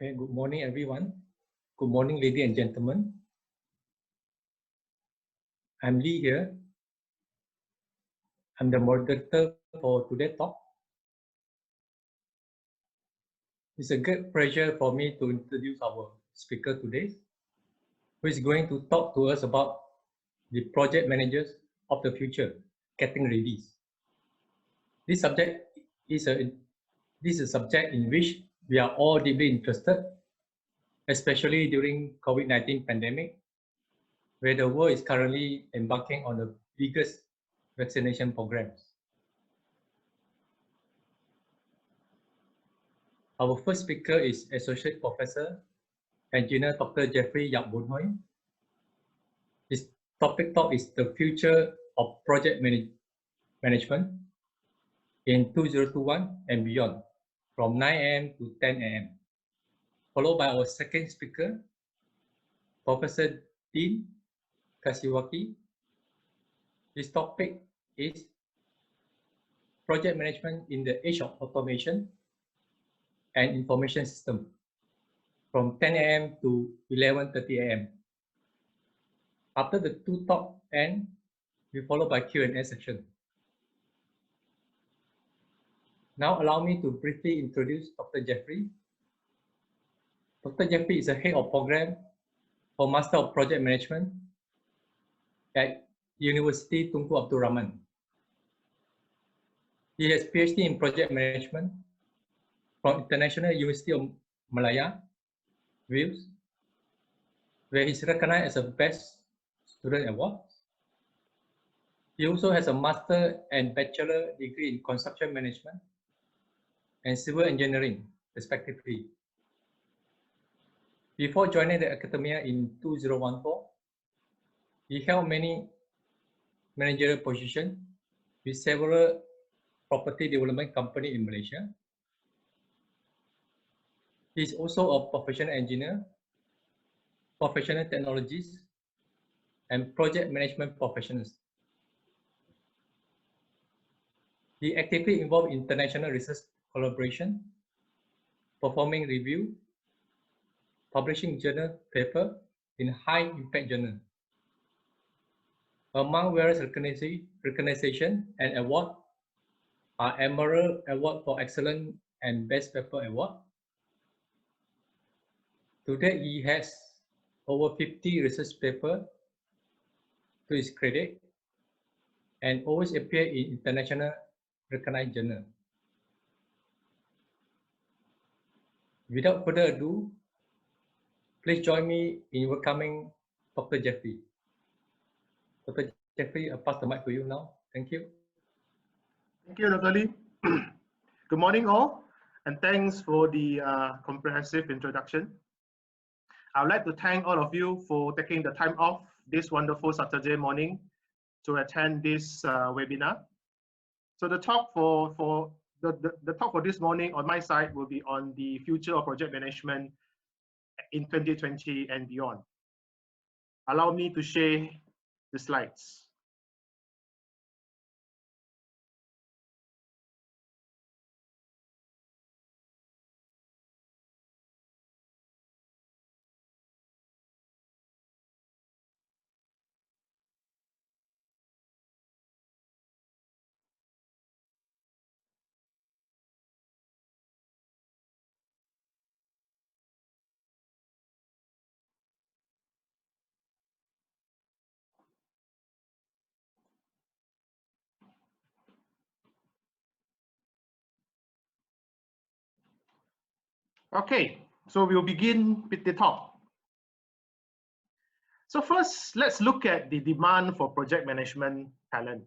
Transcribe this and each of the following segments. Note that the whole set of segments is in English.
Okay, good morning, everyone. Good morning, ladies and gentlemen. I'm Lee here. I'm the moderator for today's talk. It's a great pleasure for me to introduce our speaker today, who is going to talk to us about the project managers of the future, getting ready. This subject is a subject in which we are all deeply interested, especially during COVID-19 pandemic, where the world is currently embarking on the biggest vaccination programs. Our first speaker is Associate Professor, Engineer Dr. Jeffrey Yap Boon Hoi. His topic talk is the future of project management in 2021 and beyond, from 9 a.m. to 10 a.m. Followed by our second speaker, Professor Dean Kashiwaki. His topic is project management in the age of automation and information system, from 10 a.m. to 11:30 a.m. After the two talk end, we follow by Q&A section. Now allow me to briefly introduce Dr. Jeffrey. Dr. Jeffrey is a head of program for Master of Project Management at University Tunku Abdul Rahman. He has PhD in Project Management from International University of Malaya, Wales, where he is recognized as a Best Student Award. He also has a Master and Bachelor degree in Construction Management and Civil Engineering, respectively. Before joining the academia in 2014, he held many managerial positions with several property development companies in Malaysia. He is also a professional engineer, professional technologist, and project management professional. He actively involved in international research collaboration, performing review, publishing journal paper in high impact journal. Among various recognition and award are Emerald Award for Excellence and Best Paper Award. Today he has over 50 research papers to his credit and always appear in international recognized journal. Without further ado, please join me in welcoming Dr. Jeffrey. Dr. Jeffrey, I pass the mic to you now. Thank you. Thank you, Dr. Lee. Good morning, all, and thanks for the comprehensive introduction. I would like to thank all of you for taking the time off this wonderful Saturday morning to attend this webinar. So the talk for this morning on my side will be on the future of project management in 2020 and beyond. Allow me to share the slides. Okay, so we'll begin with the talk. So first, let's look at the demand for project management talent.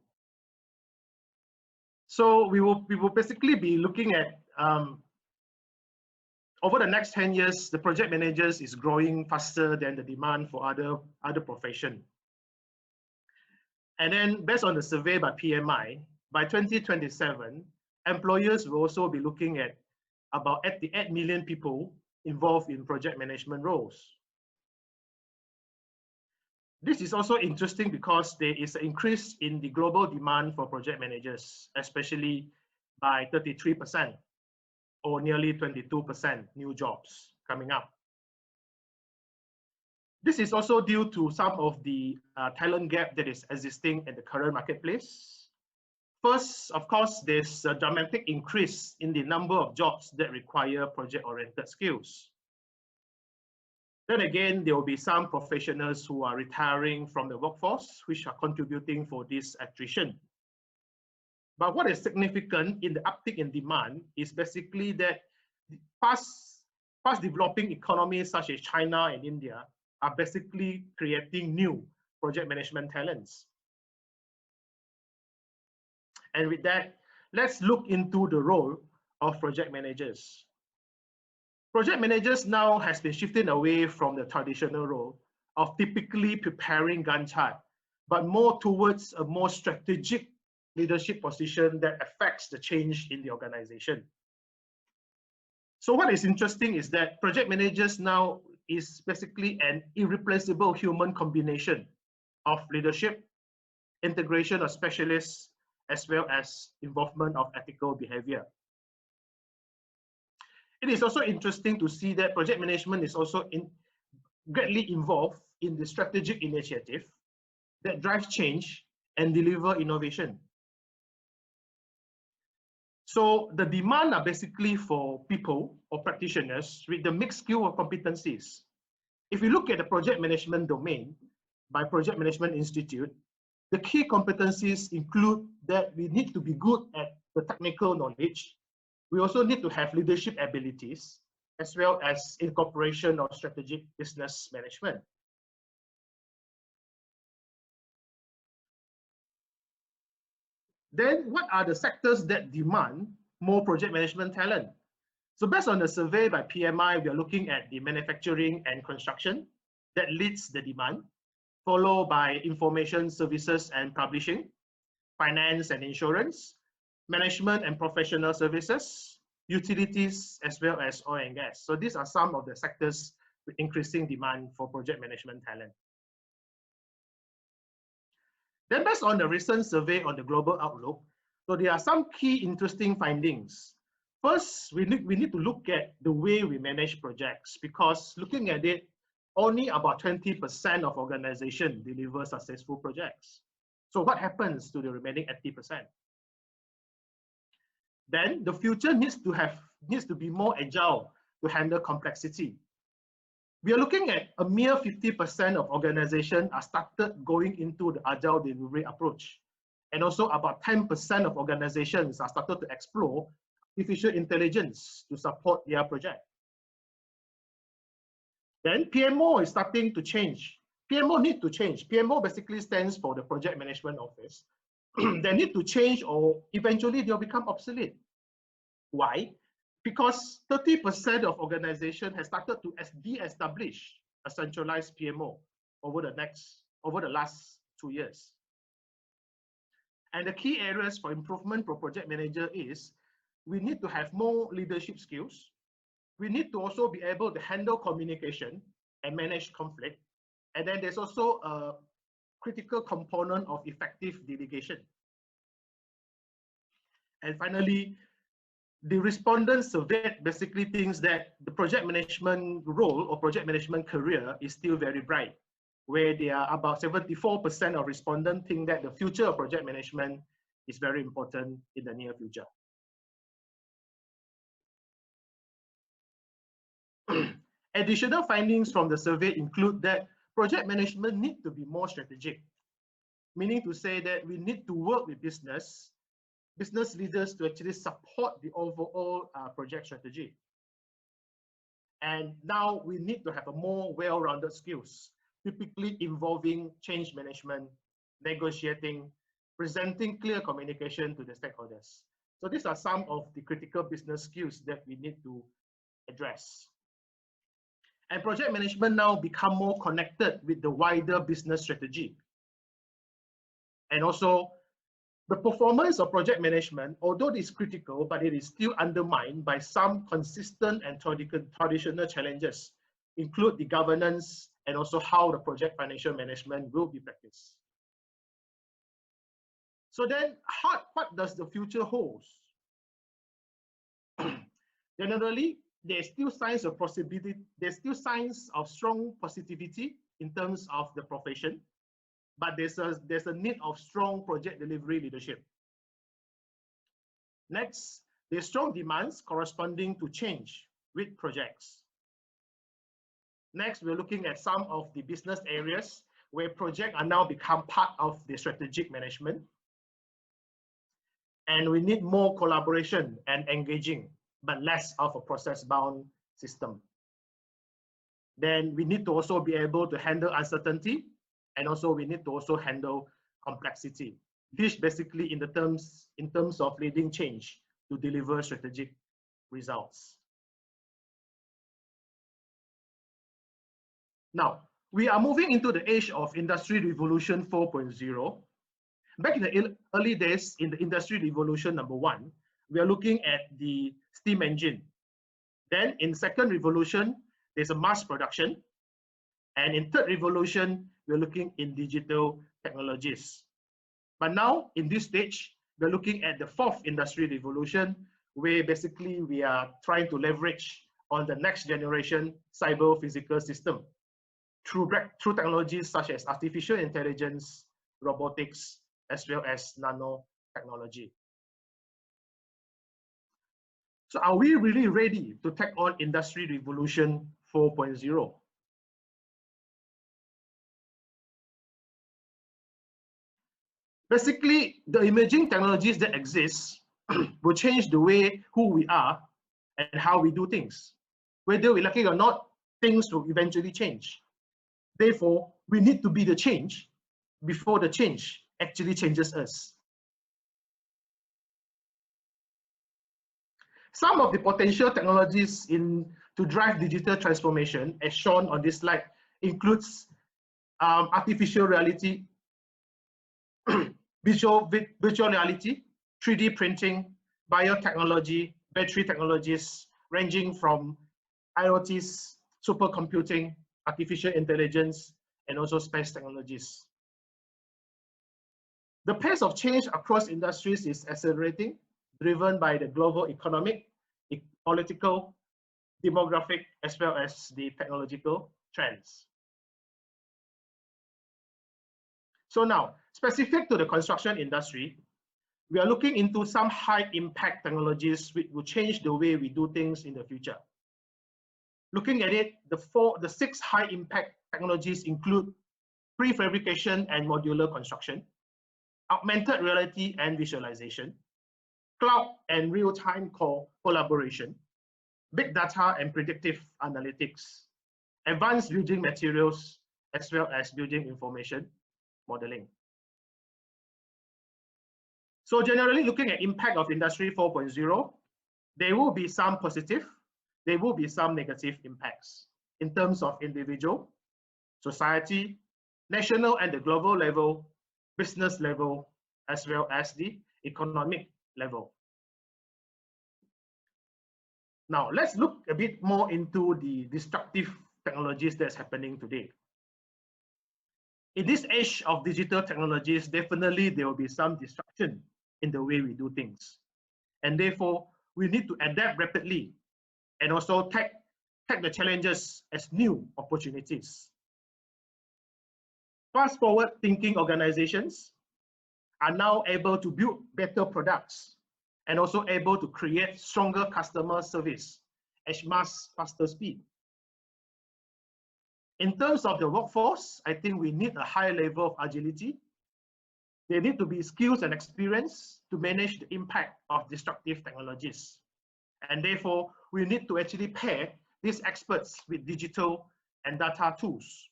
So we will basically be looking at over the next 10 years, the project managers is growing faster than the demand for other profession. And then based on the survey by PMI, by 2027, employers will also be looking at about 8 million people involved in project management roles. This is also interesting because there is an increase in the global demand for project managers, especially by 33%, or nearly 22% new jobs coming up. This is also due to some of the talent gap that is existing in the current marketplace. First, of course, there's a dramatic increase in the number of jobs that require project-oriented skills. Then again, there will be some professionals who are retiring from the workforce, which are contributing for this attrition. But what is significant in the uptick in demand is basically that fast developing economies such as China and India are basically creating new project management talents. And with that, let's look into the role of project managers. Project managers now has been shifting away from the traditional role of typically preparing Gantt chart, but more towards a more strategic leadership position that affects the change in the organization. So what is interesting is that project managers now is basically an irreplaceable human combination of leadership, integration of specialists, as well as involvement of ethical behavior. It is also interesting to see that project management is also greatly involved in the strategic initiative that drives change and deliver innovation. So the demand are basically for people or practitioners with the mixed skill of competencies. If you look at the project management domain by Project Management Institute, the key competencies include that we need to be good at the technical knowledge. We also need to have leadership abilities, as well as incorporation of strategic business management. Then what are the sectors that demand more project management talent? So based on the survey by PMI, we are looking at the manufacturing and construction that leads the demand, followed by information services and publishing, finance and insurance, management and professional services, utilities, as well as oil and gas. So these are some of the sectors with increasing demand for project management talent. Then based on the recent survey on the global outlook, so there are some key interesting findings. First, we need to look at the way we manage projects, because looking at it, only about 20% of organizations deliver successful projects. So what happens to the remaining 80%? Then the future needs to be more agile to handle complexity. We are looking at a mere 50% of organizations are started going into the agile delivery approach. And also about 10% of organizations are started to explore artificial intelligence to support their project. Then PMO is starting to change. PMO need to change. PMO basically stands for the Project Management Office. They need to change, or eventually they'll become obsolete. Why? Because 30% of organizations have started to de-establish a centralized PMO over the last 2 years. And the key areas for improvement for project manager is we need to have more leadership skills. We need to also be able to handle communication and manage conflict. And then there's also a critical component of effective delegation. And finally, the respondents surveyed basically thinks that the project management role or project management career is still very bright, where there are about 74% of respondents think that the future of project management is very important in the near future. Additional findings from the survey include that project management needs to be more strategic, meaning to say that we need to work with business leaders to actually support the overall project strategy. And now we need to have a more well-rounded skills, typically involving change management, negotiating, presenting clear communication to the stakeholders. So these are some of the critical business skills that we need to address. And project management now become more connected with the wider business strategy. And also, the performance of project management, although it is critical, but it is still undermined by some consistent and traditional challenges, include the governance and also how the project financial management will be practiced. So then, what does the future hold? Generally, there's still signs of possibility, there's still signs of strong positivity in terms of the profession, but there's a need of strong project delivery leadership. Next, there's strong demands corresponding to change with projects. Next, we're looking at some of the business areas where projects are now become part of the strategic management. And we need more collaboration and engaging, but less of a process-bound system. Then we need to also be able to handle uncertainty, and also we need to also handle complexity. This basically in terms of leading change to deliver strategic results. Now, we are moving into the age of Industry Revolution 4.0. Back in the early days in the Industry Revolution #1, we are looking at the steam engine. Then in second revolution, there's a mass production. And in third revolution, we're looking in digital technologies. But now in this stage, we're looking at the fourth Industry Revolution, where basically we are trying to leverage on the next generation cyber physical system through technologies such as artificial intelligence, robotics, as well as nanotechnology. So are we really ready to take on Industry Revolution 4.0? Basically, the emerging technologies that exist will change the way who we are and how we do things. Whether we like it or not, things will eventually change. Therefore, we need to be the change before the change actually changes us. Some of the potential technologies to drive digital transformation, as shown on this slide, includes artificial reality, virtual reality, 3D printing, biotechnology, battery technologies, ranging from IoTs, supercomputing, artificial intelligence, and also space technologies. The pace of change across industries is accelerating, driven by the global economic, political, demographic, as well as the technological trends. So now, specific to the construction industry, we are looking into some high impact technologies which will change the way we do things in the future. Looking at it, the 6 high impact technologies include prefabrication and modular construction, augmented reality and visualization, cloud and real-time collaboration, big data and predictive analytics, advanced building materials, as well as building information modeling. So generally looking at impact of Industry 4.0, there will be some positive, there will be some negative impacts in terms of individual, society, national and the global level, business level, as well as the economic level. Now, let's look a bit more into the disruptive technologies that's happening today. In this age of digital technologies, definitely there will be some disruption in the way we do things. And therefore, we need to adapt rapidly and also take the challenges as new opportunities. Fast-forward thinking organizations are now able to build better products and also able to create stronger customer service at much faster speed. In terms of the workforce, I think we need a high level of agility. There need to be skills and experience to manage the impact of disruptive technologies. And therefore, we need to actually pair these experts with digital and data tools,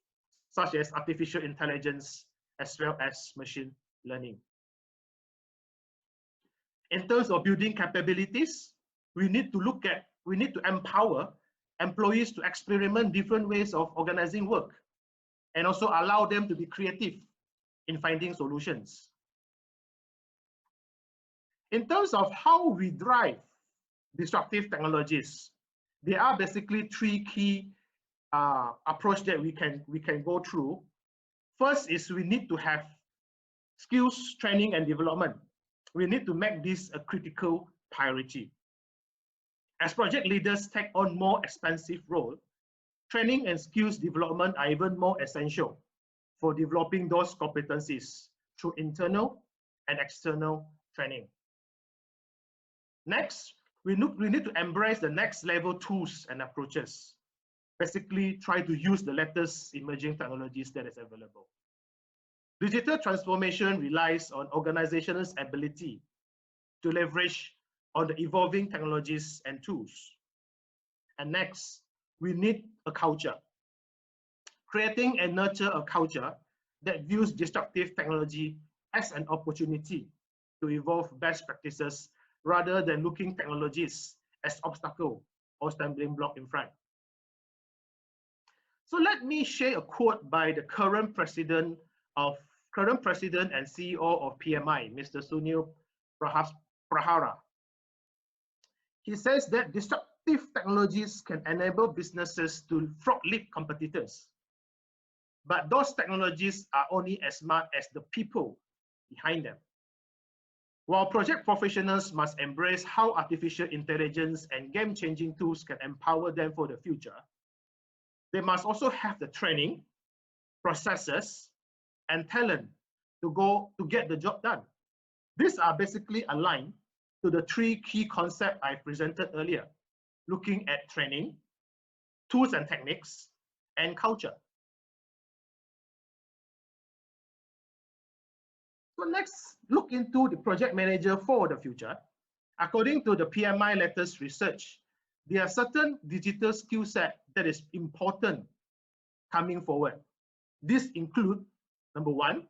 such as artificial intelligence, as well as machine learning. In terms of building capabilities, we need to empower employees to experiment different ways of organizing work and also allow them to be creative in finding solutions. In terms of how we drive disruptive technologies, there are basically 3 key approaches that we can go through. First is we need to have skills training and development. We need to make this a critical priority. As project leaders take on more expansive role, training and skills development are even more essential for developing those competencies through internal and external training. Next, we need to embrace the next level tools and approaches. Basically, try to use the latest emerging technologies that is available. Digital transformation relies on organizations' ability to leverage on the evolving technologies and tools. And next, we need a culture. Creating and nurture a culture that views disruptive technology as an opportunity to evolve best practices rather than looking technologies as obstacle or stumbling block in front. So let me share a quote by the current president and CEO of PMI, Mr. Sunil Prahara. He says that disruptive technologies can enable businesses to frog-leap competitors, but those technologies are only as smart as the people behind them. While project professionals must embrace how artificial intelligence and game-changing tools can empower them for the future, they must also have the training, processes, and talent to get the job done. These are basically aligned to the three key concepts I presented earlier, looking at training, tools and techniques, and culture. So let's look into the project manager for the future. According to the PMI latest research, there are certain digital skill set that is important coming forward. These include, number one,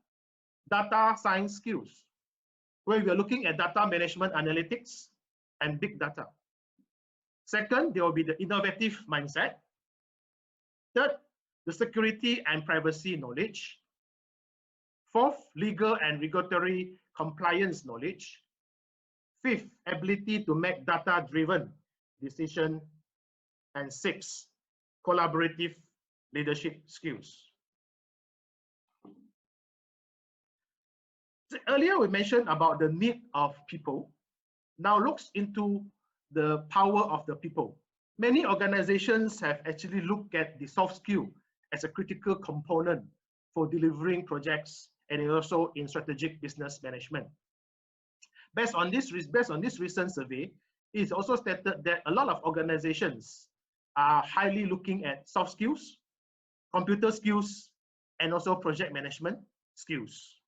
data science skills, where we are looking at data management analytics and big data. Second, there will be the innovative mindset. Third, the security and privacy knowledge. Fourth, legal and regulatory compliance knowledge. Fifth, ability to make data-driven decision. And sixth, collaborative leadership skills. So earlier we mentioned about the need of people. Now looks into the power of the people. Many organizations have actually looked at the soft skill as a critical component for delivering projects and also in strategic business management. Based on this recent survey, it's also stated that a lot of organizations are highly looking at soft skills, computer skills, and also project management skills.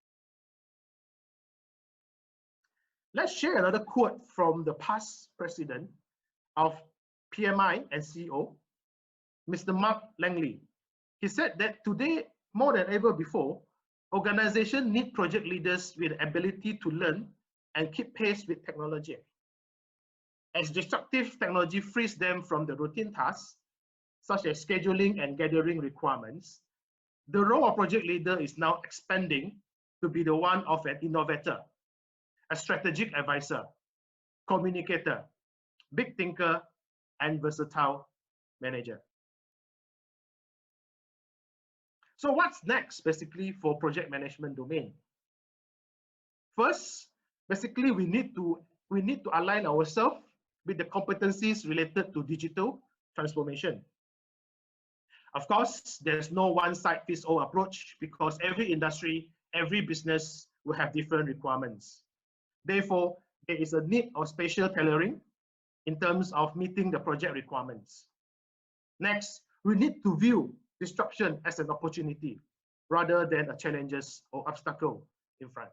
Let's share another quote from the past president of PMI and CEO, Mr. Mark Langley. He said that today, more than ever before, organizations need project leaders with the ability to learn and keep pace with technology. As disruptive technology frees them from the routine tasks, such as scheduling and gathering requirements, the role of project leader is now expanding to be the one of an innovator, a strategic advisor, communicator, big thinker, and versatile manager. So what's next basically for project management domain? First, basically we need to align ourselves with the competencies related to digital transformation. Of course, there's no one-size-fits-all approach because every industry, every business will have different requirements. Therefore, there is a need of spatial tailoring in terms of meeting the project requirements. Next, we need to view disruption as an opportunity rather than a challenges or obstacle in front.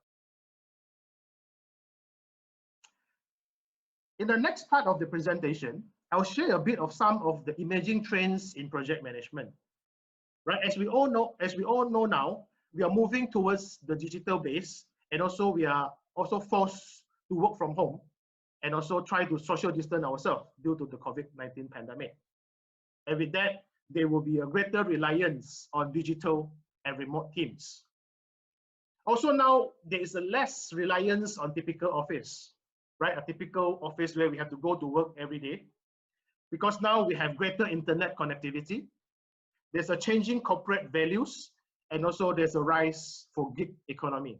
In the next part of the presentation, I'll share a bit of some of the emerging trends in project management. Right, as we all know now, we are moving towards the digital base, and also we are also forced to work from home and also try to social distance ourselves due to the COVID-19 pandemic. And with that, there will be a greater reliance on digital and remote teams. Also now, there is a less reliance on typical office, right? A typical office where we have to go to work every day. Because now we have greater internet connectivity, there's a changing corporate values, and also there's a rise for gig economy.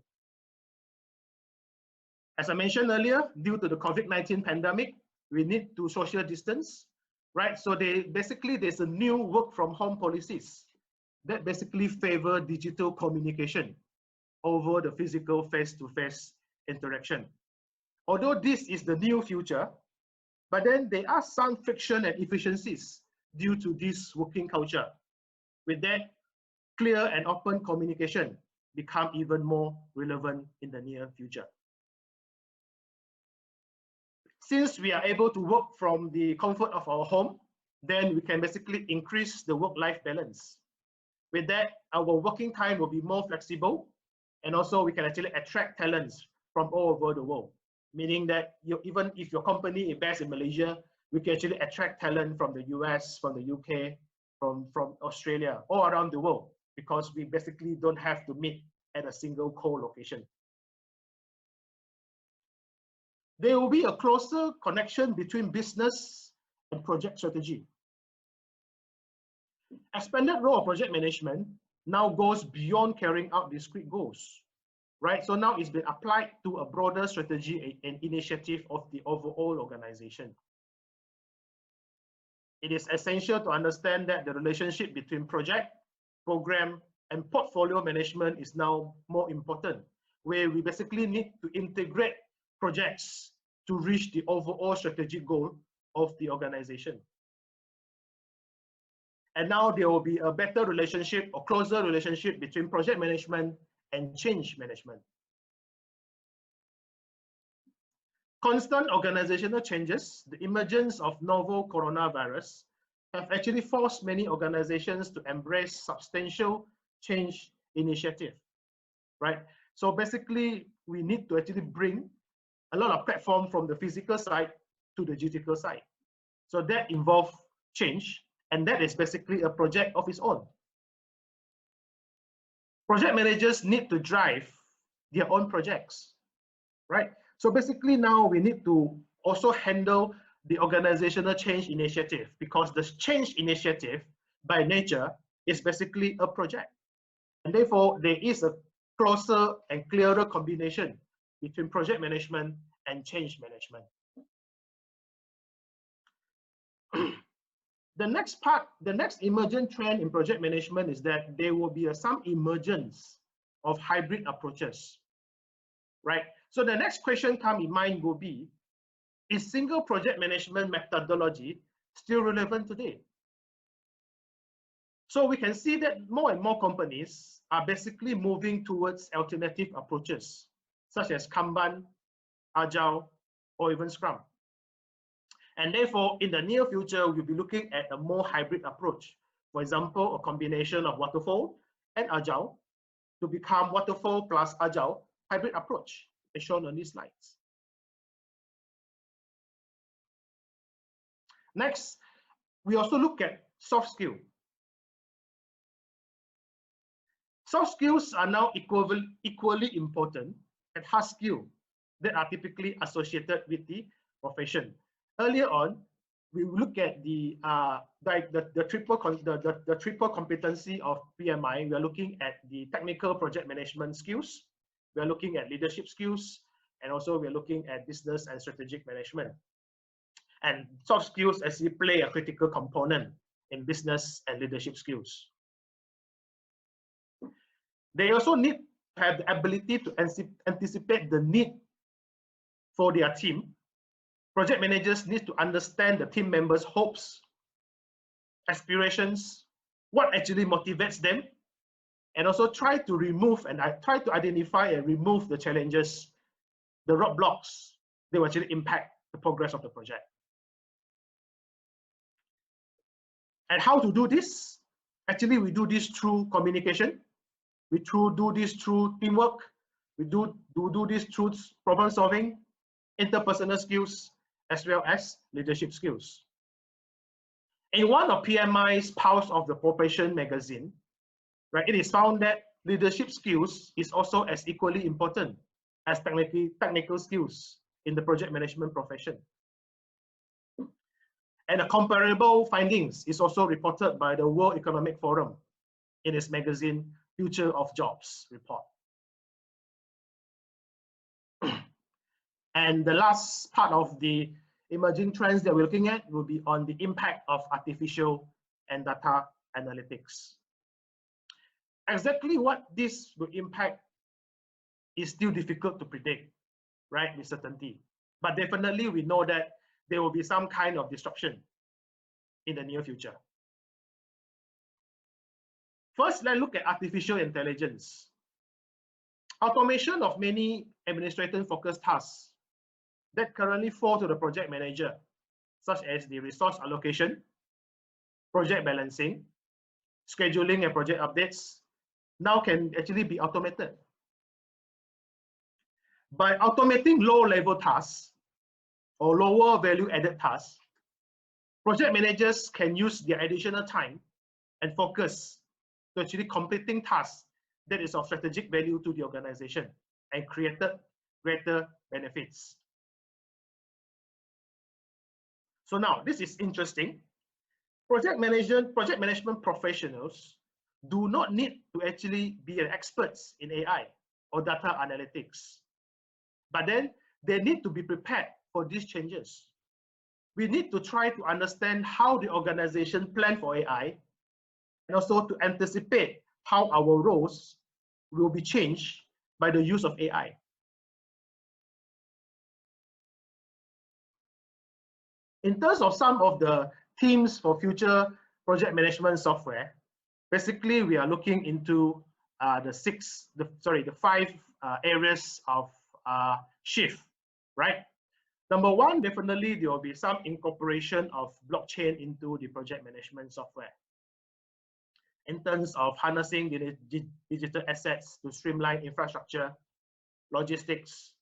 As I mentioned earlier, due to the COVID-19 pandemic, we need to social distance, right? So there's a new work from home policies that basically favor digital communication over the physical face-to-face interaction. Although this is the new future, but then there are some friction and efficiencies due to this working culture. With that, clear and open communication become even more relevant in the near future. Since we are able to work from the comfort of our home, then we can basically increase the work-life balance. With that, our working time will be more flexible, and also we can actually attract talents from all over the world. Meaning that even if your company is based in Malaysia, we can actually attract talent from the US, from the UK, from Australia, all around the world, because we basically don't have to meet at a single co-location. There will be a closer connection between business and project strategy. Expanded role of project management now goes beyond carrying out discrete goals, right? So now it's been applied to a broader strategy and initiative of the overall organization. It is essential to understand that the relationship between project, program, and portfolio management is now more important, where we basically need to integrate projects to reach the overall strategic goal of the organization. And now there will be a better relationship or closer relationship between project management and change management. Constant organizational changes, the emergence of novel coronavirus, have actually forced many organizations to embrace substantial change initiative, right? So basically, we need to actually bring a lot of platform from the physical side to the digital side. So that involves change, and that is basically a project of its own. Project managers need to drive their own projects, right? So basically now we need to also handle the organizational change initiative, because the change initiative by nature is basically a project. And therefore there is a closer and clearer combination between project management and change management. The next emergent trend in project management is that there will be some emergence of hybrid approaches, right? So the next question come in mind will be, is single project management methodology still relevant today? So we can see that more and more companies are basically moving towards alternative approaches, such as Kanban, Agile, or even Scrum. And therefore, in the near future, we'll be looking at a more hybrid approach. For example, a combination of Waterfall and Agile to become Waterfall plus Agile hybrid approach, as shown on these slides. Next, we also look at soft skill. Soft skills are now equally important as hard skills that are typically associated with the profession. Earlier on, we look at the triple competency of PMI. We are looking at the technical project management skills. We are looking at leadership skills, and also we are looking at business and strategic management. And soft skills actually play a critical component in business and leadership skills. They also need to have the ability to anticipate the need for their team. Project managers need to understand the team members' hopes, aspirations, what actually motivates them, and also try to identify and remove the challenges, the roadblocks that will actually impact the progress of the project. And how to do this? Actually, we do this through communication. We do this through teamwork. We do this through problem solving, interpersonal skills, as well as leadership skills. In one of PMI's Pulse of the Profession magazine, right, it is found that leadership skills is also as equally important as technical skills in the project management profession. And the comparable findings is also reported by the World Economic Forum in its magazine Future of Jobs report. And the last part of the emerging trends that we're looking at will be on the impact of artificial and data analytics. Exactly what this will impact is still difficult to predict, right, with certainty. But definitely we know that there will be some kind of disruption in the near future. First, let's look at artificial intelligence. Automation of many administrator-focused tasks that currently fall to the project manager, such as the resource allocation, project balancing, scheduling and project updates, now can actually be automated. By automating low-level tasks or lower value-added tasks, project managers can use their additional time and focus to actually completing tasks that is of strategic value to the organization and created greater benefits. So now this is interesting. Project management professionals do not need to actually be an experts in AI or data analytics, but then they need to be prepared for these changes. We need to try to understand how the organization plan for AI and also to anticipate how our roles will be changed by the use of AI. In terms of some of the themes for future project management software, basically we are looking into the 5 areas of shift, right? Number one, definitely there will be some incorporation of blockchain into the project management software in terms of harnessing the digital assets to streamline infrastructure, logistics,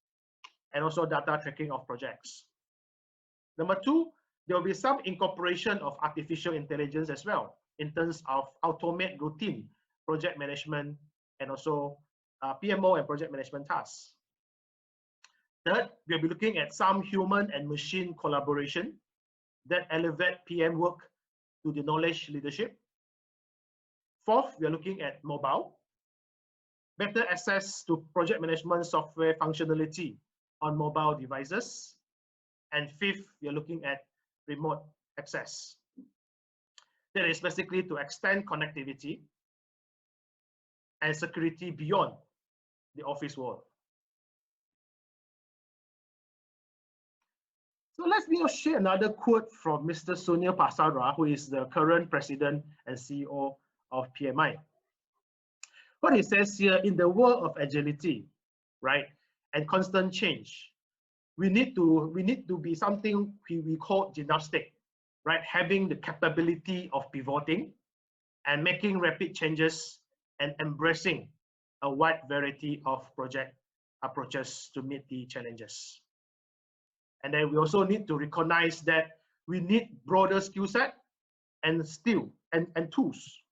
and also data tracking of projects. Number two, there will be some incorporation of artificial intelligence as well in terms of automate routine project management and also PMO and project management tasks. Third, we'll be looking at some human and machine collaboration that elevate PM work to the knowledge leadership. Fourth, we are looking at mobile, better access to project management software functionality on mobile devices. And fifth, we are looking at remote access. That is basically to extend connectivity and security beyond the office world. So let me share another quote from Mr. Sunil Pasara, who is the current president and CEO of PMI. What he says here, in the world of agility, right, and constant change, we need to be something we call gymnastic, right? Having the capability of pivoting and making rapid changes and embracing a wide variety of project approaches to meet the challenges. And then we also need to recognize that we need broader skill set and tools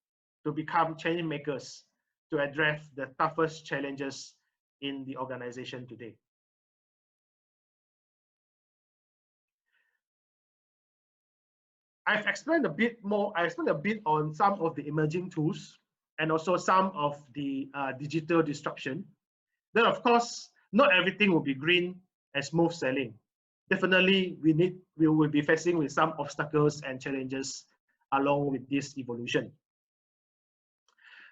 to become change makers to address the toughest challenges in the organization today. I've explained a bit on some of the emerging tools and also some of the digital disruption. Then of course, not everything will be green and smooth sailing. Definitely, we will be facing with some obstacles and challenges along with this evolution.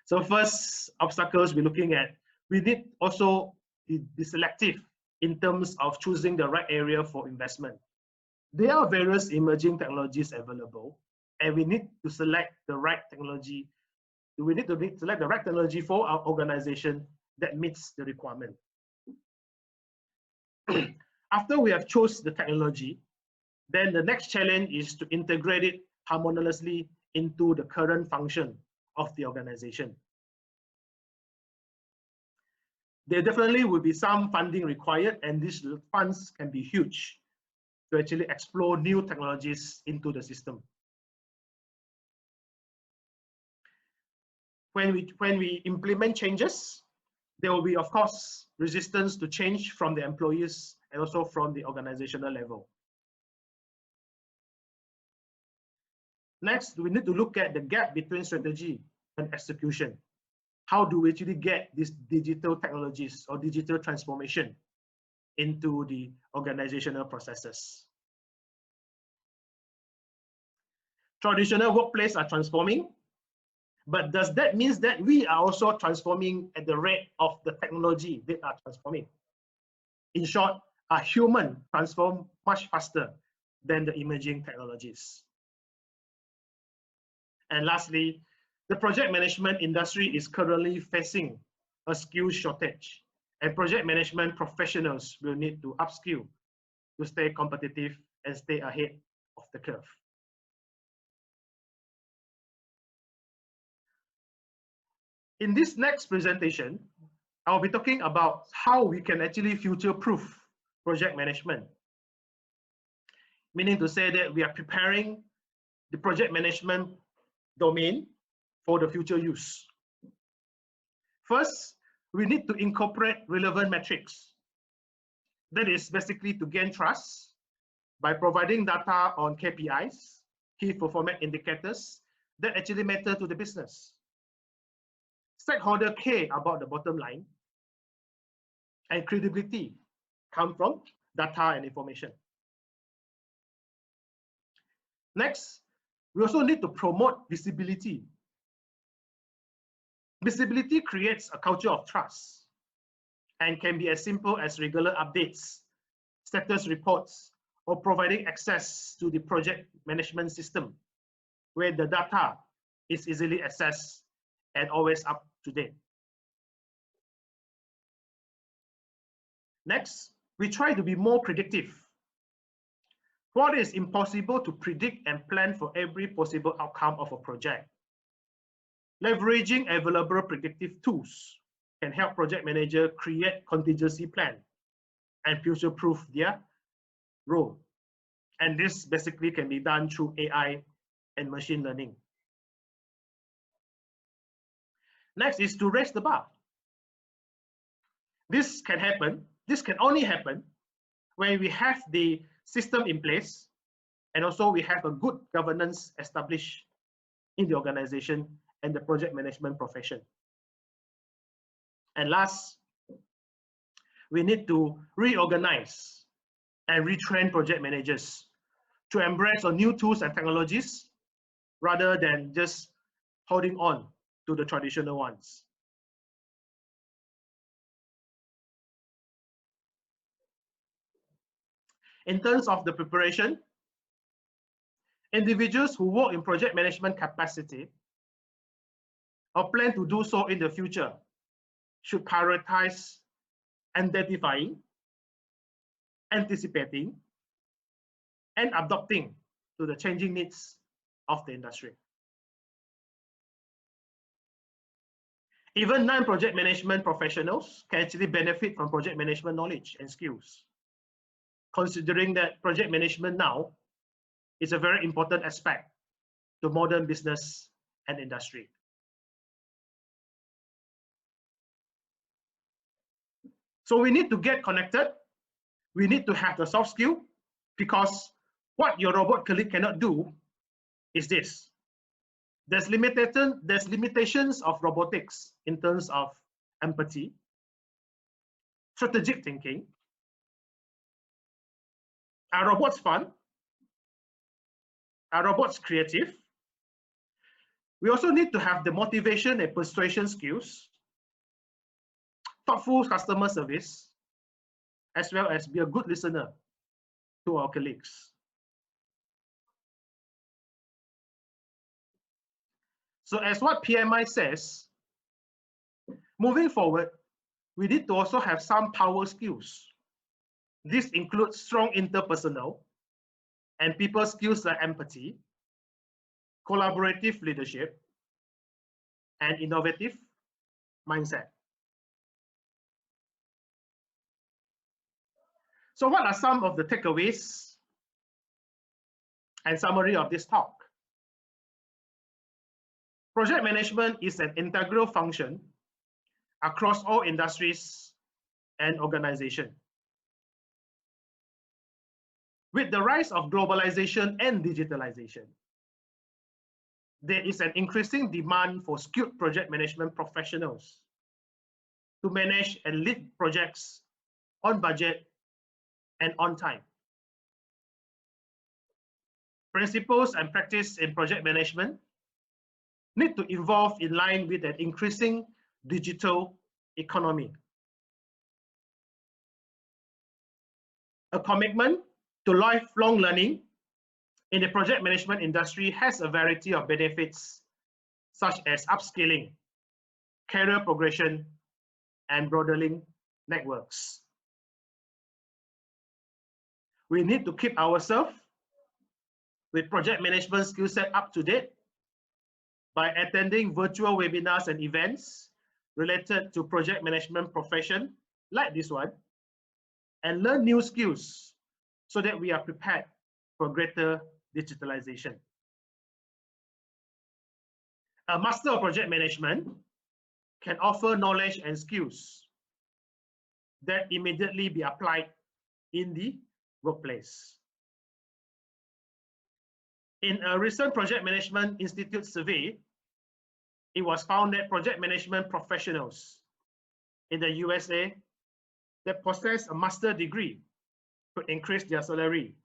So first obstacles we're looking at, we need also be selective in terms of choosing the right area for investment. There are various emerging technologies available, and we need to select the right technology. We need to select the right technology for our organization that meets the requirement. After we have chosen the technology, then the next challenge is to integrate it harmoniously into the current function of the organization. There definitely will be some funding required, and these funds can be huge to actually explore new technologies into the system. When we implement changes, there will be, of course, resistance to change from the employees and also from the organizational level. Next, we need to look at the gap between strategy and execution. How do we actually get these digital technologies or digital transformation into the organizational processes? traditional workplaces are transforming, but does that mean that we are also transforming at the rate of the technology that are transforming? In short, a human transform much faster than the emerging technologies. And lastly, the project management industry is currently facing a skill shortage, and project management professionals will need to upskill to stay competitive and stay ahead of the curve. In this next presentation, I'll be talking about how we can actually future-proof project management. Meaning to say that we are preparing the project management domain for the future use. First, we need to incorporate relevant metrics. That is basically to gain trust by providing data on KPIs, key performance indicators, that actually matter to the business. Stakeholder care about the bottom line, and credibility come from data and information. Next, we also need to promote visibility. Visibility creates a culture of trust and can be as simple as regular updates, status reports, or providing access to the project management system where the data is easily accessed and always up to date. Next, we try to be more predictive. While it is impossible to predict and plan for every possible outcome of a project, leveraging available predictive tools can help project manager create contingency plan and future-proof their role. And this basically can be done through AI and machine learning. Next is to raise the bar. This can only happen when we have the system in place and also we have a good governance established in the organization and the project management profession. And last, we need to reorganize and retrain project managers to embrace on new tools and technologies rather than just holding on to the traditional ones. In terms of the preparation, individuals who work in project management capacity or plan to do so in the future should prioritize identifying, anticipating, and adapting to the changing needs of the industry. Even non-project management professionals can actually benefit from project management knowledge and skills, considering that project management now is a very important aspect to modern business and industry. So we need to get connected. We need to have the soft skill, because what your robot colleague cannot do is this. There's limitations of robotics in terms of empathy, strategic thinking. Are robots fun? Are robots creative? We also need to have the motivation and persuasion skills, thoughtful customer service, as well as be a good listener to our colleagues. So as what PMI says, moving forward, we need to also have some power skills. This includes strong interpersonal and people skills like empathy, collaborative leadership, and innovative mindset. So what are some of the takeaways and summary of this talk? Project management is an integral function across all industries and organizations. With the rise of globalization and digitalization, there is an increasing demand for skilled project management professionals to manage and lead projects on budget and on time. principles and practice in project management need to evolve in line with an increasing digital economy. A commitment to lifelong learning in the project management industry has a variety of benefits, such as upskilling, career progression, and broadening networks. We need to keep ourselves with project management skill set up to date by attending virtual webinars and events related to project management profession like this one, and learn new skills so that we are prepared for greater digitalization. A Master of Project Management can offer knowledge and skills that immediately be applied in the workplace. In a recent Project Management Institute survey, it was found that project management professionals in the USA that possess a master's degree could increase their salary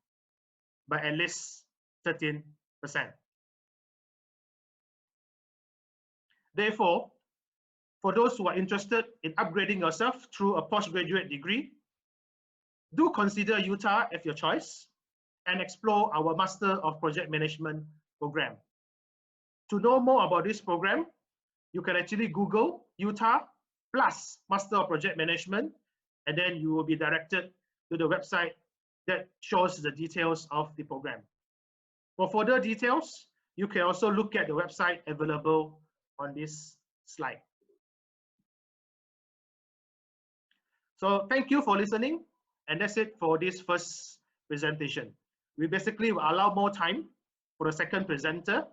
by at least 13%. Therefore, for those who are interested in upgrading yourself through a postgraduate degree, do consider UTAR as your choice and explore our Master of Project Management program. To know more about this program, you can actually Google UTAR plus Master of Project Management, and then you will be directed to the website that shows the details of the program. For further details, you can also look at the website available on this slide. So thank you for listening, and that's it for this first presentation. We basically will allow more time for the second presenter,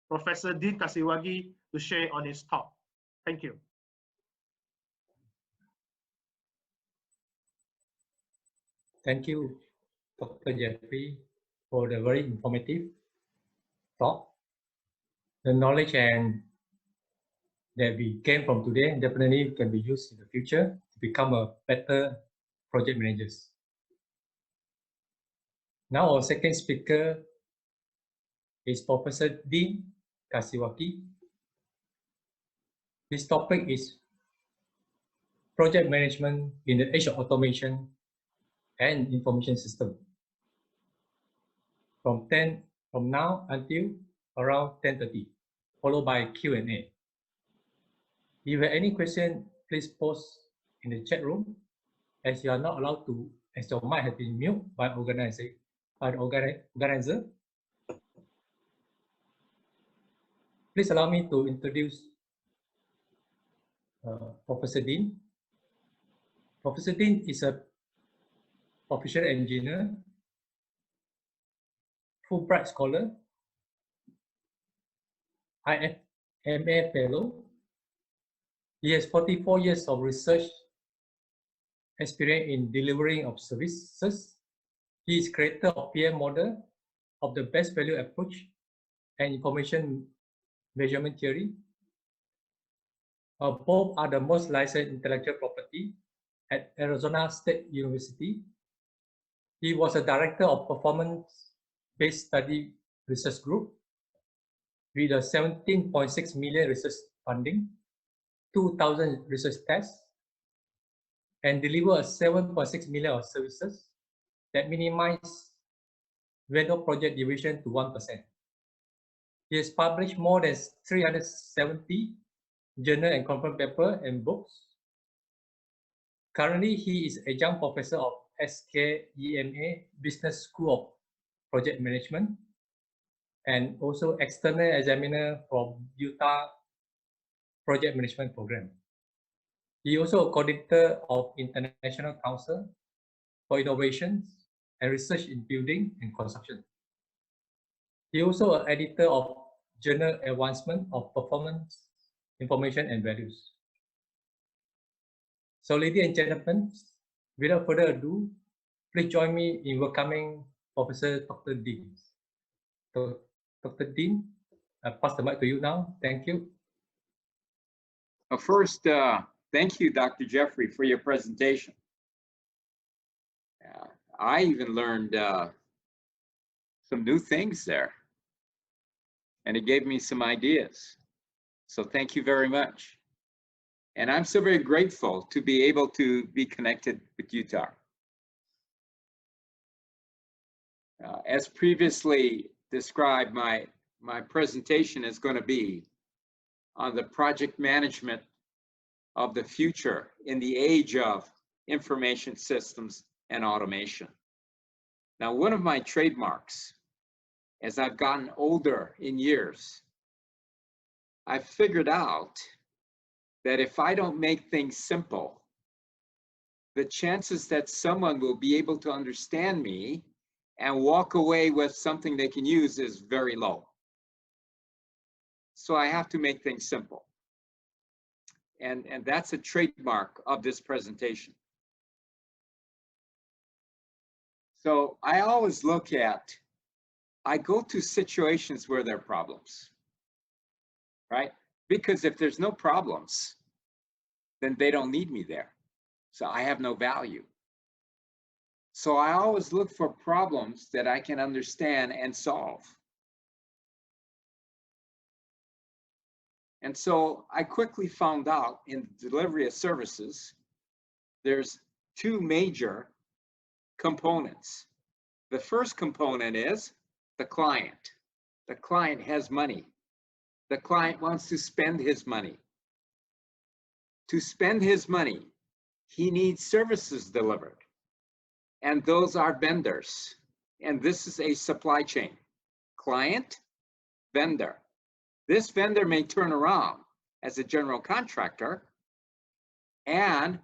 Professor Dean Kasiwagi, to share on his talk. Thank you. Thank you, Dr. Jeffrey, for the very informative talk. The knowledge and that we gain from today definitely can be used in the future to become a better project managers. Now our second speaker is Professor Dean Kasiwagi. His topic is project management in the age of automation and information system. From now until around 10:30, followed by Q&A. If you have any question, please post in the chat room, as you are not allowed to, as your mic has been muted by the organizer. Please allow me to introduce Professor Dean. Professor Dean is a professional engineer, Fulbright Scholar, IFMA Fellow. He has 44 years of research experience in delivering of services. He is creator of PM model of the best value approach and information measurement theory. Both are the most licensed intellectual property at Arizona State University. He was a director of performance-based study research group with a 17.6 million research funding, 2,000 research tests, and deliver a 7.6 million of services that minimize vendor project deviation to 1%. He has published more than 370 journal and conference paper and books. Currently, he is adjunct professor of SKEMA Business School of Project Management and also external examiner from UTAR Project Management Program. He also a coordinator of International Council for Innovations and Research in Building and Construction. He also an editor of Journal Advancement of Performance, Information and Values. So ladies and gentlemen, without further ado, please join me in welcoming Professor Dr. Dean. So, Dr. Dean, I pass the mic to you now. Thank you. First, thank you, Dr. Jeffrey, for your presentation. I even learned some new things there. And it gave me some ideas. So thank you very much. And I'm so very grateful to be able to be connected with Utah. As previously described, my presentation is going to be on the project management of the future in the age of information systems and automation. Now, one of my trademarks, as I've gotten older in years, I've figured out that if I don't make things simple, the chances that someone will be able to understand me and walk away with something they can use is very low. So I have to make things simple. And that's a trademark of this presentation. So I always look at, I go to situations where there are problems, right? Because if there's no problems, then they don't need me there. So I have no value. So I always look for problems that I can understand and solve. And so I quickly found out in the delivery of services, there's two major components. The first component is the client. The client has money. The client wants to spend his money. To spend his money, he needs services delivered. And those are vendors. And this is a supply chain. Client, vendor. This vendor may turn around as a general contractor and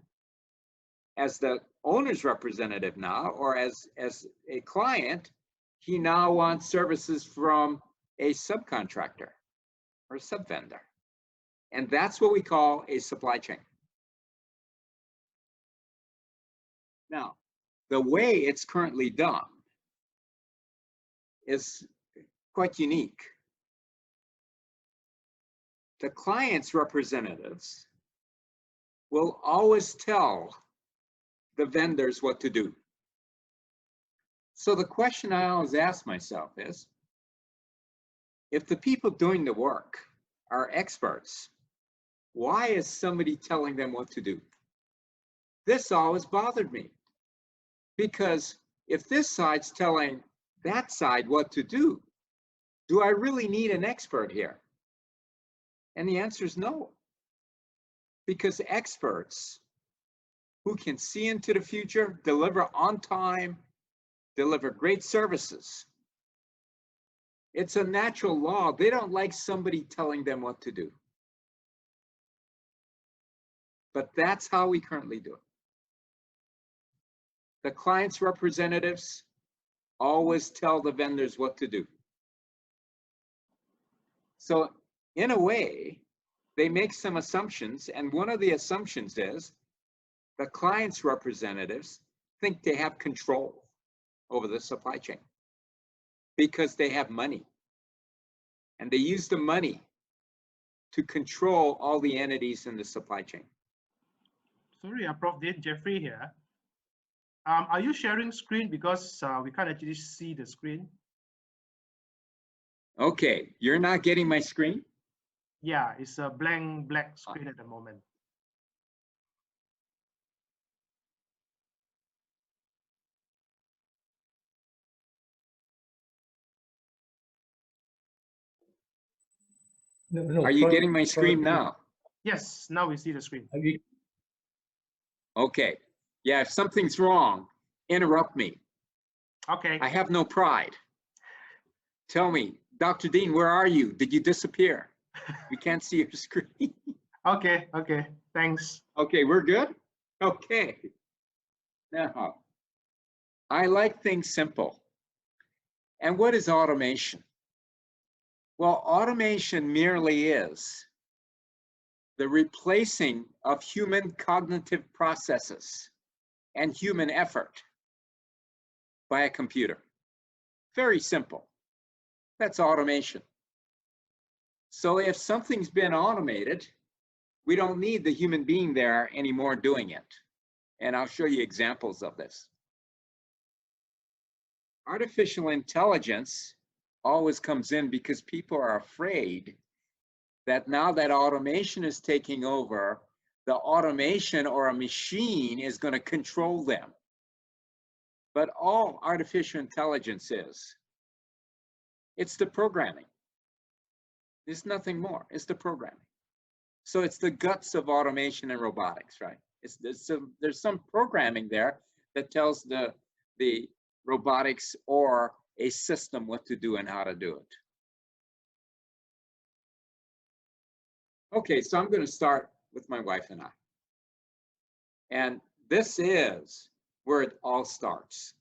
as the owner's representative now, or as a client, he now wants services from a subcontractor or a sub-vendor. And that's what we call a supply chain. Now, the way it's currently done is quite unique. The client's representatives will always tell the vendors what to do. So the question I always ask myself is, if the people doing the work are experts, why is somebody telling them what to do? This always bothered me, because if this side's telling that side what to do I really need an expert here? And the answer is no, because experts who can see into the future, deliver on time, deliver great services. It's a natural law. They don't like somebody telling them what to do. But that's how we currently do it. The client's representatives always tell the vendors what to do. So in a way, they make some assumptions, and one of the assumptions is the client's representatives think they have control over the supply chain because they have money, and they use the money to control all the entities in the supply chain. Sorry, Prof. Dean, Jeffrey here. Are you sharing screen? Because we can't actually see the screen. Okay, you're not getting my screen? Yeah, it's a blank black screen at the moment. No, Are you getting my screen now? Yes, now we see the screen. Okay. Yeah, if something's wrong, interrupt me. Okay. I have no pride. Tell me, Dr. Dean, where are you? Did you disappear? We can't see your screen. Okay, thanks. Okay, we're good? Okay. Now, I like things simple. And what is automation? Well, automation merely is the replacing of human cognitive processes and human effort by a computer. Very simple. That's automation. So if something's been automated, we don't need the human being there anymore doing it. And I'll show you examples of this. artificial intelligence always comes in because people are afraid that now that automation is taking over, the automation or a machine is going to control them. But all artificial intelligence is, it's the programming. There's nothing more. It's the programming. So it's the guts of automation and robotics, right? There's some programming there that tells the robotics or a system what to do and how to do it. Okay, so I'm going to start with my wife and I. And this is where it all starts.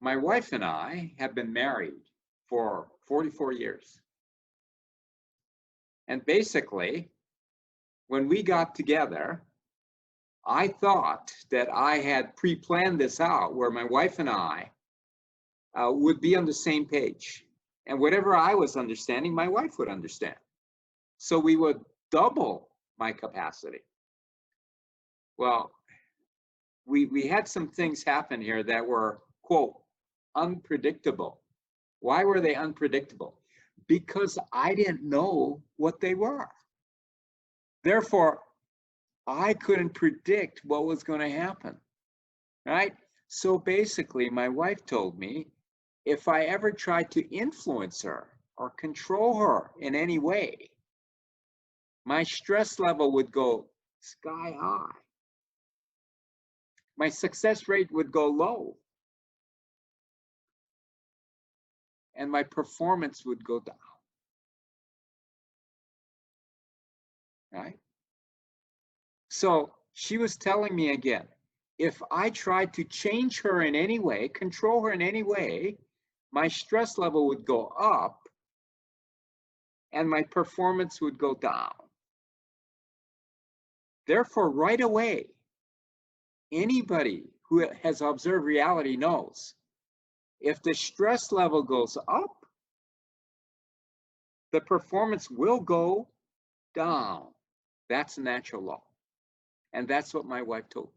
My wife and I have been married for 44 years. And basically, when we got together, I thought that I had pre-planned this out where my wife and I would be on the same page. And whatever I was understanding, my wife would understand. So we would double my capacity. Well, we had some things happen here that were, quote, unpredictable. Why were they unpredictable? Because I didn't know what they were. Therefore, I couldn't predict what was going to happen, right? So basically, my wife told me if I ever tried to influence her or control her in any way, my stress level would go sky high. My success rate would go low. And my performance would go down. Right? So she was telling me again, if I tried to change her in any way, control her in any way, my stress level would go up and my performance would go down. Therefore, right away, anybody who has observed reality knows if the stress level goes up, the performance will go down. That's a natural law. And that's what my wife told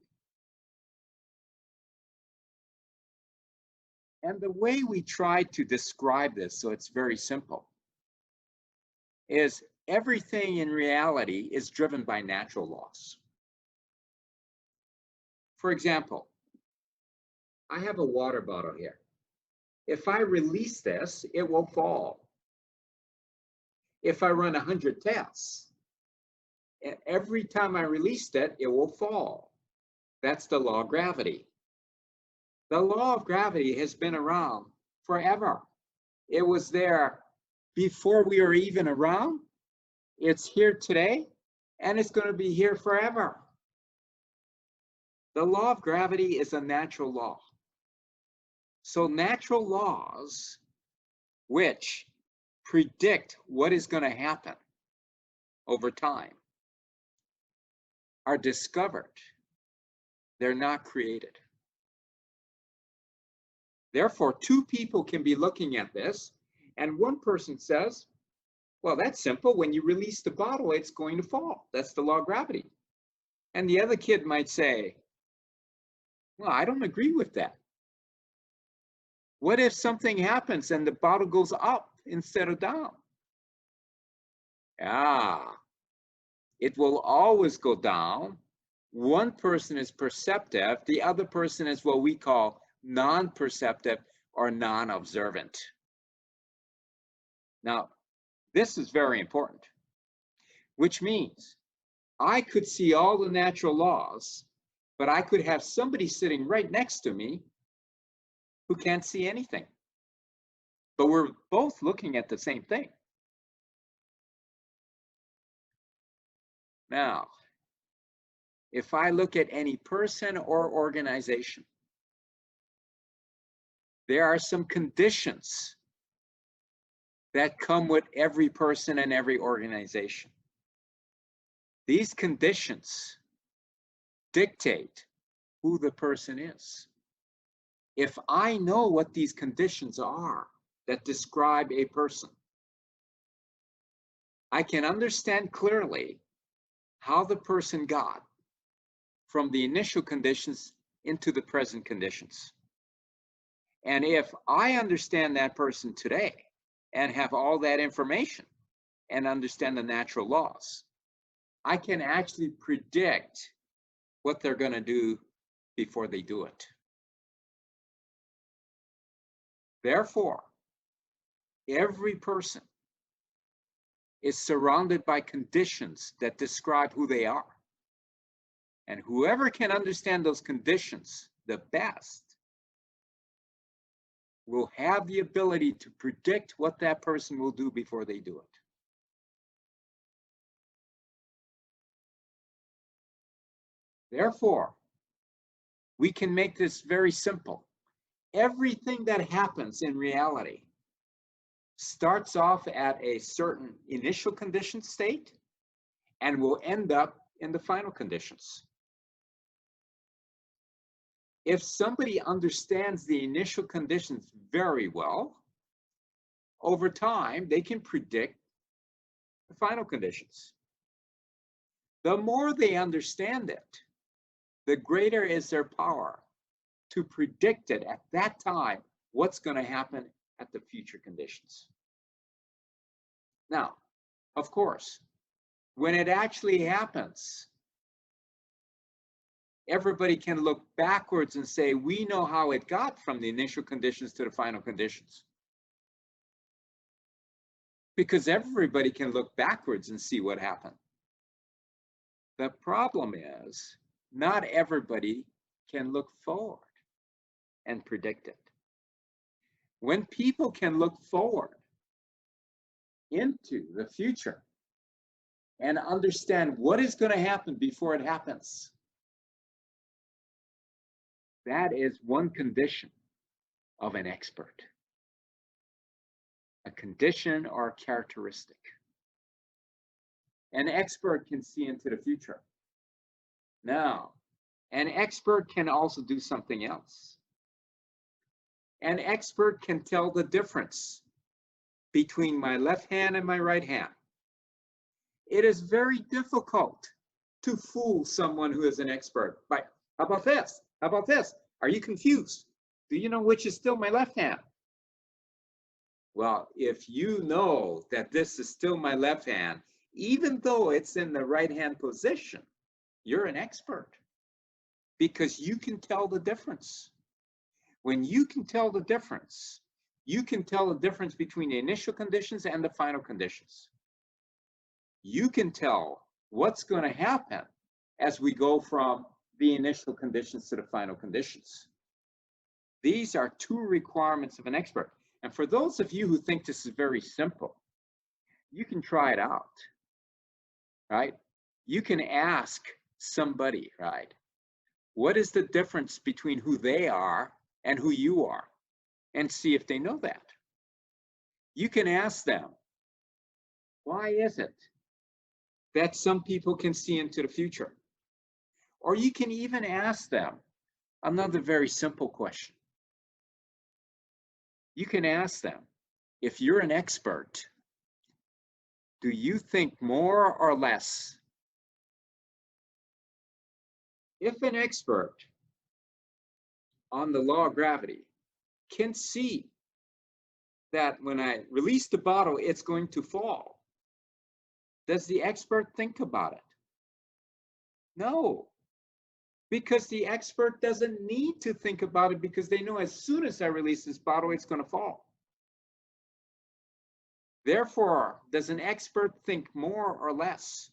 me. And the way we try to describe this, so it's very simple, is everything in reality is driven by natural laws. For example, I have a water bottle here. If I release this, it will fall. If I run 100 tests, and every time I release it, it will fall. That's the law of gravity. The law of gravity has been around forever. It was there before we were even around. It's here today, and it's going to be here forever. The law of gravity is a natural law. So natural laws which predict what is going to happen over time are discovered. They're not created. Therefore, two people can be looking at this, and one person says, well, that's simple. When you release the bottle, it's going to fall. That's the law of gravity. And the other kid might say, well, I don't agree with that. What if something happens and the bottle goes up instead of down? It will always go down. One person is perceptive. The other person is what we call non-perceptive or non-observant. Now, this is very important, which means I could see all the natural laws, but I could have somebody sitting right next to me who can't see anything. But we're both looking at the same thing. Now, if I look at any person or organization, there are some conditions that come with every person and every organization. These conditions dictate who the person is. If I know what these conditions are that describe a person, I can understand clearly how the person got from the initial conditions into the present conditions. And if I understand that person today and have all that information and understand the natural laws, I can actually predict what they're going to do before they do it. Therefore, every person is surrounded by conditions that describe who they are. And whoever can understand those conditions the best will have the ability to predict what that person will do before they do it. Therefore, we can make this very simple. Everything that happens in reality starts off at a certain initial condition state and will end up in the final conditions. If somebody understands the initial conditions very well, over time, they can predict the final conditions. The more they understand it, the greater is their power to predict it at that time, what's going to happen at the future conditions. Now, of course, when it actually happens, everybody can look backwards and say, we know how it got from the initial conditions to the final conditions. Because everybody can look backwards and see what happened. The problem is, not everybody can look forward and predict it. When people can look forward into the future and understand what is going to happen before it happens, that is one condition of an expert. A condition or a characteristic. An expert can see into the future. Now, an expert can also do something else. An expert can tell the difference between my left hand and my right hand. It is very difficult to fool someone who is an expert by, how about this? How about this? Are you confused? Do you know which is still my left hand? Well, if you know that this is still my left hand, even though it's in the right hand position, you're an expert because you can tell the difference. When you can tell the difference, you can tell the difference between the initial conditions and the final conditions. You can tell what's going to happen as we go from the initial conditions to the final conditions. These are two requirements of an expert. And for those of you who think this is very simple, you can try it out, right? You can ask somebody, right? What is the difference between who they are and who you are? And see if they know that. You can ask them, why is it that some people can see into the future? Or you can even ask them another very simple question. You can ask them, if you're an expert, do you think more or less? If an expert on the law of gravity can see that when I release the bottle, it's going to fall, does the expert think about it? No, because the expert doesn't need to think about it because they know as soon as I release this bottle, it's going to fall. Therefore, does an expert think more or less?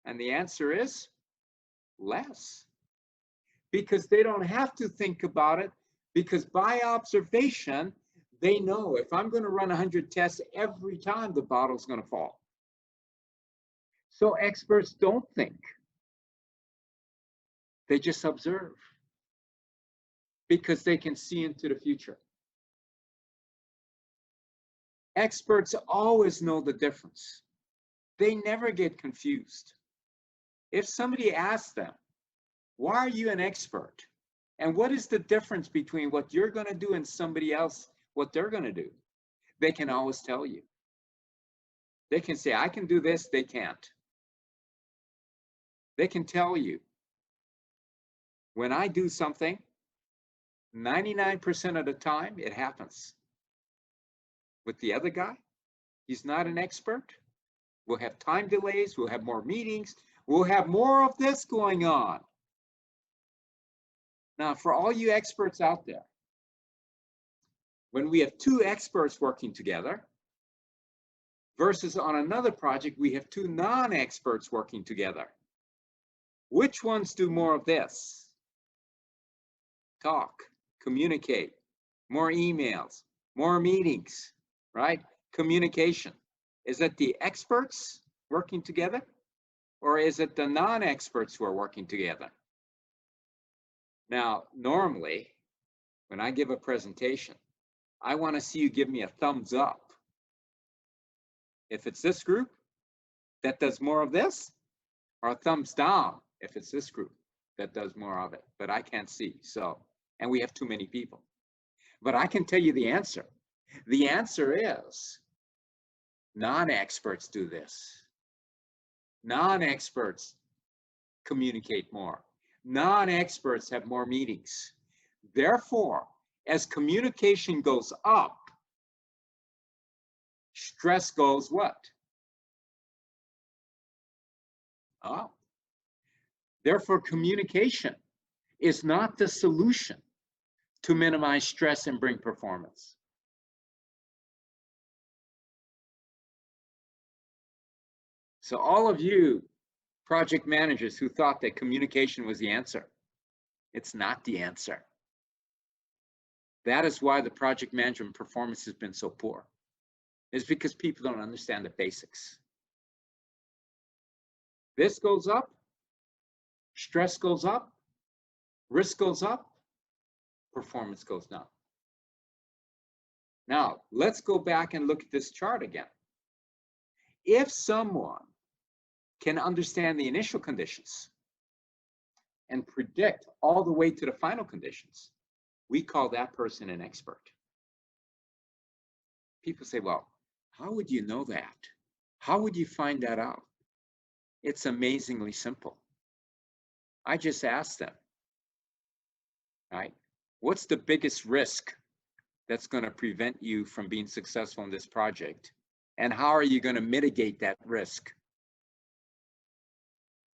And the answer is less. Because they don't have to think about it, because by observation, they know if I'm going to run 100 tests, every time the bottle's going to fall. So experts don't think. They just observe because they can see into the future. Experts always know the difference. They never get confused. If somebody asks them, why are you an expert? And what is the difference between what you're going to do and somebody else, what they're going to do? They can always tell you. They can say, I can do this, they can't. They can tell you. When I do something, 99% of the time, it happens. With the other guy, he's not an expert. We'll have time delays. We'll have more meetings. We'll have more of this going on. Now, for all you experts out there, when we have two experts working together versus on another project, we have two non-experts working together. Which ones do more of this? Talk, communicate, more emails, more meetings, right? Communication. Is it the experts working together, or is it the non-experts who are working together? Now, normally, when I give a presentation, I want to see you give me a thumbs up. If it's this group that does more of this, or a thumbs down if it's this group that does more of it, but I can't see, so, and we have too many people. But I can tell you the answer. The answer is non-experts do this. Non-experts communicate more. Non-experts have more meetings. Therefore, as communication goes up, stress goes what? Up. Therefore, communication is not the solution to minimize stress and bring performance. So all of you project managers who thought that communication was the answer, it's not the answer. That is why the project management performance has been so poor. It's because people don't understand the basics. This goes up, stress goes up, risk goes up, performance goes down. Now, let's go back and look at this chart again. If someone can understand the initial conditions and predict all the way to the final conditions, we call that person an expert. People say, well, how would you know that? How would you find that out? It's amazingly simple. I just asked them, right? What's the biggest risk that's going to prevent you from being successful in this project? And how are you going to mitigate that risk?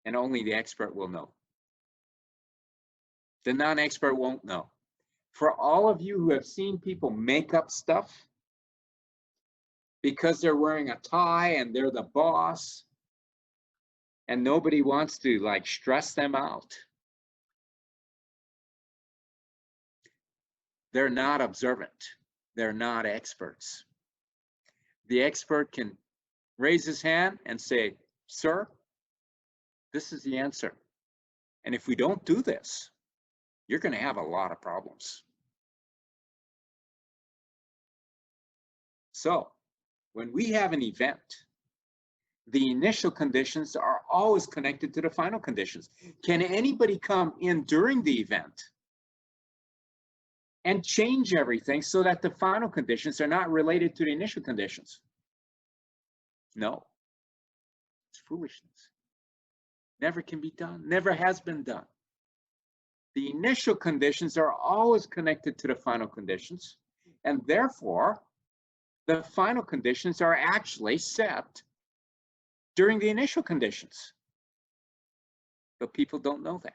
And only the expert will know. The non-expert won't know. For all of you who have seen people make up stuff because they're wearing a tie and they're the boss and nobody wants to like stress them out, they're not observant. They're not experts. The expert can raise his hand and say, sir, this is the answer. And if we don't do this, you're going to have a lot of problems. So when we have an event, the initial conditions are always connected to the final conditions. Can anybody come in during the event and change everything so that the final conditions are not related to the initial conditions? No, it's foolishness. Never can be done, never has been done. The initial conditions are always connected to the final conditions, and therefore, the final conditions are actually set during the initial conditions. But people don't know that.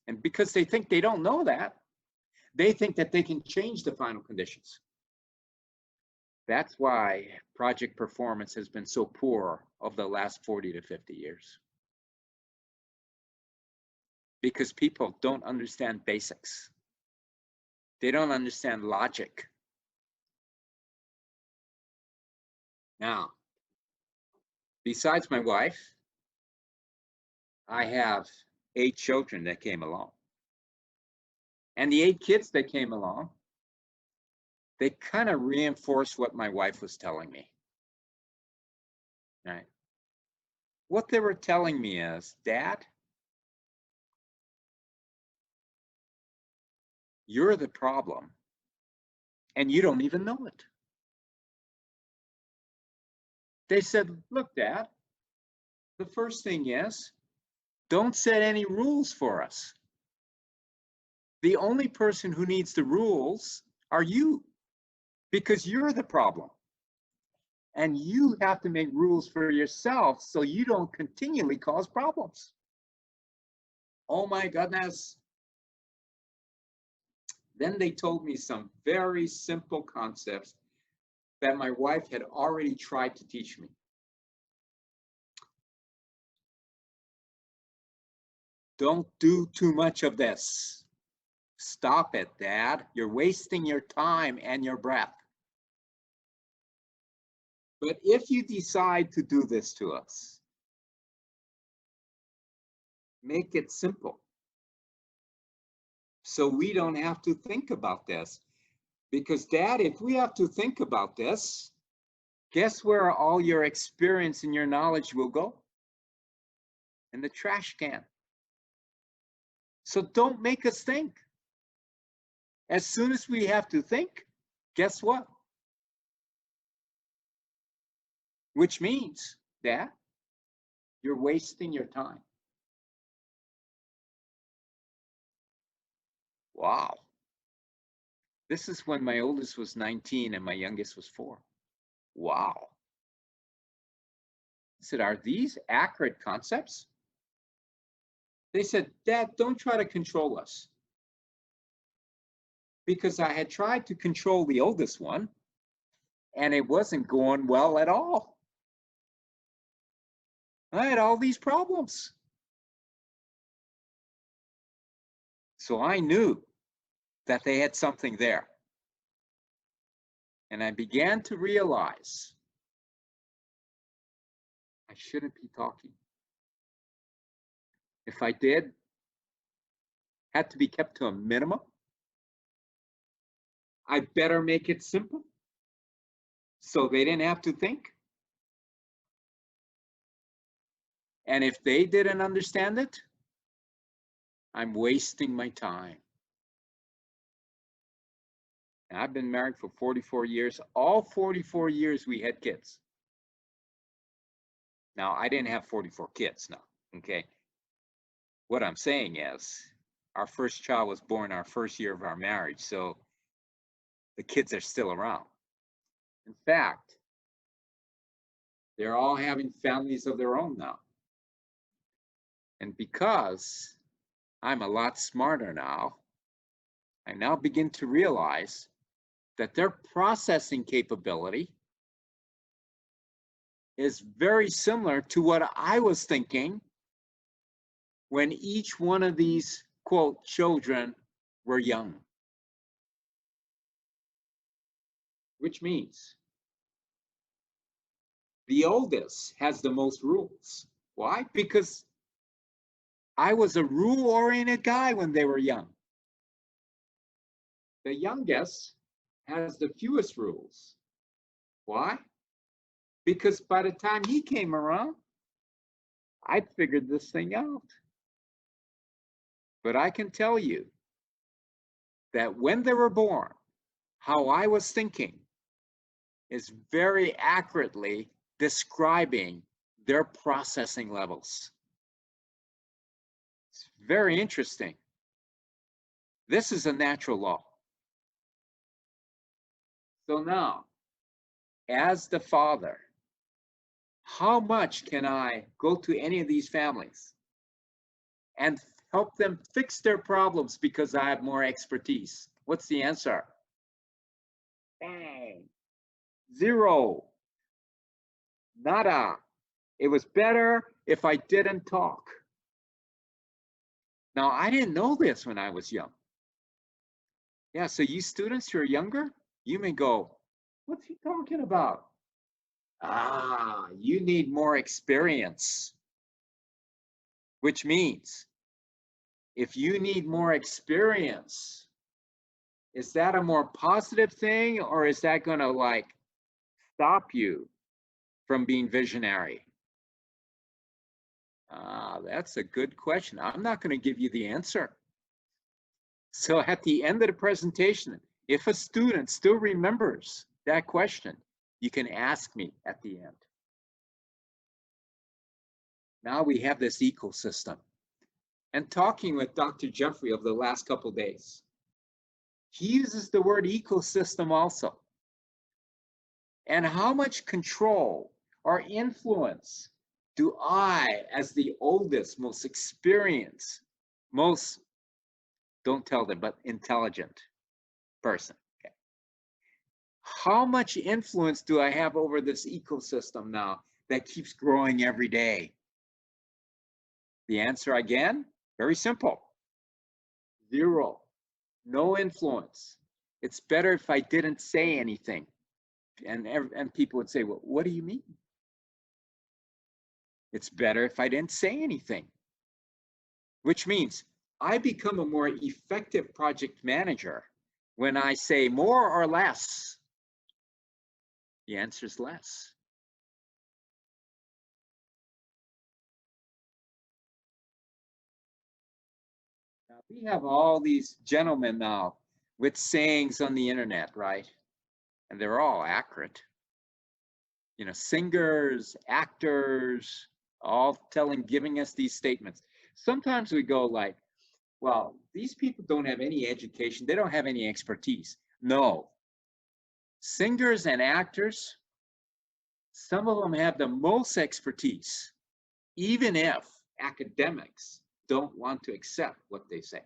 And because they think they don't know that, they think that they can change the final conditions. That's why project performance has been so poor over the last 40 to 50 years. Because people don't understand basics. They don't understand logic. Now, besides my wife, I have 8 children that came along. And the 8 kids that came along, they kind of reinforced what my wife was telling me. Right? What they were telling me is, Dad, you're the problem, and you don't even know it. They said, look, Dad, the first thing is, don't set any rules for us. The only person who needs the rules are you, because you're the problem. And you have to make rules for yourself so you don't continually cause problems. Oh my goodness. Then they told me some very simple concepts that my wife had already tried to teach me. Don't do too much of this. Stop it, Dad. You're wasting your time and your breath. But if you decide to do this to us, make it simple. So we don't have to think about this. Because Dad, if we have to think about this, guess where all your experience and your knowledge will go? In the trash can. So don't make us think. As soon as we have to think, guess what? Which means, Dad, you're wasting your time. Wow. This is when my oldest was 19 and my youngest was 4. Wow. I said, are these accurate concepts? They said, Dad, don't try to control us. Because I had tried to control the oldest one, and it wasn't going well at all. I had all these problems. So I knew that they had something there. And I began to realize I shouldn't be talking. If I did, had to be kept to a minimum. I better make it simple so they didn't have to think. And if they didn't understand it, I'm wasting my time. And I've been married for 44 years. All 44 years we had kids. Now, I didn't have 44 kids now, okay? What I'm saying is, our first child was born our first year of our marriage, so the kids are still around. In fact, they're all having families of their own now. And because I'm a lot smarter now, I now begin to realize that their processing capability is very similar to what I was thinking when each one of these, quote, children were young. Which means the oldest has the most rules. Why? Because I was a rule-oriented guy when they were young. The youngest has the fewest rules. Why? Because by the time he came around, I figured this thing out. But I can tell you that when they were born, how I was thinking is very accurately describing their processing levels. It's very interesting. This is a natural law. So now, as the father, how much can I go to any of these families and help them fix their problems because I have more expertise? What's the answer? Bang. 0. Nada. It was better if I didn't talk. Now, I didn't know this when I was young. Yeah, so you students who are younger, you may go, what's he talking about? Ah, you need more experience. Which means, if you need more experience, is that a more positive thing, or is that going to like stop you from being visionary? That's a good question. I'm not going to give you the answer. So at the end of the presentation, if a student still remembers that question, you can ask me at the end. Now we have this ecosystem. and talking with Dr. Jeffrey over the last couple of days. He uses the word ecosystem also. And how much control or influence do I, as the oldest, most experienced, most, don't tell them, but intelligent person, okay, how much influence do I have over this ecosystem now that keeps growing every day? The answer, again, very simple. 0. No influence. It's better if I didn't say anything. And people would say, well, what do you mean? It's better if I didn't say anything. Which means I become a more effective project manager when I say more or less. The answer is less. Now, we have all these gentlemen now with sayings on the internet, right? And they're all accurate. You know, singers, actors, all giving us these statements. Sometimes we go like, well, these people don't have any education. They don't have any expertise. No. Singers and actors, some of them have the most expertise, even if academics don't want to accept what they say.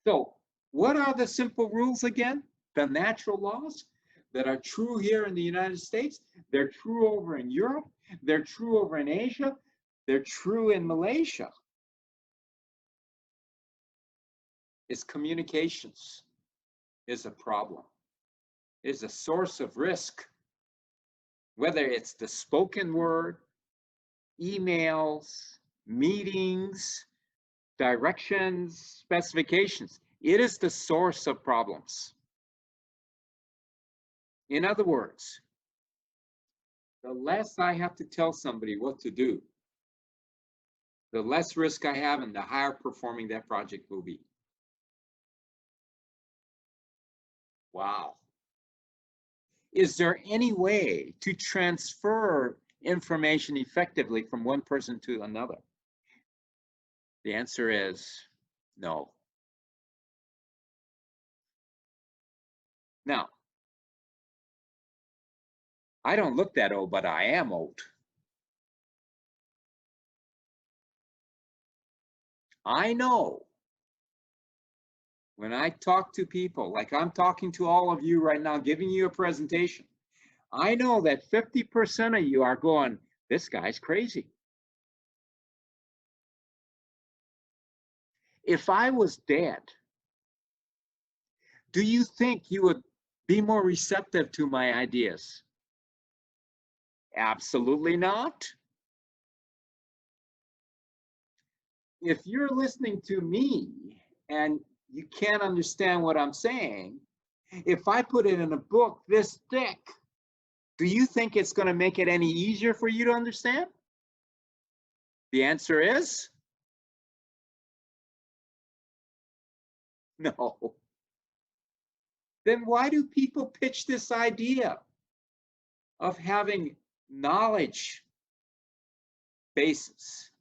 So what are the simple rules again? The natural laws that are true here in the United States, they're true over in Europe, they're true over in Asia, they're true in Malaysia. Is communications is a problem, is a source of risk, whether it's the spoken word, emails, meetings, directions, specifications. It is the source of problems. In other words, the less I have to tell somebody what to do, the less risk I have and the higher performing that project will be. Wow. Is there any way to transfer information effectively from one person to another? The answer is no. Now, I don't look that old, but I am old. I know when I talk to people, like I'm talking to all of you right now, giving you a presentation, I know that 50% of you are going, this guy's crazy. If I was dead, do you think you would be more receptive to my ideas? Absolutely not. If you're listening to me and you can't understand what I'm saying, if I put it in a book this thick, do you think it's going to make it any easier for you to understand? The answer is no. Then why do people pitch this idea of having knowledge bases?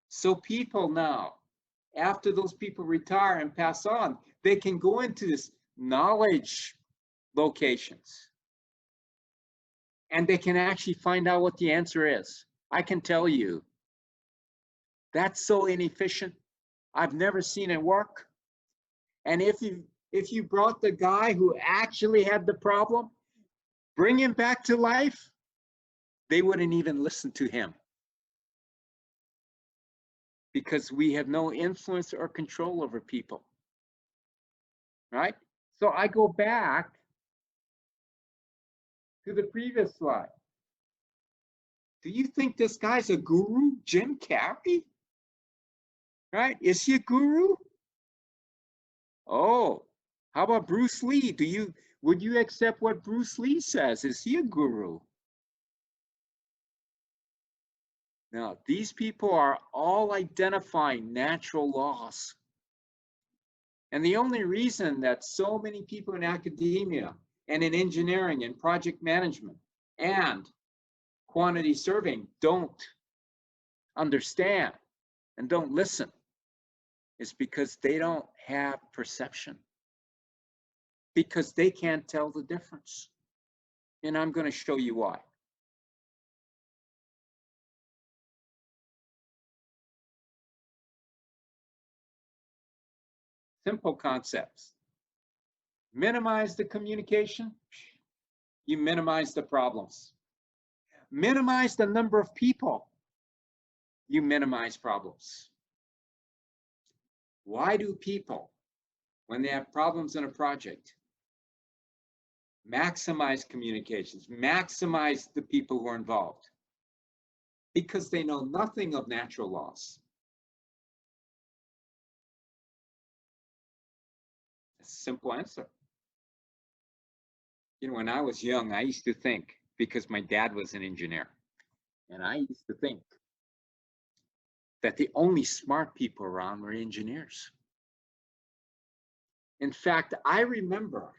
So people now, after those people retire and pass on, they can go into this knowledge locations and they can actually find out what the answer is. I can tell you, that's so inefficient. I've never seen it work. And if you brought the guy who actually had the problem, bring him back to life, they wouldn't even listen to him. Because we have no influence or control over people, right? So I go back to the previous slide. Do you think this guy's a guru, Jim Carrey? Right? Is he a guru? Oh, how about Bruce Lee? Would you accept what Bruce Lee says? Is he a guru? Now, these people are all identifying natural laws. And the only reason that so many people in academia and in engineering and project management and quantity surveying don't understand and don't listen is because they don't have perception, because they can't tell the difference. And I'm going to show you why. Simple concepts. Minimize the communication, you minimize the problems. Minimize the number of people, you minimize problems. Why do people, when they have problems in a project, maximize communications, maximize the people who are involved? Because they know nothing of natural laws. Simple answer. You know, when I was young, I used to think, because my dad was an engineer, and I used to think that the only smart people around were engineers. In fact, I remember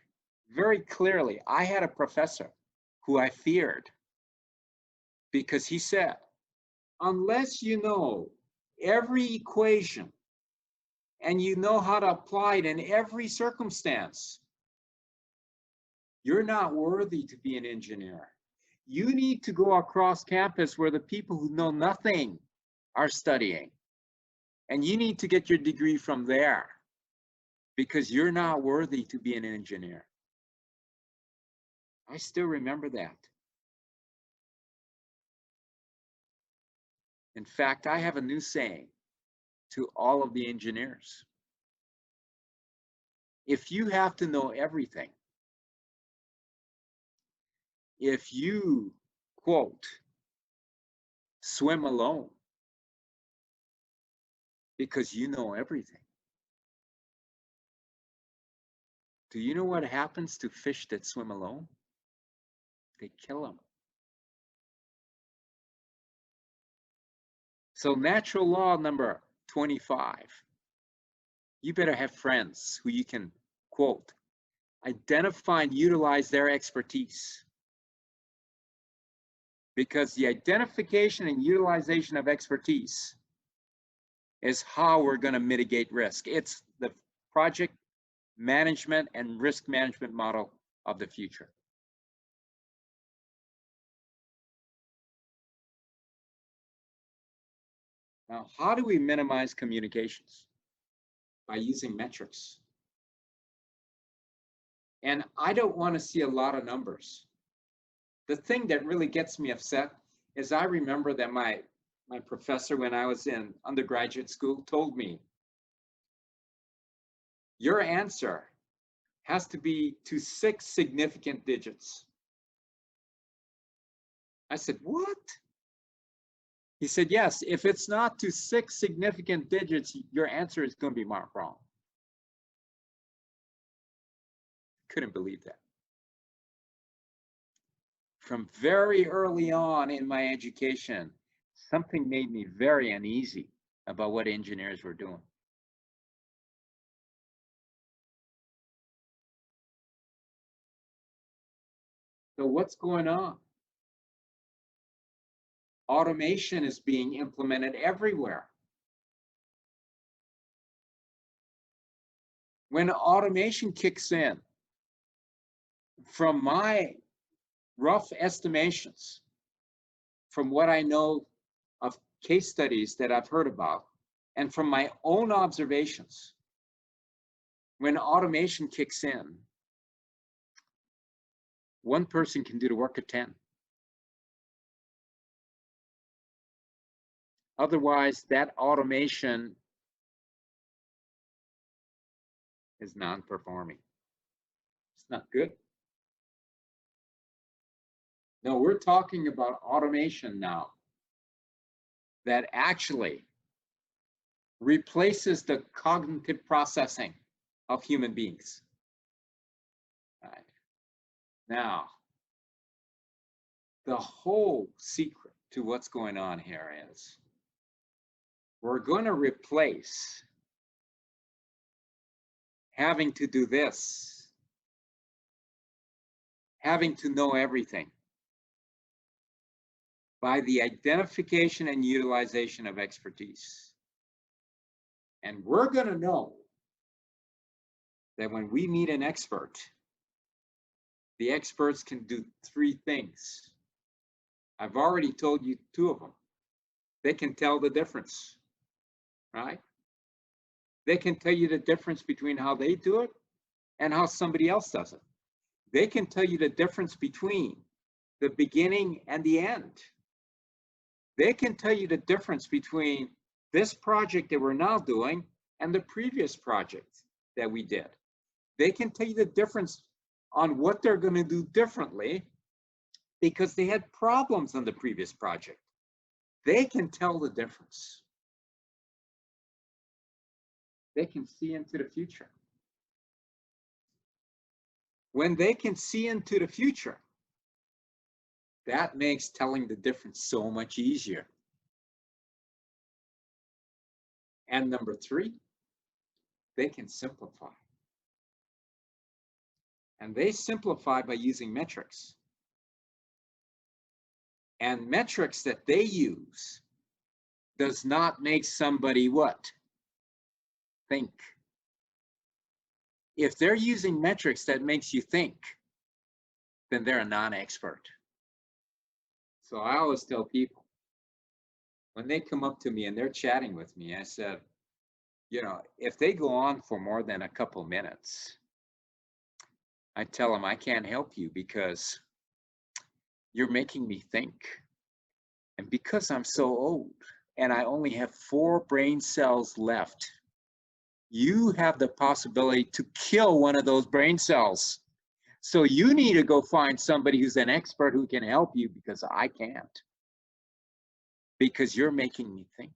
very clearly, I had a professor who I feared because he said, unless you know every equation and you know how to apply it in every circumstance, you're not worthy to be an engineer. You need to go across campus where the people who know nothing are studying. And you need to get your degree from there because you're not worthy to be an engineer. I still remember that. In fact, I have a new saying to all of the engineers. If you have to know everything, if you, quote, swim alone because you know everything, do you know what happens to fish that swim alone? They kill them. So natural law number 25, you better have friends who you can, quote, identify and utilize their expertise. Because the identification and utilization of expertise is how we're going to mitigate risk. It's the project management and risk management model of the future. Now, how do we minimize communications? By using metrics. And I don't want to see a lot of numbers. The thing that really gets me upset is I remember that my professor, when I was in undergraduate school, told me, your answer has to be to 6 significant digits. I said, what? He said, yes, if it's not to 6 significant digits, your answer is going to be marked wrong. Couldn't believe that. From very early on in my education, something made me very uneasy about what engineers were doing. So what's going on? Automation is being implemented everywhere. When automation kicks in, from my rough estimations, from what I know of case studies that I've heard about, and from my own observations, when automation kicks in, one person can do the work of 10. Otherwise, that automation is non-performing. It's not good. No, we're talking about automation now that actually replaces the cognitive processing of human beings. Right. Now, the whole secret to what's going on here is we're going to replace having to do this, having to know everything, by the identification and utilization of expertise. And we're going to know that when we meet an expert, the experts can do 3 things. I've already told you 2 of them. They can tell the difference, right? They can tell you the difference between how they do it and how somebody else does it. They can tell you the difference between the beginning and the end. They can tell you the difference between this project that we're now doing and the previous project that we did. They can tell you the difference on what they're going to do differently because they had problems on the previous project. They can tell the difference. They can see into the future. When they can see into the future, that makes telling the difference so much easier. And number 3, they can simplify. And they simplify by using metrics. And metrics that they use does not make somebody what? Think. If they're using metrics that makes you think, then they're a non-expert. So I always tell people, when they come up to me and they're chatting with me, I said, you know, if they go on for more than a couple minutes, I tell them I can't help you because you're making me think. And because I'm so old and I only have 4 brain cells left, you have the possibility to kill one of those brain cells. So you need to go find somebody who's an expert who can help you because I can't. Because you're making me think.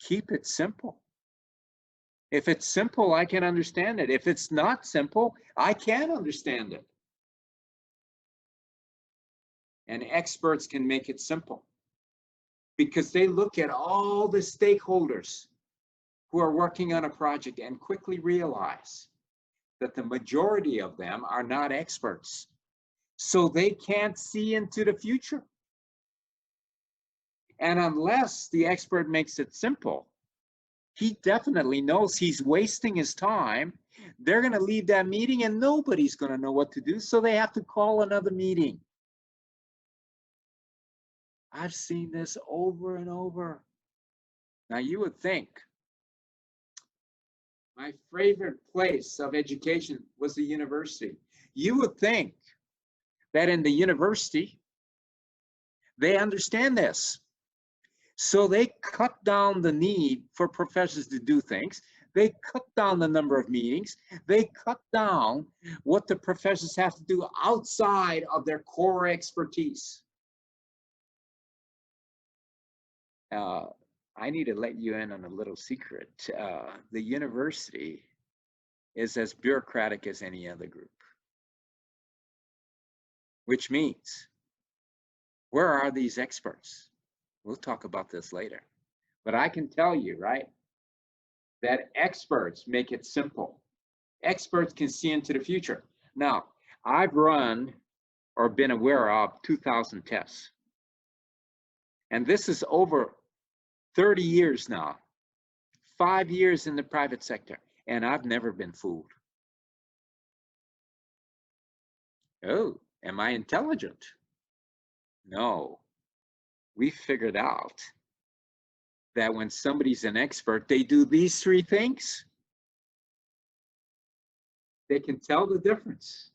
Keep it simple. If it's simple, I can understand it. If it's not simple, I can't understand it. And experts can make it simple because they look at all the stakeholders who are working on a project and quickly realize that the majority of them are not experts. So they can't see into the future. And unless the expert makes it simple, he definitely knows he's wasting his time. They're going to leave that meeting and nobody's going to know what to do. So they have to call another meeting. I've seen this over and over. Now you would think my favorite place of education was the university. You would think that in the university, they understand this. So they cut down the need for professors to do things. They cut down the number of meetings. They cut down what the professors have to do outside of their core expertise. I need to let you in on a little secret. The university is as bureaucratic as any other group, which means, where are these experts? We'll talk about this later. But I can tell you, right, that experts make it simple. Experts can see into the future. Now, I've run or been aware of 2,000 tests. And this is over 30 years now, 5 years in the private sector, and I've never been fooled. Oh, am I intelligent? No. We figured out that when somebody's an expert, they do these 3 things. They can tell the difference.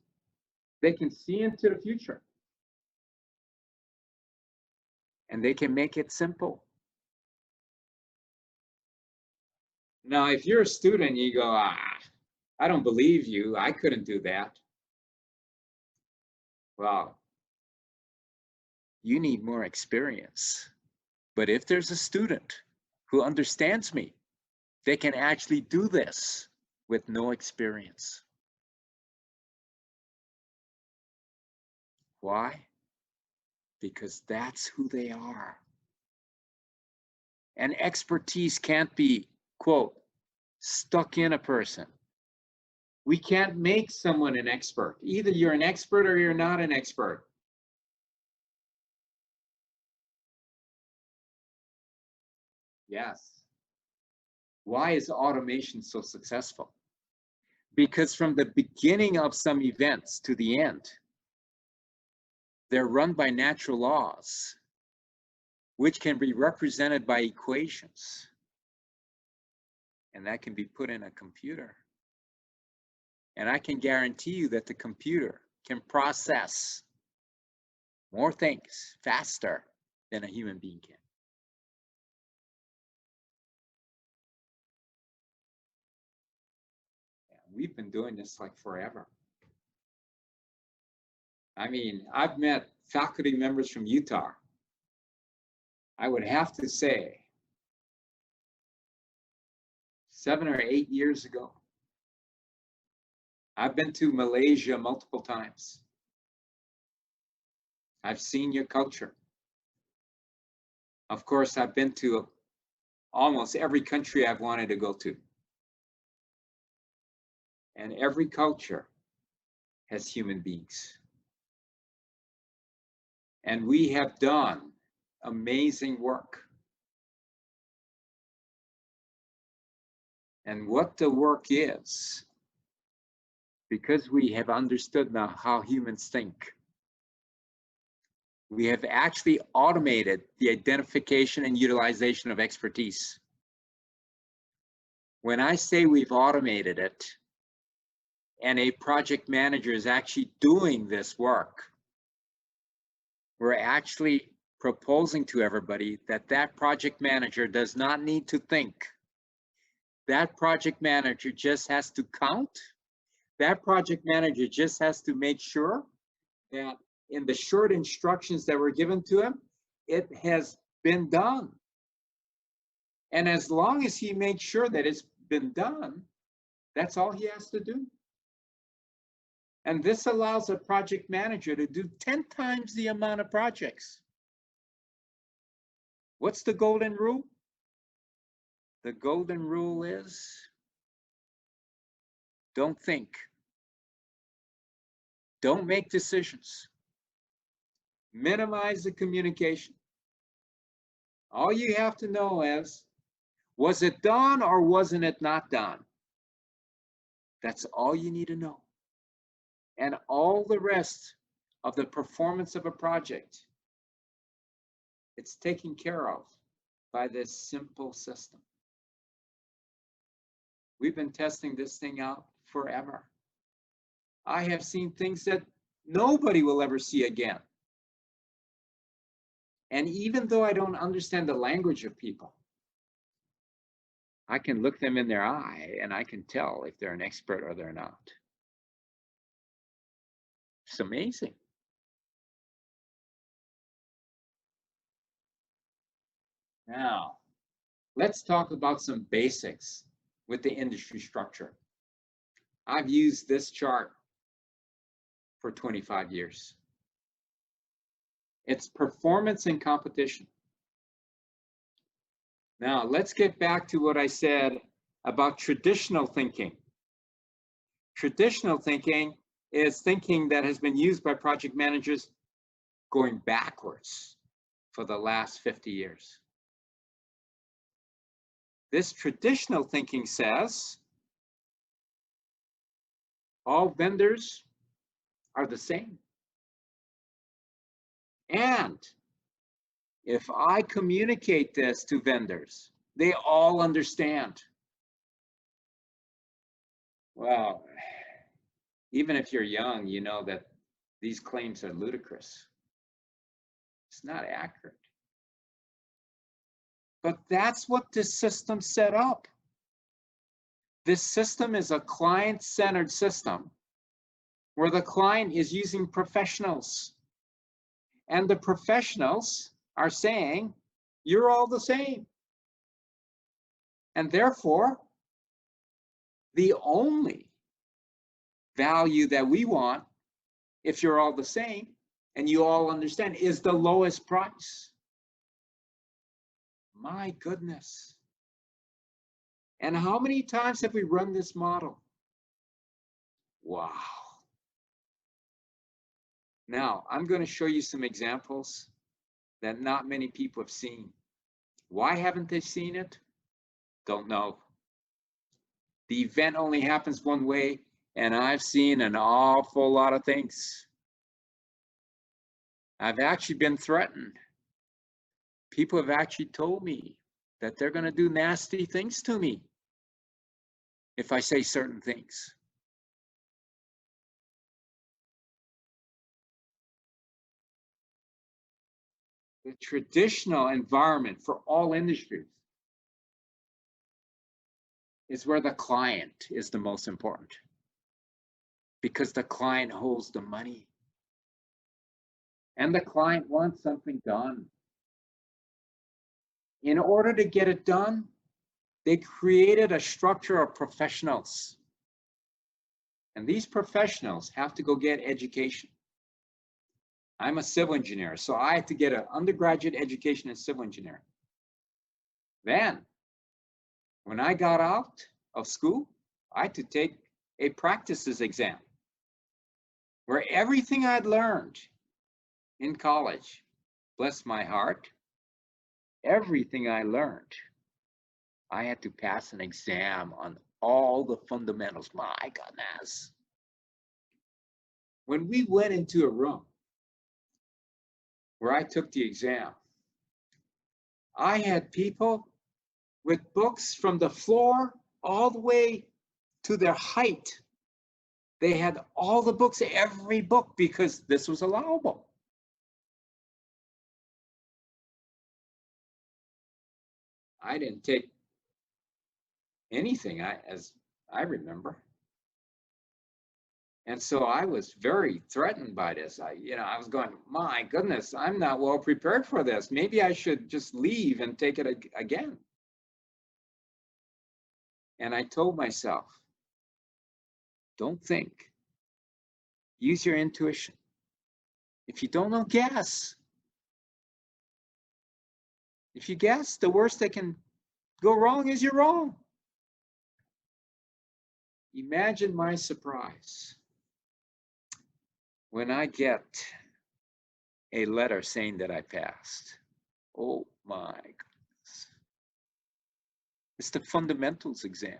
They can see into the future. And they can make it simple. Now, if you're a student, you go, I don't believe you. I couldn't do that. Well, you need more experience. But if there's a student who understands me, they can actually do this with no experience. Why? Because that's who they are. And expertise can't be, quote, stuck in a person. We can't make someone an expert. Either you're an expert or you're not an expert. Yes. Why is automation so successful? Because from the beginning of some events to the end, they're run by natural laws, which can be represented by equations. And that can be put in a computer. And I can guarantee you that the computer can process more things faster than a human being can. We've been doing this like forever. I mean, I've met faculty members from Utah. I would have to say 7 or 8 years ago. I've been to Malaysia multiple times. I've seen your culture. Of course, I've been to almost every country I've wanted to go to. And every culture has human beings. And we have done amazing work. And what the work is, because we have understood now how humans think, we have actually automated the identification and utilization of expertise. When I say we've automated it, and a project manager is actually doing this work, we're actually proposing to everybody that that project manager does not need to think. That project manager just has to count. That project manager just has to make sure that in the short instructions that were given to him, it has been done. And as long as he makes sure that it's been done, that's all he has to do. And this allows a project manager to do 10 times the amount of projects. What's the golden rule? The golden rule is don't think. Don't make decisions. Minimize the communication. All you have to know is, was it done or wasn't it not done? That's all you need to know. And all the rest of the performance of a project, it's taken care of by this simple system. We've been testing this thing out forever. I have seen things that nobody will ever see again. And even though I don't understand the language of people, I can look them in their eye and I can tell if they're an expert or they're not. It's amazing. Now, let's talk about some basics with the industry structure. I've used this chart for 25 years. It's performance and competition. Now, let's get back to what I said about traditional thinking. Traditional thinking is thinking that has been used by project managers going backwards for the last 50 years. This traditional thinking says all vendors are the same. And if I communicate this to vendors, they all understand. Well, even if you're young, you know that these claims are ludicrous. It's not accurate. But that's what this system set up. This system is a client-centered system where the client is using professionals. And the professionals are saying, you're all the same. And therefore, the only value that we want, if you're all the same and you all understand, is the lowest price. My goodness. And how many times have we run this model? Wow. Now, I'm going to show you some examples that not many people have seen. Why haven't they seen it? Don't know. The event only happens one way, and I've seen an awful lot of things. I've actually been threatened. People have actually told me that they're going to do nasty things to me if I say certain things. The traditional environment for all industries is where the client is the most important, because the client holds the money and the client wants something done. In order to get it done, they created a structure of professionals. And these professionals have to go get education. I'm a civil engineer, so I had to get an undergraduate education in civil engineering. Then, when I got out of school, I had to take a practices exam, where everything I'd learned in college, bless my heart, everything I learned, I had to pass an exam on all the fundamentals. My goodness. When we went into a room where I took the exam, I had people with books from the floor all the way to their height. They had all the books, every book, because this was allowable. I didn't take anything as I remember. And so I was very threatened by this. I was going, my goodness, I'm not well prepared for this. Maybe I should just leave and take it again. And I told myself, don't think. Use your intuition. If you don't know, guess. If you guess, the worst that can go wrong is you're wrong. Imagine my surprise when I get a letter saying that I passed. Oh my goodness. It's the fundamentals exam.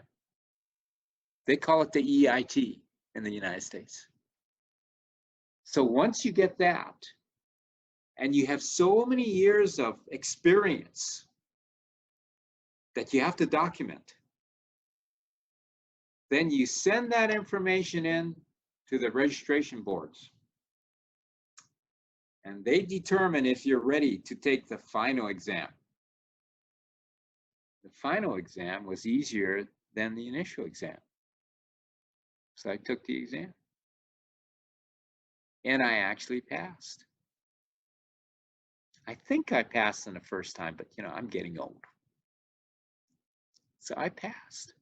They call it the EIT in the United States. So once you get that, and you have so many years of experience that you have to document, then you send that information in to the registration boards. And they determine if you're ready to take the final exam. The final exam was easier than the initial exam. So I took the exam. And I actually passed. I think I passed in the first time, but I'm getting old. So I passed.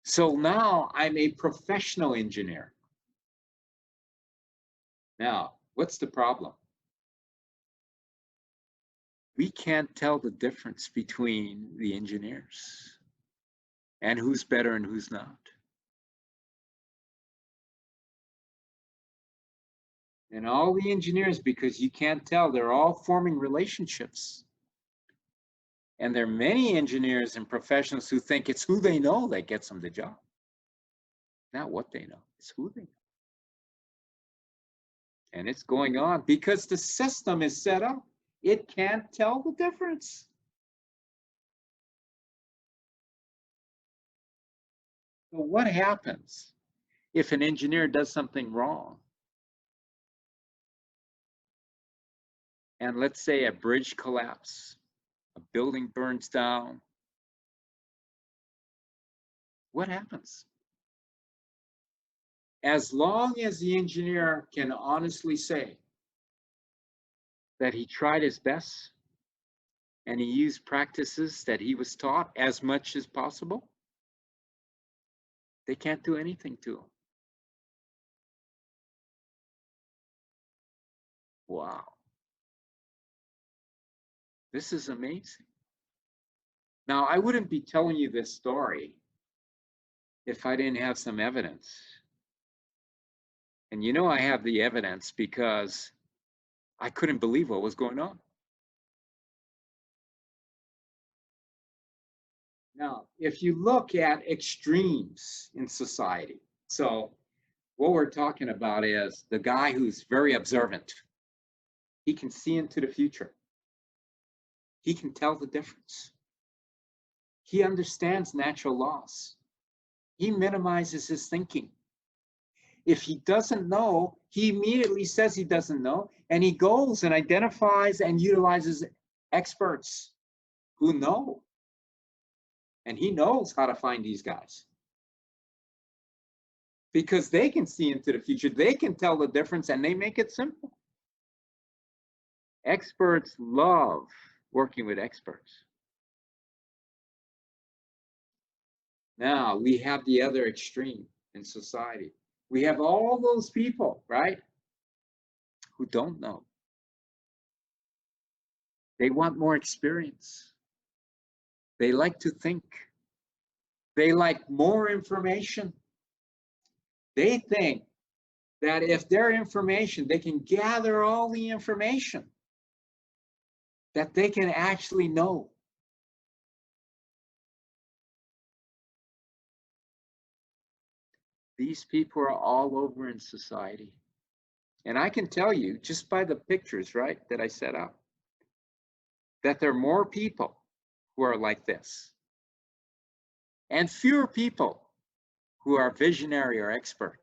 So now I'm a professional engineer. Now, what's the problem? We can't tell the difference between the engineers and who's better and who's not. And all the engineers, because you can't tell, they're all forming relationships. And there are many engineers and professionals who think it's who they know that gets them the job. Not what they know, it's who they know. And it's going on because the system is set up. It can't tell the difference. So what happens if an engineer does something wrong? And let's say a bridge collapses, a building burns down. What happens? As long as the engineer can honestly say that he tried his best and he used practices that he was taught as much as possible, they can't do anything to him. Wow. This is amazing. Now, I wouldn't be telling you this story if I didn't have some evidence. And I have the evidence because I couldn't believe what was going on. Now, if you look at extremes in society, so what we're talking about is the guy who's very observant. He can see into the future. He can tell the difference. He understands natural laws. He minimizes his thinking. If he doesn't know, he immediately says he doesn't know, and he goes and identifies and utilizes experts who know. And he knows how to find these guys. Because they can see into the future, they can tell the difference, and they make it simple. Experts love working with experts. Now, we have the other extreme in society. We have all those people, right, who don't know. They want more experience. They like to think. They like more information. They think that if their information, they can gather all the information that they can actually know. These people are all over in society. And I can tell you, just by the pictures, right, that I set up, that there are more people who are like this, and fewer people who are visionary or expert.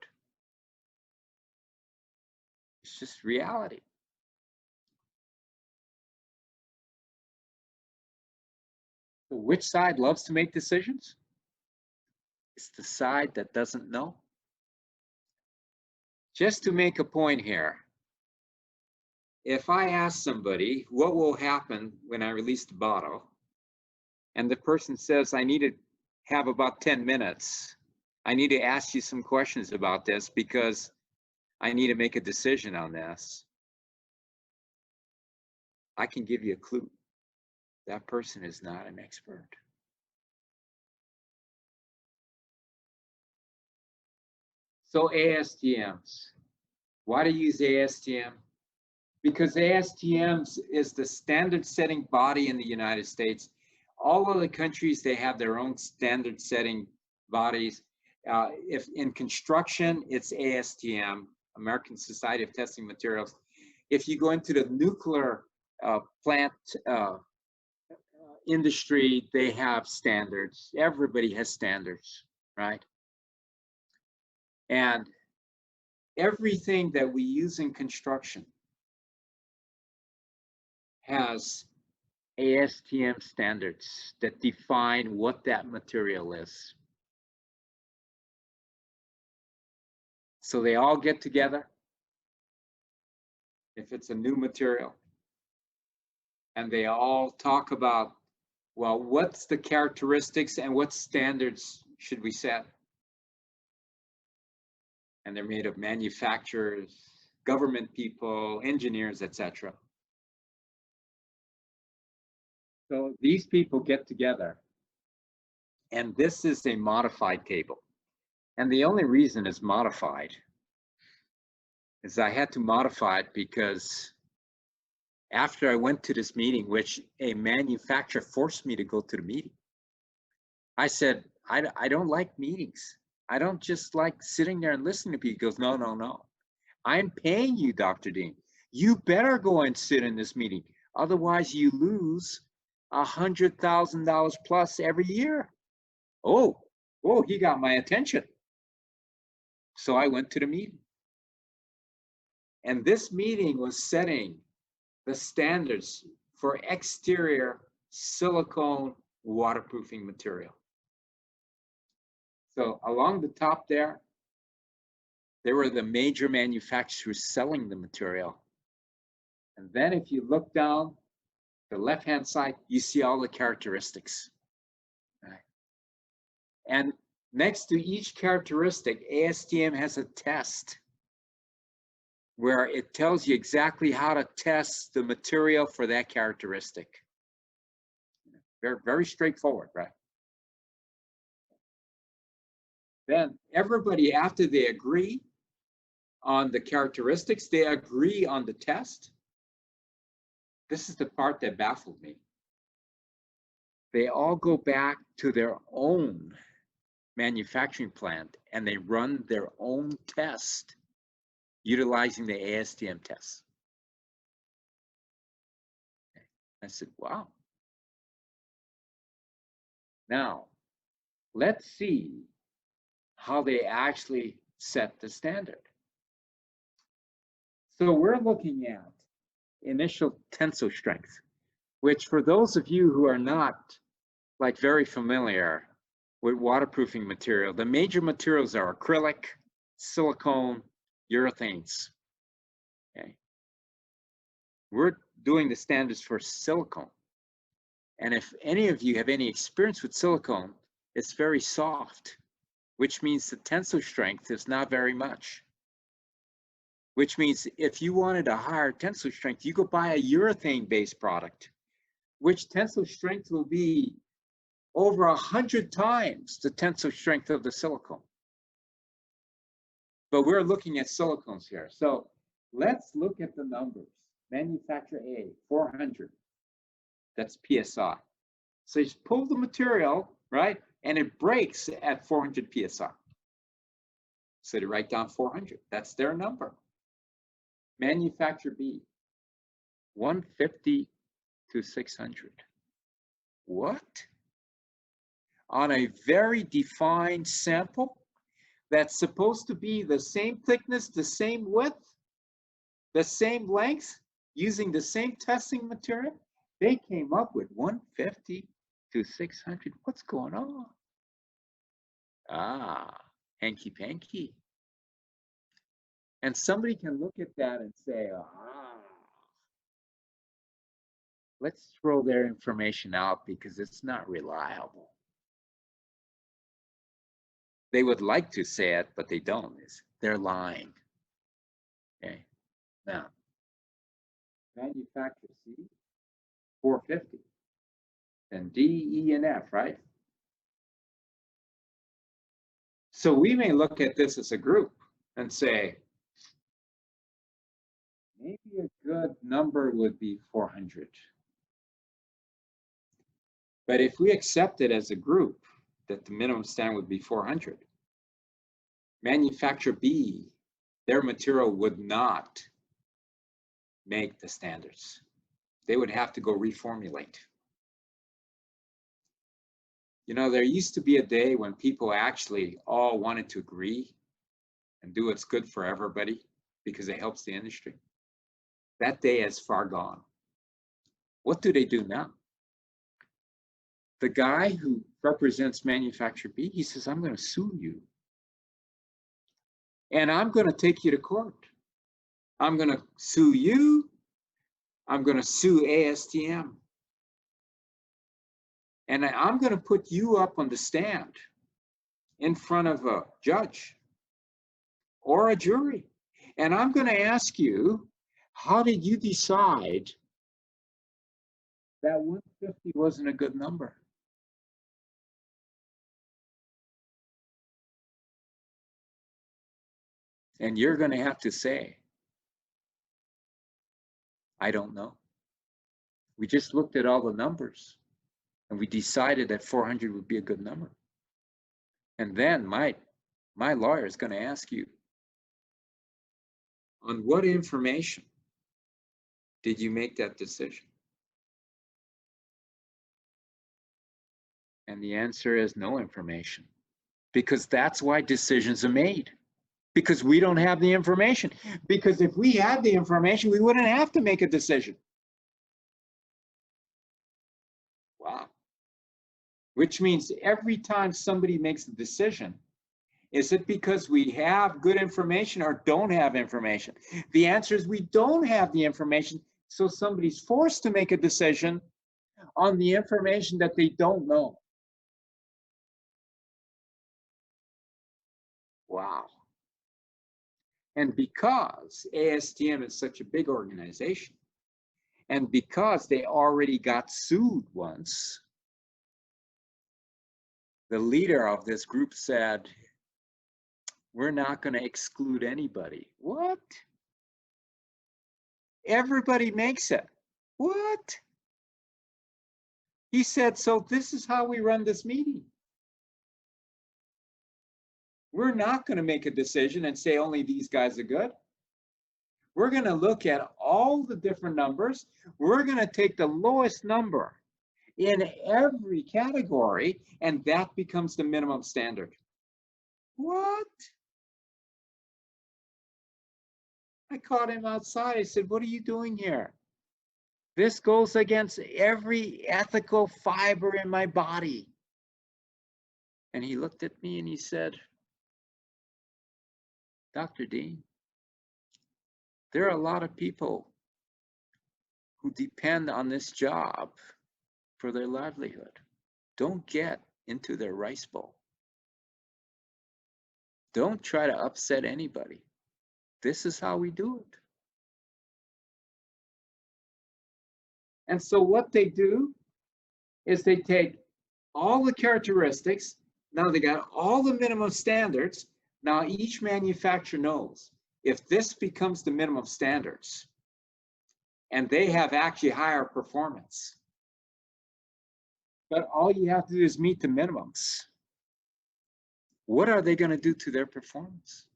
It's just reality. So which side loves to make decisions? It's the side that doesn't know. Just to make a point here, if I ask somebody what will happen when I release the bottle, and the person says, I need to have about 10 minutes, I need to ask you some questions about this because I need to make a decision on this, I can give you a clue. That person is not an expert. So ASTMs, why do you use ASTM? Because ASTMs is the standard setting body in the United States. All of the countries, they have their own standard setting bodies. If in construction, it's ASTM, American Society of Testing Materials. If you go into the nuclear plant industry, they have standards. Everybody has standards, right? And everything that we use in construction has ASTM standards that define what that material is. So they all get together, if it's a new material, and they all talk about, well, what's the characteristics and what standards should we set? And they're made of manufacturers, government people, engineers, etc. So these people get together, and this is a modified table. And the only reason it's modified is I had to modify it because after I went to this meeting, which a manufacturer forced me to go to the meeting, I said, I don't like meetings. I don't just like sitting there and listening to people. He goes, no, no, no. I'm paying you, Dr. Dean. You better go and sit in this meeting. Otherwise, you lose $100,000 plus every year. Oh, he got my attention. So I went to the meeting. And this meeting was setting the standards for exterior silicone waterproofing material. So along the top there were the major manufacturers selling the material. And then if you look down the left-hand side, you see all the characteristics. Right. And next to each characteristic, ASTM has a test where it tells you exactly how to test the material for that characteristic. Very, very straightforward, right? Then everybody, after they agree on the characteristics, they agree on the test. This is the part that baffled me. they all go back to their own manufacturing plant and they run their own test utilizing the ASTM tests. I said, wow. Now, let's see how they actually set the standard. So we're looking at initial tensile strength, which for those of you who are not like very familiar with waterproofing material, the major materials are acrylic, silicone, urethanes. Okay. We're doing the standards for silicone. And if any of you have any experience with silicone, it's very soft, which means the tensile strength is not very much. Which means if you wanted a higher tensile strength, you go buy a urethane-based product, which tensile strength will be over 100 times the tensile strength of the silicone. But we're looking at silicones here. So let's look at the numbers. Manufacturer A, 400. That's PSI. So you pull the material, right? And it breaks at 400 PSI. So they write down 400. That's their number. Manufacturer B, 150 to 600. What? On a very defined sample that's supposed to be the same thickness, the same width, the same length, using the same testing material, they came up with 150 to 600. What's going on? Ah, hanky panky. And somebody can look at that and say, let's throw their information out because it's not reliable. They would like to say it, but they don't. They're lying. Okay. Now, manufacturer C, 450. And D, E, and F, right? So we may look at this as a group and say, maybe a good number would be 400. But if we accept it as a group, that the minimum standard would be 400, manufacturer B, their material would not make the standards. They would have to go reformulate. You know, there used to be a day when people actually all wanted to agree and do what's good for everybody because it helps the industry. That day is far gone. What do they do now? The guy who represents manufacturer B, he says, I'm going to sue you. And I'm going to take you to court. I'm going to sue you. I'm going to sue ASTM. And I'm going to put you up on the stand in front of a judge or a jury. And I'm going to ask you, how did you decide that 150 wasn't a good number? And you're going to have to say, I don't know. We just looked at all the numbers and we decided that 400 would be a good number. And then my lawyer is going to ask you, on what information did you make that decision? And the answer is no information, because that's why decisions are made. Because we don't have the information. Because if we had the information, we wouldn't have to make a decision. Wow. Which means every time somebody makes a decision, is it because we have good information or don't have information? The answer is we don't have the information, so somebody's forced to make a decision on the information that they don't know. Wow. And because ASTM is such a big organization, and because they already got sued once, the leader of this group said, we're not going to exclude anybody. What? Everybody makes it. What? He said, so this is how we run this meeting. We're not going to make a decision and say only these guys are good. We're going to look at all the different numbers. We're going to take the lowest number in every category, and that becomes the minimum standard. What? I caught him outside. I said, what are you doing here? This goes against every ethical fiber in my body. And he looked at me and he said, Dr. Dean, there are a lot of people who depend on this job for their livelihood. Don't get into their rice bowl. Don't try to upset anybody. This is how we do it. And so what they do is they take all the characteristics. Now they got all the minimum standards. Now each manufacturer knows if this becomes the minimum standards and they have actually higher performance, but all you have to do is meet the minimums. What are they going to do to their performance?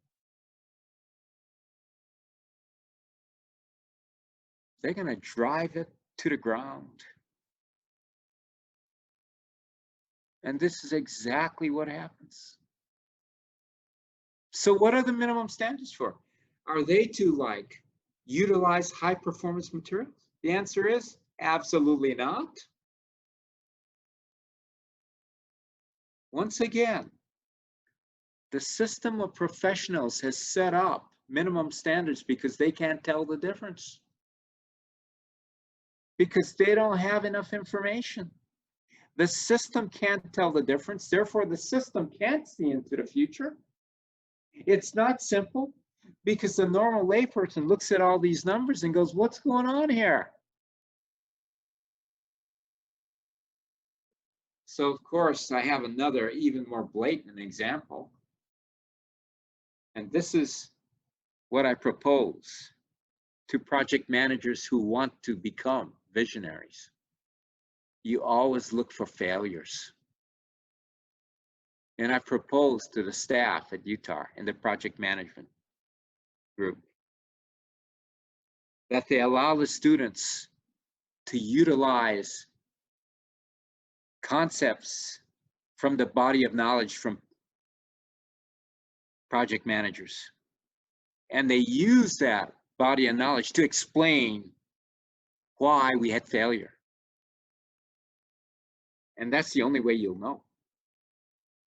They're going to drive it to the ground. And this is exactly what happens. So what are the minimum standards for? Are they to utilize high performance materials? The answer is absolutely not. Once again, the system of professionals has set up minimum standards because they can't tell the difference. Because they don't have enough information. The system can't tell the difference, therefore the system can't see into the future. It's not simple because the normal layperson looks at all these numbers and goes, what's going on here? So of course, I have another even more blatant example. And this is what I propose to project managers who want to become visionaries. You always look for failures. And I propose to the staff at UTAR and the project management group that they allow the students to utilize concepts from the body of knowledge from project managers. And they use that body of knowledge to explain why we had failure. And that's the only way you'll know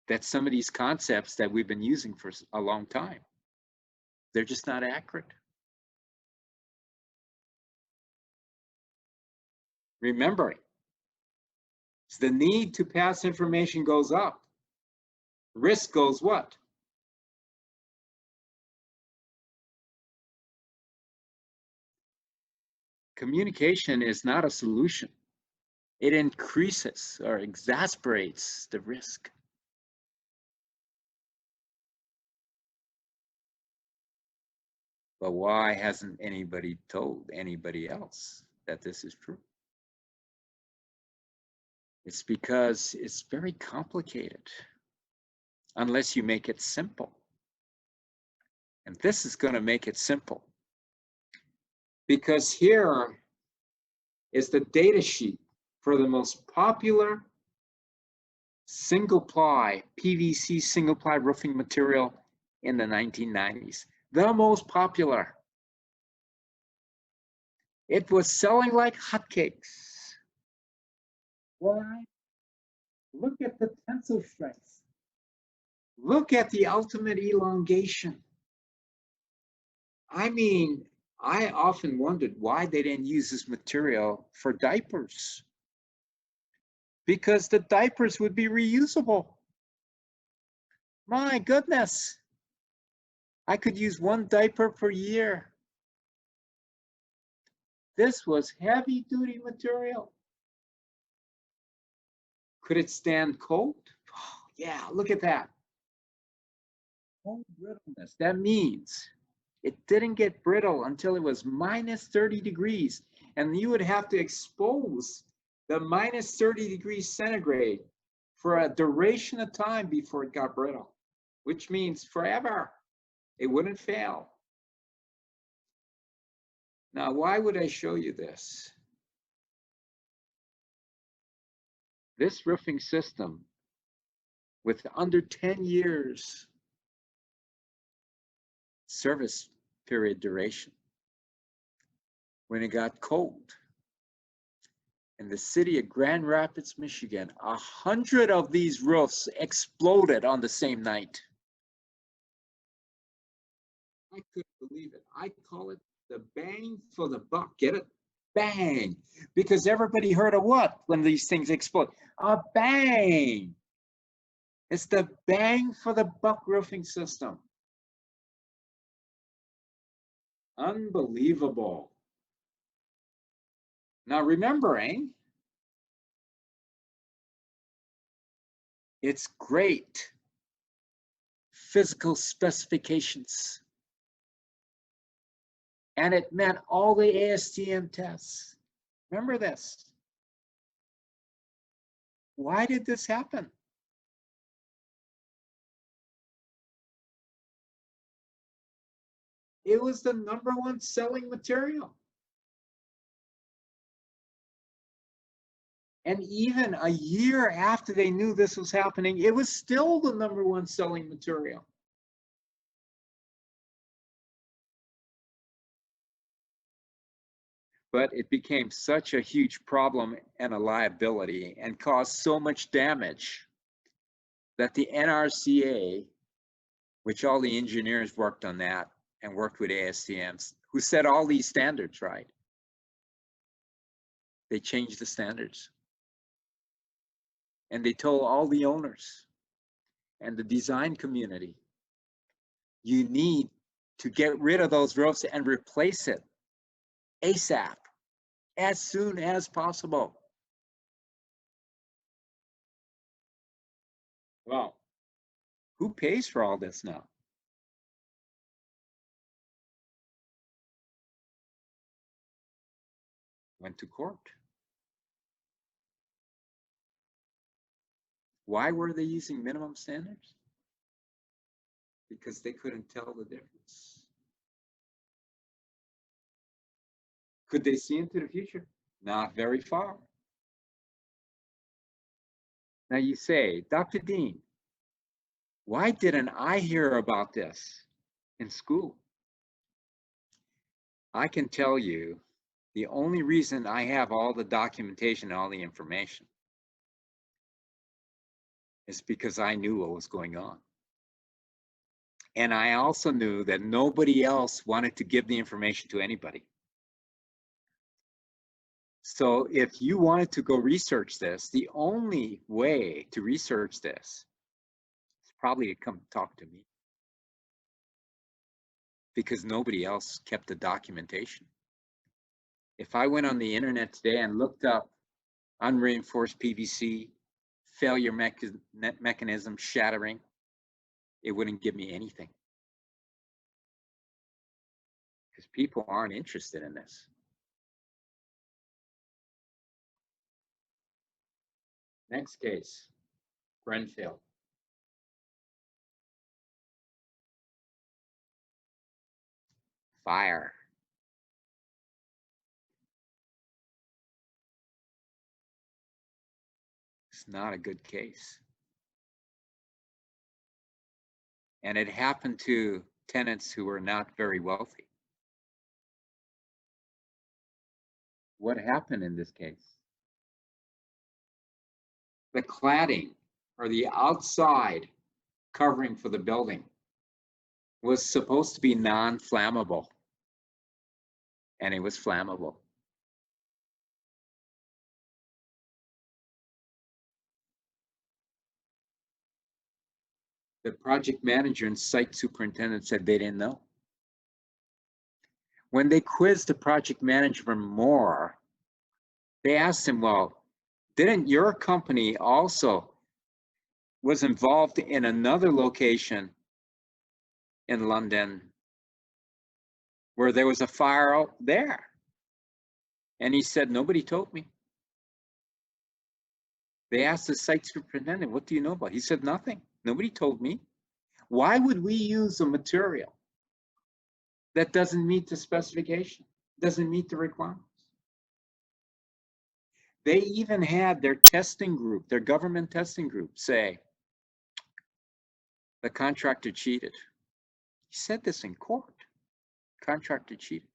that some of these concepts that we've been using for a long time, they're just not accurate. Remembering, the need to pass information goes up. Risk goes what? Communication is not a solution. It increases or exacerbates the risk. But why hasn't anybody told anybody else that this is true? It's because it's very complicated unless you make it simple. And this is going to make it simple. Because here is the data sheet for the most popular single-ply PVC single-ply roofing material in the 1990s. The most popular. It was selling like hotcakes. Why? Look at the tensile strength. Look at the ultimate elongation. I mean, I often wondered why they didn't use this material for diapers. Because the diapers would be reusable. My goodness. I could use one diaper per year. This was heavy-duty material. Could it stand cold? Oh, yeah, look at that. Cold brittleness. That means it didn't get brittle until it was minus 30 degrees. And you would have to expose the minus 30 degrees centigrade for a duration of time before it got brittle, which means forever. It wouldn't fail. Now, why would I show you this? This roofing system with under 10 years service period duration, when it got cold, in the city of Grand Rapids, Michigan, 100 of these roofs exploded on the same night. I couldn't believe it. I call it the bang for the buck. Get it? Bang. Because everybody heard of what when these things explode? A bang. It's the bang for the buck roofing system. Unbelievable. Now remembering, it's great physical specifications. And it met all the ASTM tests. Remember this. Why did this happen? It was the #1 selling material. And even a year after they knew this was happening, it was still the #1 selling material. But it became such a huge problem and a liability and caused so much damage that the NRCA, which all the engineers worked on that and worked with ASTMs, who set all these standards, right? They changed the standards. And they told all the owners and the design community, you need to get rid of those roofs and replace it ASAP, as soon as possible. Well, who pays for all this now? Went to court. Why were they using minimum standards? Because they couldn't tell the difference. Could they see into the future? Not very far. Now you say, Dr. Dean, why didn't I hear about this in school? I can tell you the only reason I have all the documentation and all the information is because I knew what was going on. And I also knew that nobody else wanted to give the information to anybody. So if you wanted to go research this, the only way to research this is probably to come talk to me, because nobody else kept the documentation. If I went on the internet today and looked up unreinforced PVC, failure mechanism shattering, it wouldn't give me anything. Because people aren't interested in this. Next case, Grenfell. Fire. It's not a good case. And it happened to tenants who were not very wealthy. What happened in this case? The cladding, or the outside covering for the building, was supposed to be non-flammable, and it was flammable. The project manager and site superintendent said they didn't know. When they quizzed the project manager more, they asked him, well, didn't your company also was involved in another location in London where there was a fire out there? And he said, nobody told me. They asked the site superintendent, what do you know about it? He said, nothing. Nobody told me. Why would we use a material that doesn't meet the specification, doesn't meet the requirements? They even had their testing group, their government testing group, say, the contractor cheated. He said this in court. Contractor cheated.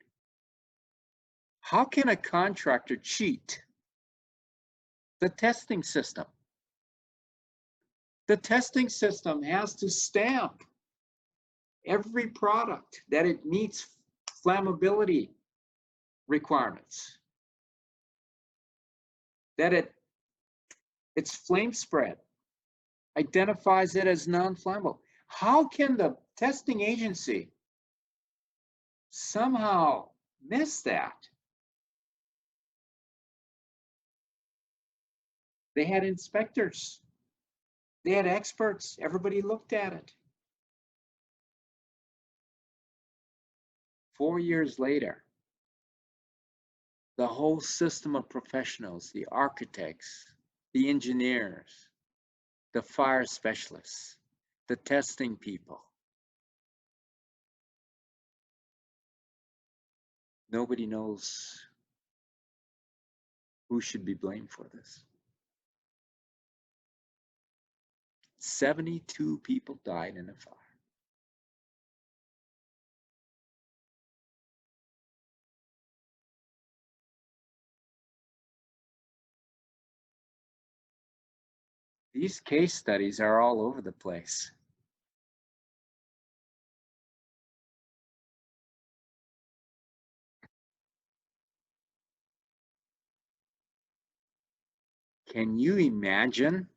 How can a contractor cheat the testing system? The testing system has to stamp every product that it meets flammability requirements, that its flame spread identifies it as non-flammable. How can the testing agency somehow miss that? They had inspectors. They had experts. Everybody looked at it. 4 years later, the whole system of professionals, the architects, the engineers, the fire specialists, the testing people, nobody knows who should be blamed for this. 72 people died in a fire. These case studies are all over the place. Can you imagine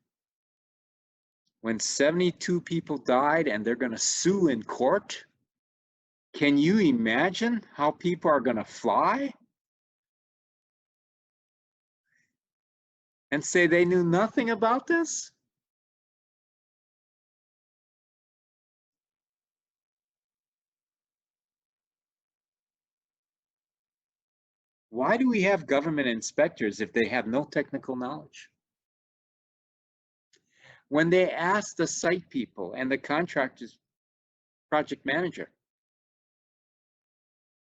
when 72 people died and they're going to sue in court? Can you imagine how people are going to fly and say they knew nothing about this? Why do we have government inspectors if they have no technical knowledge? When they asked the site people and the contractor's project manager,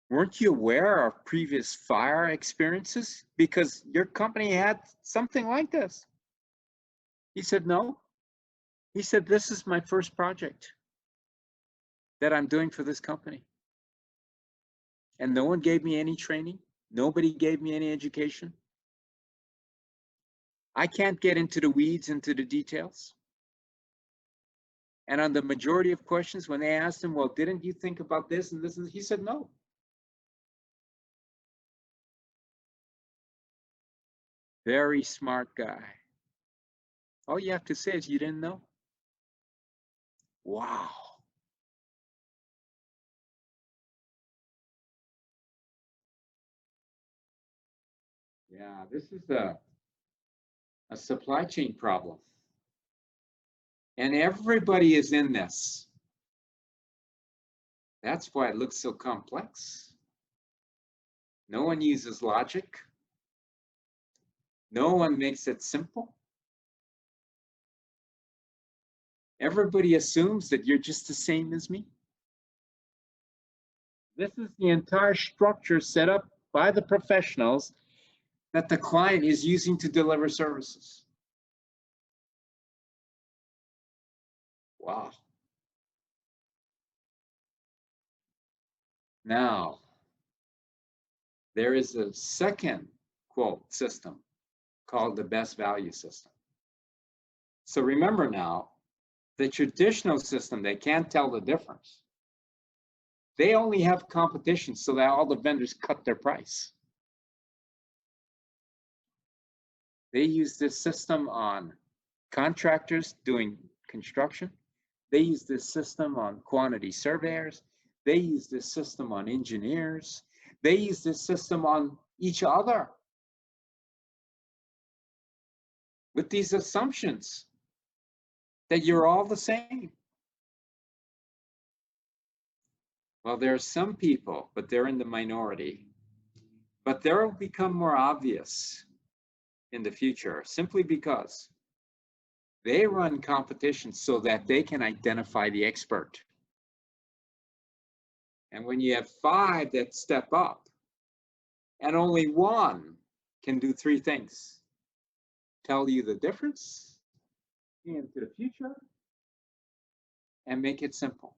weren't you aware of previous fire experiences? Because your company had something like this. He said, no. He said, this is my first project that I'm doing for this company. And no one gave me any training. Nobody gave me any education. I can't get into the weeds, into the details. And on the majority of questions, when they asked him, well, didn't you think about this and this? And he said, no. Very smart guy. All you have to say is you didn't know. Wow. Yeah, this is a supply chain problem. And everybody is in this. That's why it looks so complex. No one uses logic. No one makes it simple. Everybody assumes that you're just the same as me. This is the entire structure set up by the professionals that the client is using to deliver services. Wow. Now, there is a second quote system called the best value system. So remember now, the traditional system, they can't tell the difference. They only have competition so that all the vendors cut their price. They use this system on contractors doing construction. They use this system on quantity surveyors. They use this system on engineers. They use this system on each other with these assumptions that you're all the same. Well, there are some people, but they're in the minority. But they'll become more obvious in the future simply because They run competitions so that they can identify the expert. And when you have 5 that step up, and only 1 can do 3 things: tell you the difference, see into the future, and make it simple.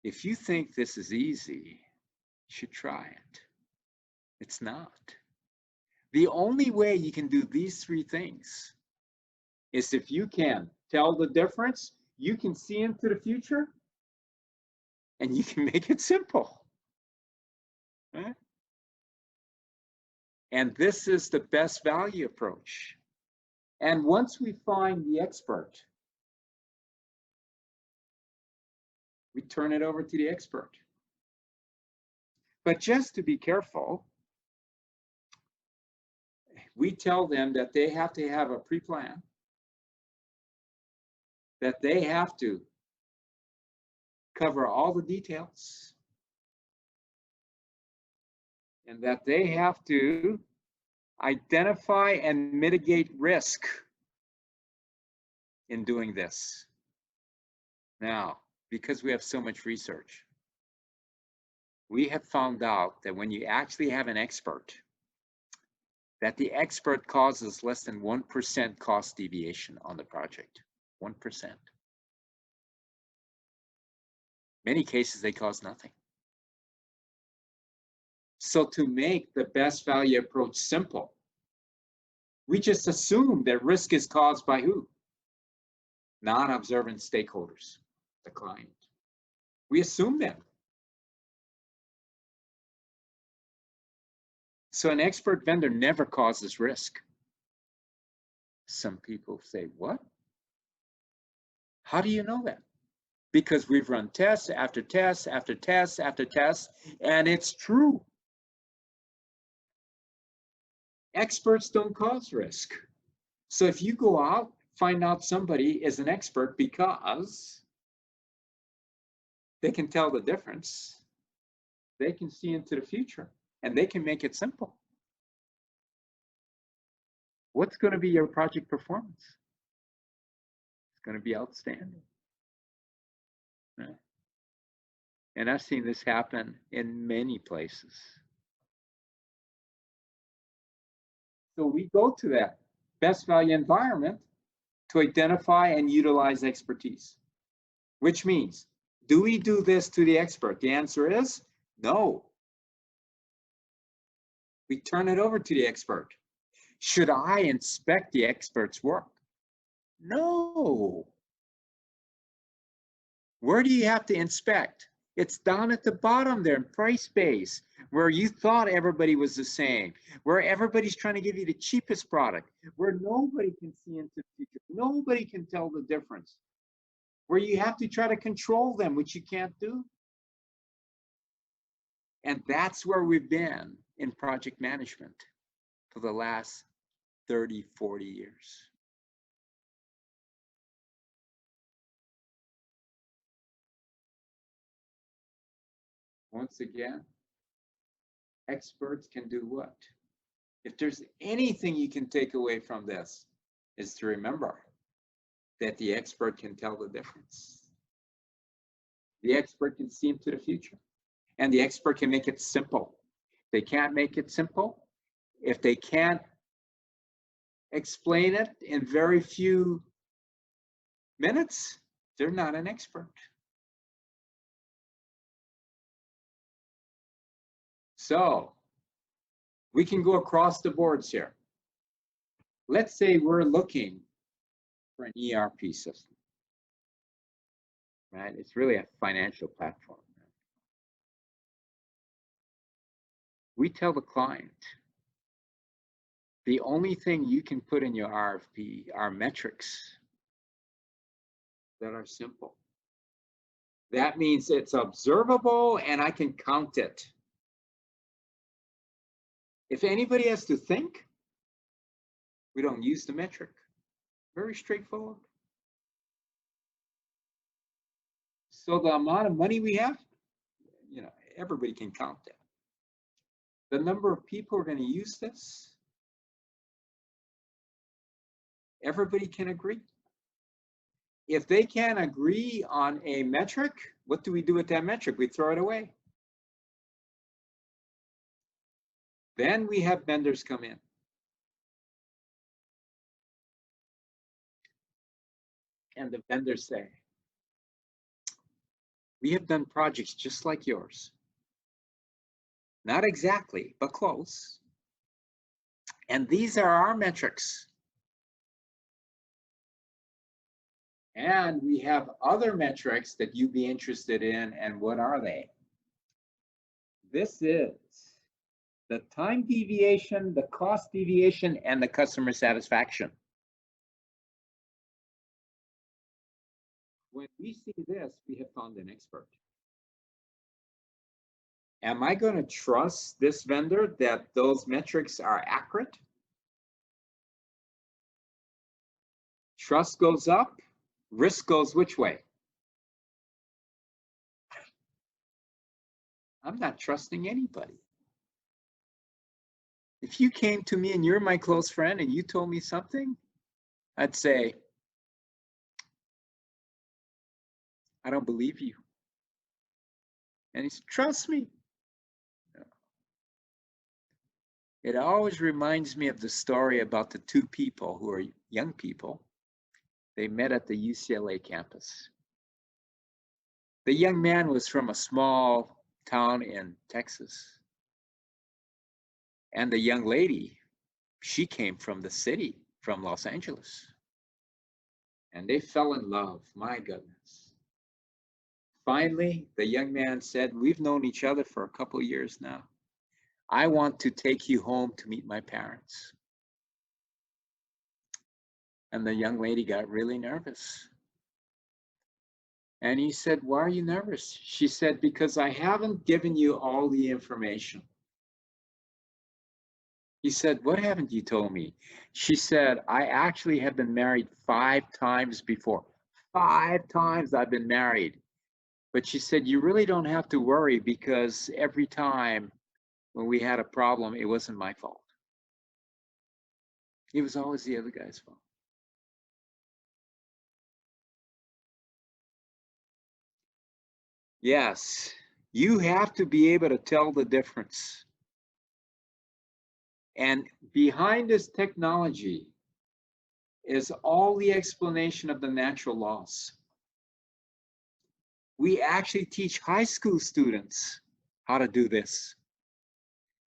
If you think this is easy, you should try it. It's not. The only way you can do these 3 things is if you can tell the difference, you can see into the future, and you can make it simple. Right? And this is the best value approach. And once we find the expert, we turn it over to the expert. But just to be careful, we tell them that they have to have a pre-plan, that they have to cover all the details, and that they have to identify and mitigate risk in doing this. Now, because we have so much research, we have found out that when you actually have an expert, that the expert causes less than 1% cost deviation on the project. 1%. Many cases, they cause nothing. So to make the best value approach simple, we just assume that risk is caused by who? Non-observant stakeholders, the client. We assume them. So an expert vendor never causes risk. Some people say, what? How do you know that? Because we've run tests after tests after tests after tests, and it's true. Experts don't cause risk. So if you go out, find out somebody is an expert because they can tell the difference, they can see into the future, and they can make it simple. What's going to be your project performance? It's going to be outstanding. Right? And I've seen this happen in many places. So we go to that best value environment to identify and utilize expertise, which means, do we do this to the expert? The answer is no. We turn it over to the expert. Should I inspect the expert's work? No. Where do you have to inspect? It's down at the bottom there in price base, where you thought everybody was the same, where everybody's trying to give you the cheapest product, where nobody can see into the future, nobody can tell the difference, where you have to try to control them, which you can't do. And that's where we've been in project management for the last 30, 40 years. Once again, experts can do what? If there's anything you can take away from this, is to remember that the expert can tell the difference. The expert can see into the future, and the expert can make it simple. If they can't make it simple, if they can't explain it in very few minutes, they're not an expert. So we can go across the boards here. Let's say we're looking for an ERP system, right? It's really a financial platform. We tell the client, the only thing you can put in your RFP are metrics that are simple. That means it's observable and I can count it. If anybody has to think, we don't use the metric. Very straightforward. So the amount of money we have, you know, everybody can count that. The number of people who are going to use this, everybody can agree. If they can't agree on a metric, what do we do with that metric? We throw it away. Then we have vendors come in. And the vendors say, we have done projects just like yours. Not exactly, but close. And these are our metrics. And we have other metrics that you'd be interested in, and what are they? This is the time deviation, the cost deviation, and the customer satisfaction. When we see this, we have found an expert. Am I going to trust this vendor that those metrics are accurate? Trust goes up, risk goes which way? I'm not trusting anybody. If you came to me and you're my close friend and you told me something, I'd say, I don't believe you. And he said, trust me. It always reminds me of the story about the two people who are young people. They met at the UCLA campus. The young man was from a small town in Texas. And the young lady, she came from the city, from Los Angeles. And they fell in love, my goodness. Finally, the young man said, we've known each other for a couple of years now. I want to take you home to meet my parents. And the young lady got really nervous. And he said, why are you nervous? She said, because I haven't given you all the information. He said, what haven't you told me? She said, I actually have been married 5 times before. 5 times I've been married. But she said, you really don't have to worry because every time when we had a problem, it wasn't my fault. It was always the other guy's fault. Yes, you have to be able to tell the difference. And behind this technology is all the explanation of the natural laws. We actually teach high school students how to do this.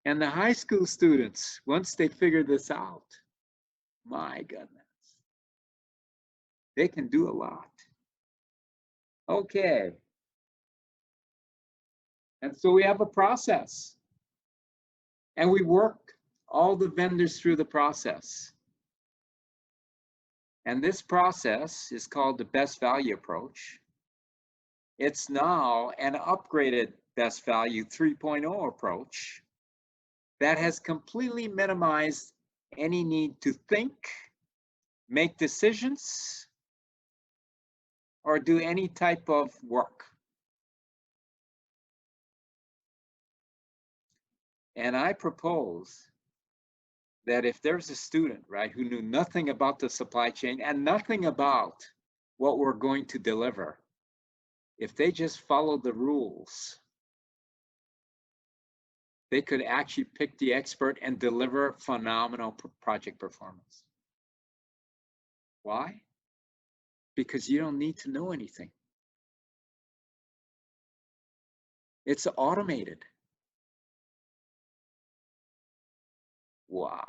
And the high school students, once they figure this out, my goodness, they can do a lot. Okay. And so we have a process. And we work all the vendors through the process. And this process is called the best value approach. It's now an upgraded best value 3.0 approach that has completely minimized any need to think, make decisions, or do any type of work. And I propose that if there's a student, right, who knew nothing about the supply chain and nothing about what we're going to deliver, if they just follow the rules, they could actually pick the expert and deliver phenomenal project performance. Why? Because you don't need to know anything. It's automated. Wow.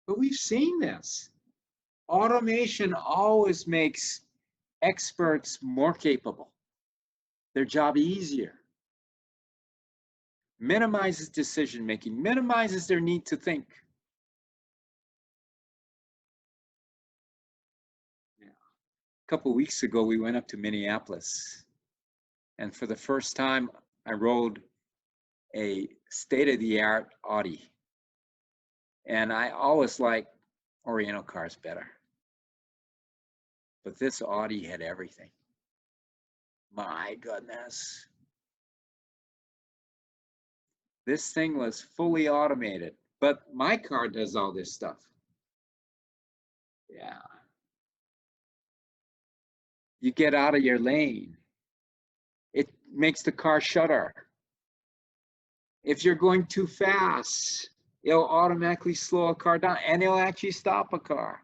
But we've seen this. Automation always makes experts more capable, their job easier, minimizes decision making, minimizes their need to think. Yeah. A couple of weeks ago, we went up to Minneapolis, and for the first time, I rode a state-of-the-art Audi. And I always like Oriental cars better. But this Audi had everything. My goodness. This thing was fully automated, but my car does all this stuff. Yeah. You get out of your lane. It makes the car shudder. If you're going too fast, it'll automatically slow a car down, and it'll actually stop a car.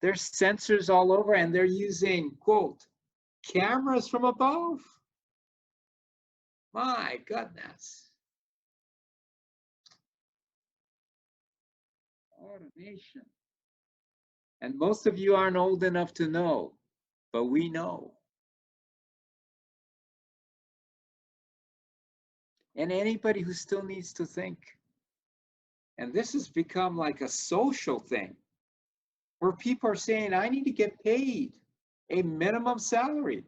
There's sensors all over, and they're using, quote, cameras from above. My goodness. Automation. And most of you aren't old enough to know, but we know. And anybody who still needs to think. And this has become like a social thing where people are saying, I need to get paid a minimum salary.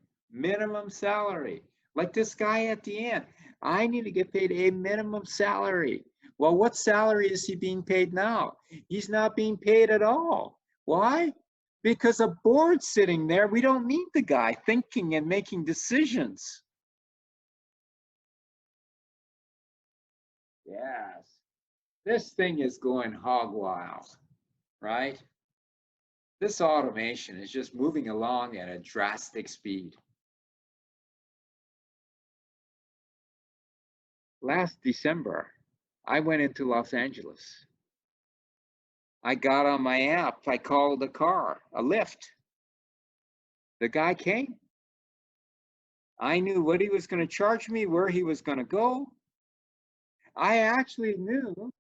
Like this guy at the end, I need to get paid a minimum salary. Well, what salary is he being paid now? He's not being paid at all. Why? Because a board's sitting there. We don't need the guy thinking and making decisions. Yes, this thing is going hog wild, right? This automation is just moving along at a drastic speed. Last December, I went into Los Angeles. I got on my app, I called a car, a Lyft. The guy came. I knew what he was going to charge me, where he was going to go. I actually knew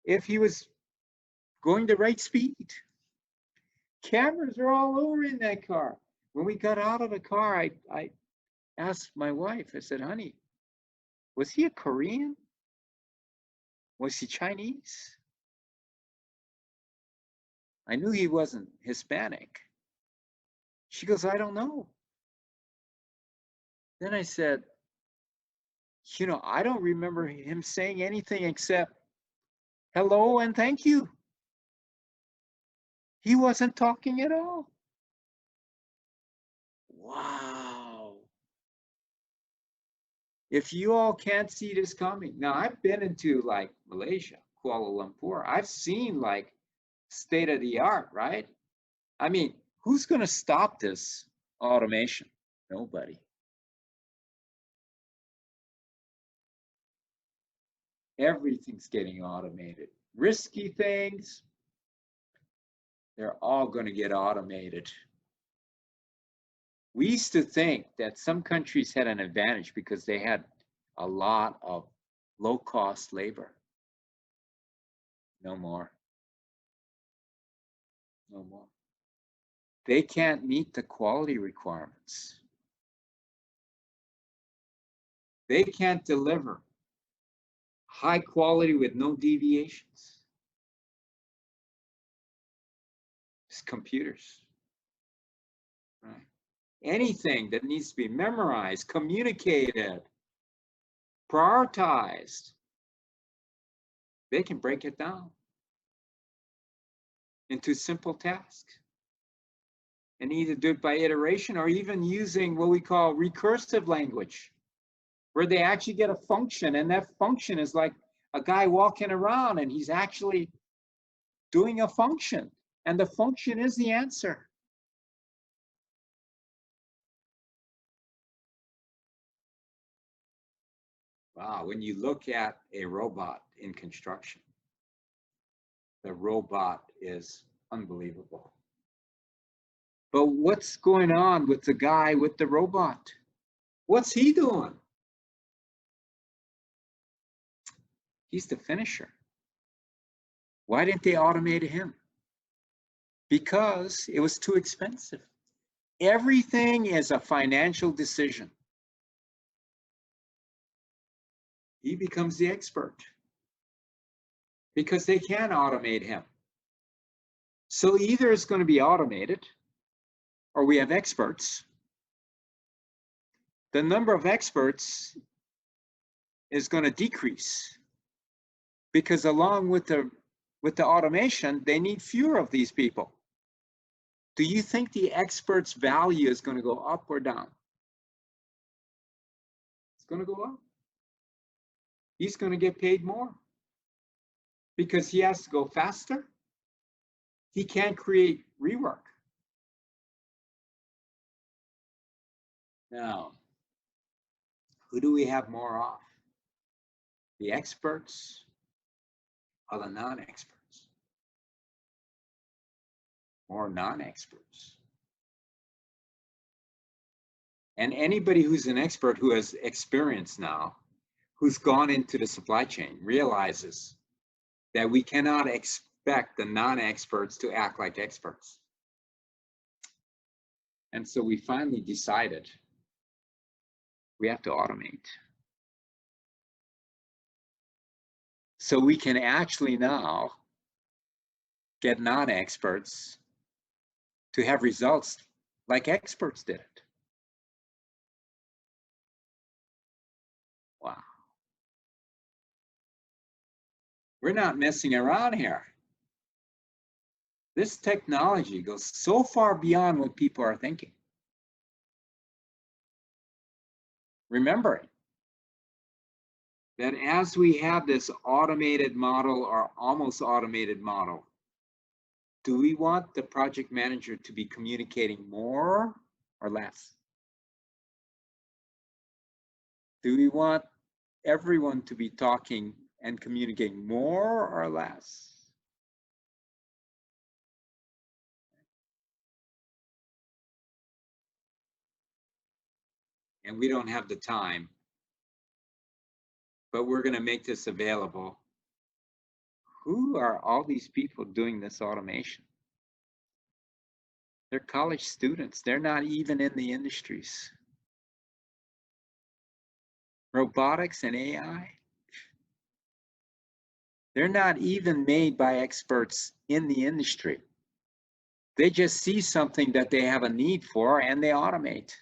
if he was going the right speed. Cameras are all over in that car. When we got out of the car, I asked my wife, I said, honey, was he a Korean? Was he Chinese? I knew he wasn't Hispanic. She goes, I don't know. Then I said, you know, I don't remember him saying anything except hello and thank you. He wasn't talking at all. Wow. If you all can't see this coming. Now, I've been into like Malaysia, Kuala Lumpur. I've seen like state of the art, right? I mean, who's going to stop this automation? Nobody. Everything's getting automated. Risky things, they're all going to get automated. We used to think that some countries had an advantage because they had a lot of low-cost labor. No more. No more. They can't meet the quality requirements. They can't deliver high quality with no deviations. It's computers. Right? Anything that needs to be memorized, communicated, prioritized, they can break it down into simple tasks and either do it by iteration or even using what we call recursive language, where they actually get a function, and that function is like a guy walking around and he's actually doing a function, and the function is the answer. Wow, when you look at a robot in construction, the robot is unbelievable. But what's going on with the guy with the robot? What's he doing? He's the finisher. Why didn't they automate him? Because it was too expensive. Everything is a financial decision. He becomes the expert because they can automate him. So either it's going to be automated or we have experts. The number of experts is going to decrease because along with the automation, they need fewer of these people. Do you think the expert's value is going to go up or down? It's going to go up. he's going to get paid more because he has to go faster. He can't create rework. Now, who do we have more of? The experts or the non-experts? Or non-experts? And anybody who's an expert who has experience now, who's gone into the supply chain, realizes that we cannot expect the non-experts to act like experts. And so we finally decided we have to automate. So we can actually now get non-experts to have results like experts did it. Wow. We're not messing around here. This technology goes so far beyond what people are thinking. Remembering that as we have this automated model or almost automated model, do we want the project manager to be communicating more or less? Do we want everyone to be talking and communicating more or less? And we don't have the time, but we're going to make this available. Who are all these people doing this automation? They're college students. They're not even in the industries. Robotics and AI, they're not even made by experts in the industry. They just see something that they have a need for and they automate.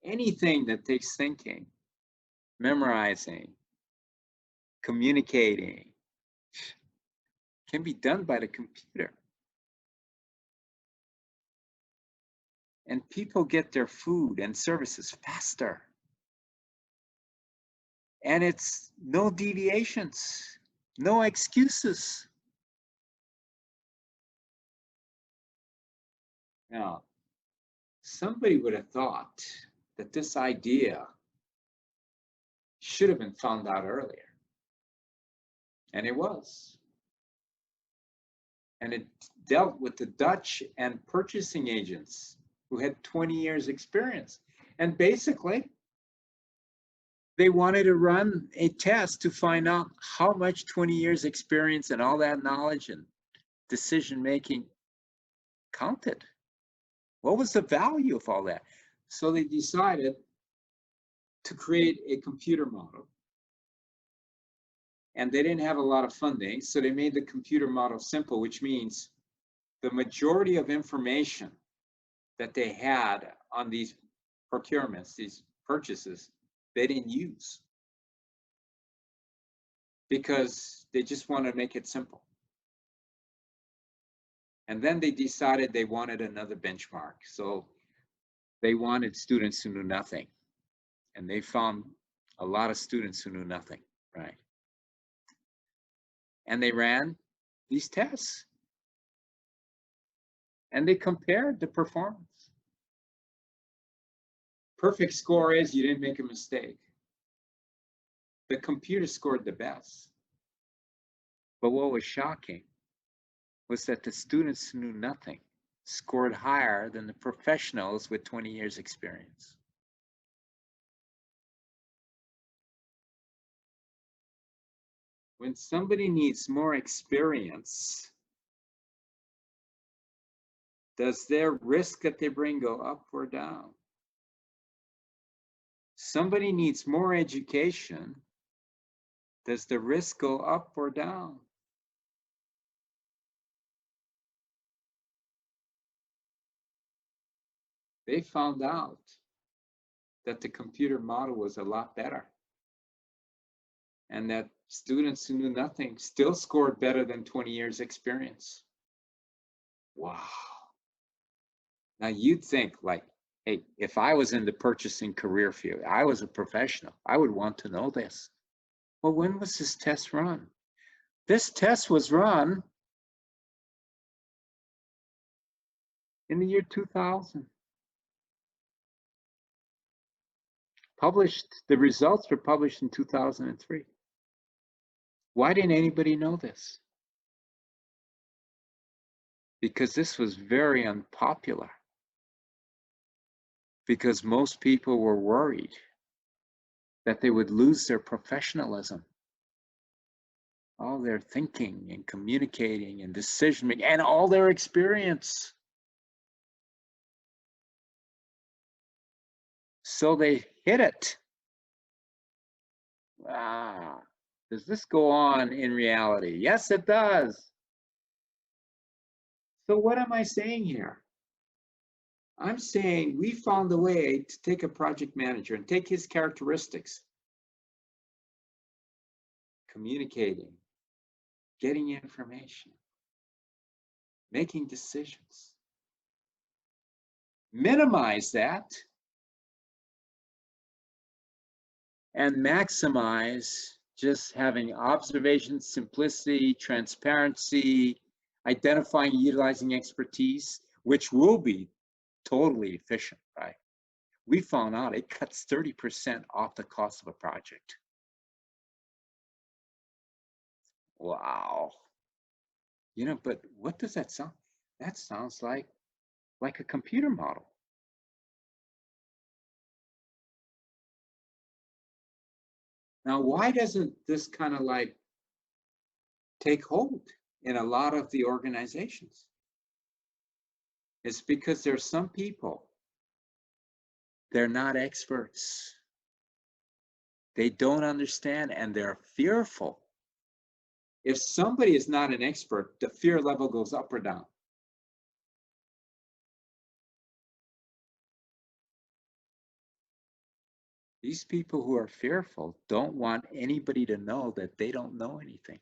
Anything that takes thinking, memorizing, communicating can be done by the computer. And people get their food and services faster. And it's no deviations, no excuses. Now, somebody would have thought that this idea should have been found out earlier. And it was. And it dealt with the Dutch and purchasing agents who had 20 years experience. And basically, they wanted to run a test to find out how much 20 years experience and all that knowledge and decision-making counted. What was the value of all that? So they decided to create a computer model. And they didn't have a lot of funding, so they made the computer model simple, which means the majority of information that they had on these procurements, these purchases, they didn't use because they just wanted to make it simple. And then they decided they wanted another benchmark. So they wanted students who knew nothing. And they found a lot of students who knew nothing, right? And they ran these tests. And they compared the performance. Perfect score is you didn't make a mistake. The computer scored the best. But what was shocking was that the students who knew nothing scored higher than the professionals with 20 years experience. When somebody needs more experience, does their risk that they bring go up or down? Somebody needs more education, does the risk go up or down? They found out that the computer model was a lot better and that students who knew nothing still scored better than 20 years experience. Wow. Now you'd think like, Hey, if I was in the purchasing career field, I was a professional, I would want to know this. Well, when was this test run? This test was run in the year 2000. The results were published in 2003. Why didn't anybody know this? Because this was very unpopular. Because most people were worried that they would lose their professionalism, all their thinking and communicating and decision making and all their experience. So they hid it. Ah, does this go on in reality? Yes, it does. So what am I saying here? I'm saying we found a way to take a project manager and take his characteristics, communicating, getting information, making decisions, minimize that, and maximize just having observation, simplicity, transparency, identifying, utilizing expertise, which will be totally efficient, right? We found out it cuts 30% off the cost of a project. Wow. You know, but what does that sound? That sounds like a computer model. Now, why doesn't this kind of like take hold in a lot of the organizations? It's because there's some people, they're not experts. They don't understand and they're fearful. If somebody is not an expert, the fear level goes up or down. These people who are fearful don't want anybody to know that they don't know anything.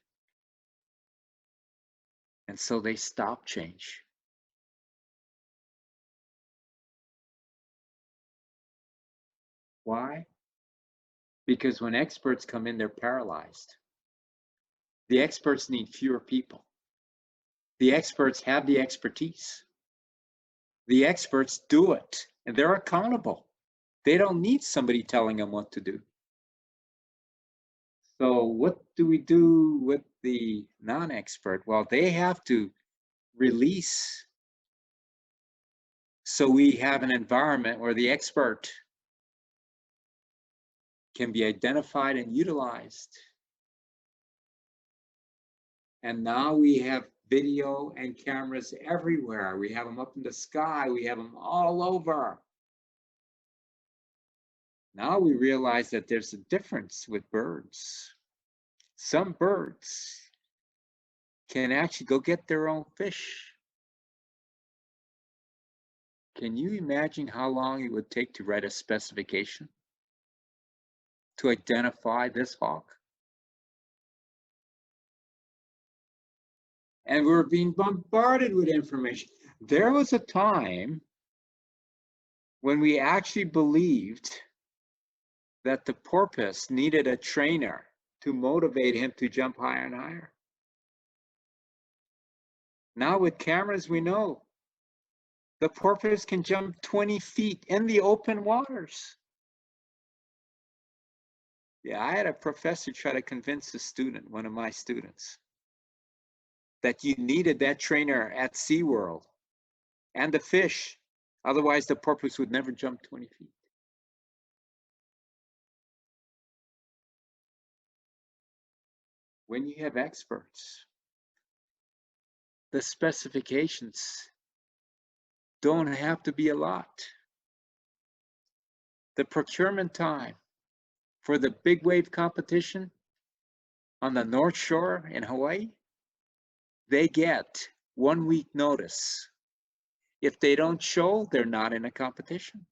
And so they stop change. Why? Because when experts come in, they're paralyzed. The experts need fewer people. The experts have the expertise. The experts do it, and they're accountable. They don't need somebody telling them what to do. So what do we do with the non-expert? Well, they have to release. So we have an environment where the expert can be identified and utilized. And now we have video and cameras everywhere. We have them up in the sky. We have them all over. Now we realize that there's a difference with birds. Some birds can actually go get their own fish. Can you imagine how long it would take to write a specification to identify this hawk? And we're being bombarded with information. There was a time when we actually believed that the porpoise needed a trainer to motivate him to jump higher and higher. Now with cameras, we know the porpoise can jump 20 feet in the open waters. Yeah, I had a professor try to convince a student, one of my students, that you needed that trainer at SeaWorld and the fish. Otherwise, the porpoise would never jump 20 feet. When you have experts, the specifications don't have to be a lot. The procurement time for the big wave competition on the North Shore in Hawaii, they get 1 week notice. If they don't show, they're not in a competition.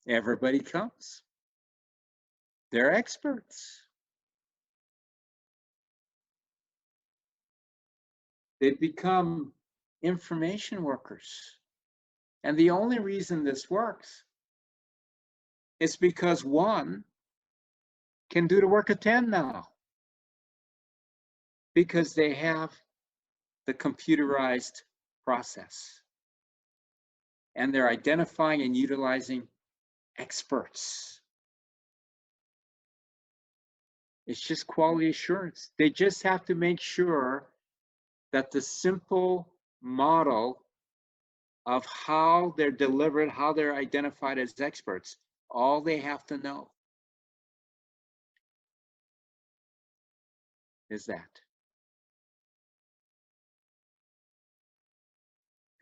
Everybody comes. They're experts. They've become information workers. And the only reason this works is because one can do the work of 10 now, because they have the computerized process. And they're identifying and utilizing experts. It's just quality assurance. They just have to make sure that the simple model of how they're delivered, how they're identified as experts, all they have to know is that.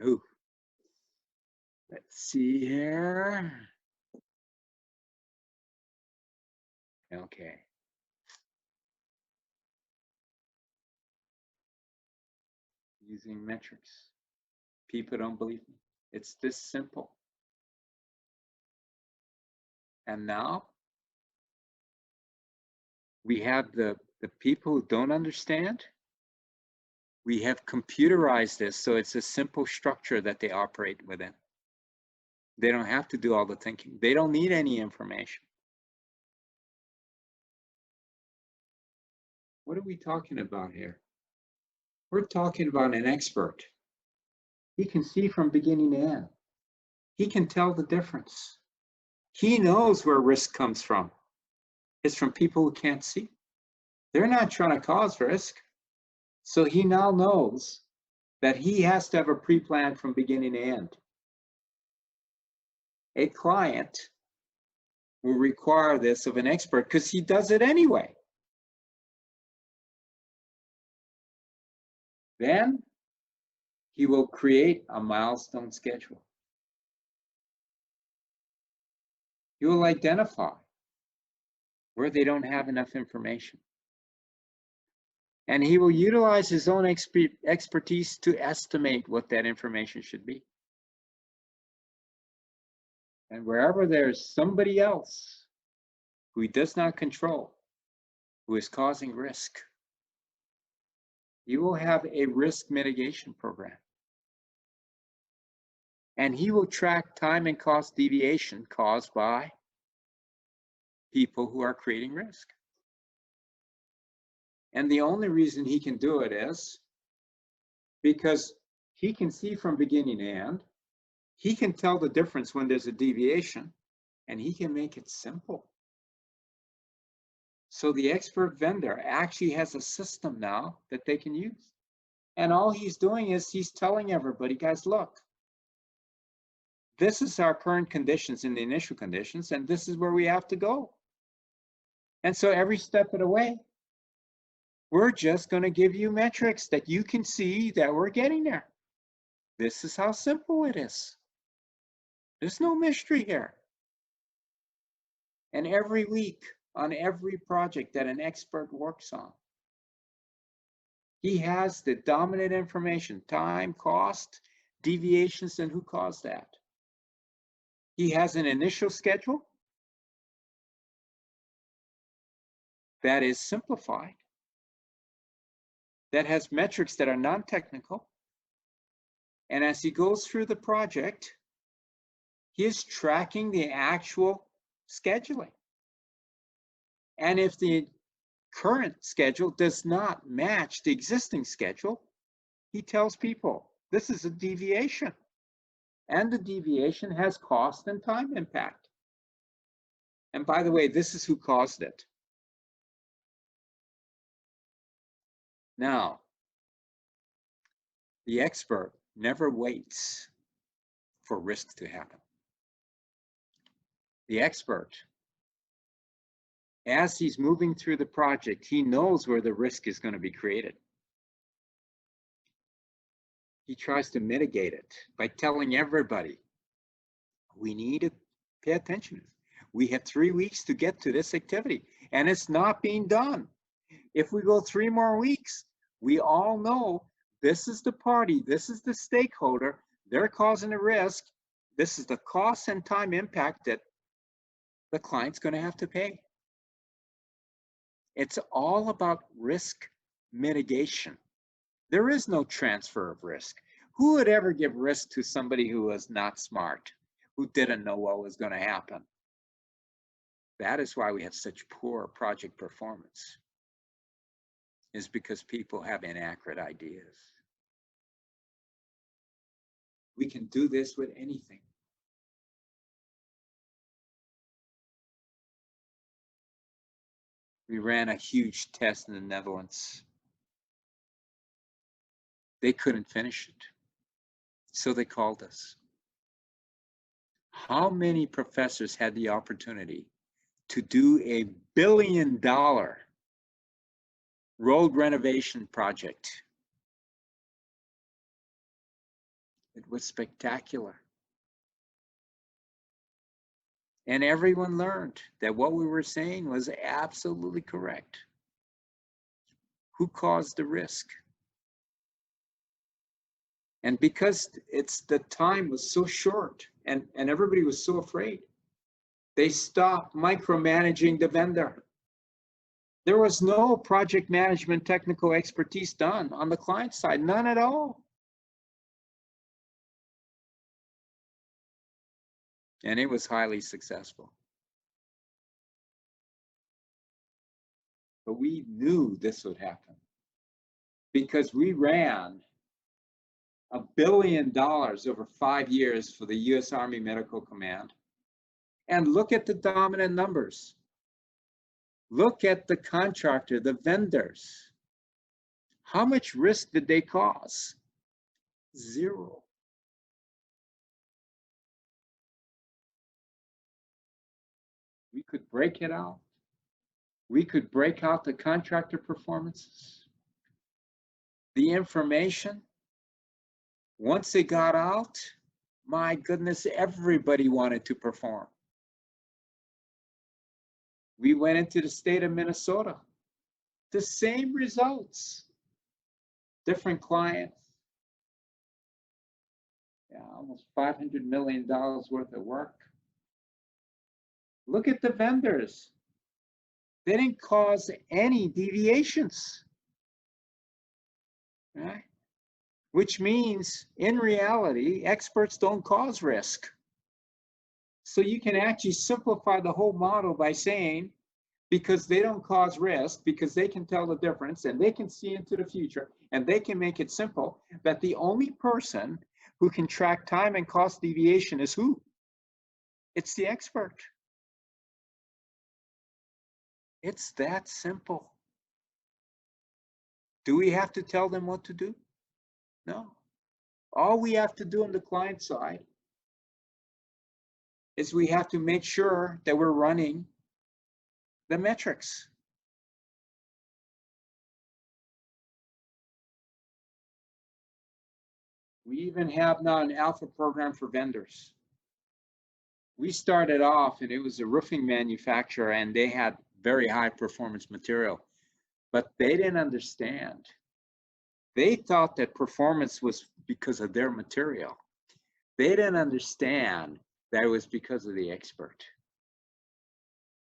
Ooh. Let's see here. Okay. Using metrics. People don't believe me. It's this simple. And now we have the people who don't understand. We have computerized this, so it's a simple structure that they operate within. They don't have to do all the thinking. They don't need any information. What are we talking about here? We're talking about an expert. He can see from beginning to end. He can tell the difference. He knows where risk comes from. It's from people who can't see. They're not trying to cause risk. So he now knows that he has to have a pre-plan from beginning to end. A client will require this of an expert because he does it anyway. Then he will create a milestone schedule. He will identify where they don't have enough information. And he will utilize his own expertise to estimate what that information should be. And wherever there's somebody else who he does not control, who is causing risk, he will have a risk mitigation program. And he will track time and cost deviation caused by people who are creating risk. And the only reason he can do it is because he can see from beginning to end, he can tell the difference when there's a deviation, and he can make it simple. So the expert vendor actually has a system now that they can use. And all he's doing is he's telling everybody, guys, look, this is our current conditions in the initial conditions, and this is where we have to go. And so every step of the way, we're just going to give you metrics that you can see that we're getting there. This is how simple it is. There's no mystery here. And every week on every project that an expert works on, he has the dominant information, time, cost, deviations, and who caused that. He has an initial schedule that is simplified, that has metrics that are non-technical. And as he goes through the project, he is tracking the actual scheduling. And if the current schedule does not match the existing schedule, he tells people, this is a deviation. And the deviation has cost and time impact. And by the way, this is who caused it. Now, the expert never waits for risk to happen. The expert, as he's moving through the project, he knows where the risk is going to be created. He tries to mitigate it by telling everybody, we need to pay attention. We have 3 weeks to get to this activity, and it's not being done. If we go 3 more weeks, we all know this is the party, this is the stakeholder, they're causing a risk. This is the cost and time impact that the client's going to have to pay. It's all about risk mitigation. There is no transfer of risk. Who would ever give risk to somebody who was not smart, who didn't know what was going to happen? That is why we have such poor project performance, is because people have inaccurate ideas. We can do this with anything. We ran a huge test in the Netherlands. They couldn't finish it, so they called us. How many professors had the opportunity to do a $1 billion road renovation project? It was spectacular. And everyone learned that what we were saying was absolutely correct. Who caused the risk? And because the time was so short and everybody was so afraid, they stopped micromanaging the vendor. There was no project management technical expertise done on the client side, none at all. And it was highly successful. But we knew this would happen because we ran $1 billion over 5 years for the U.S. Army Medical Command. And look at the dominant numbers. Look at the contractor, the vendors. How much risk did they cause? 0. We could break it out. We could break out the contractor performances. The information, once it got out, my goodness, everybody wanted to perform. We went into the state of Minnesota. The same results. Different clients. Yeah, almost $500 million worth of work. Look at the vendors. They didn't cause any deviations. Right? Which means, in reality, experts don't cause risk. So you can actually simplify the whole model by saying, because they don't cause risk, because they can tell the difference and they can see into the future and they can make it simple, that the only person who can track time and cost deviation is who? It's the expert. It's that simple. Do we have to tell them what to do? No. All we have to do on the client side is we have to make sure that we're running the metrics. We even have now an alpha program for vendors. We started off and it was a roofing manufacturer and they had very high performance material, but they didn't understand. They thought that performance was because of their material. They didn't understand that it was because of the expert.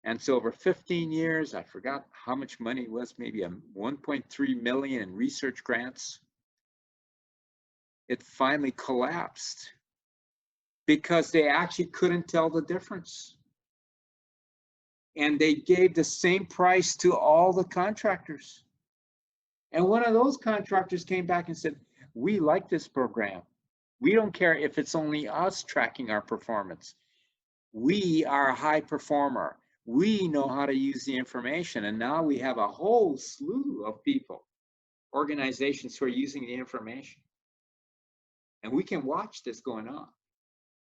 And so over 15 years, I forgot how much money it was, maybe $1.3 million in research grants. It finally collapsed because they actually couldn't tell the difference. And they gave the same price to all the contractors. And one of those contractors came back and said, we like this program. We don't care if it's only us tracking our performance. We are a high performer. We know how to use the information. And now we have a whole slew of people, organizations who are using the information. And we can watch this going on.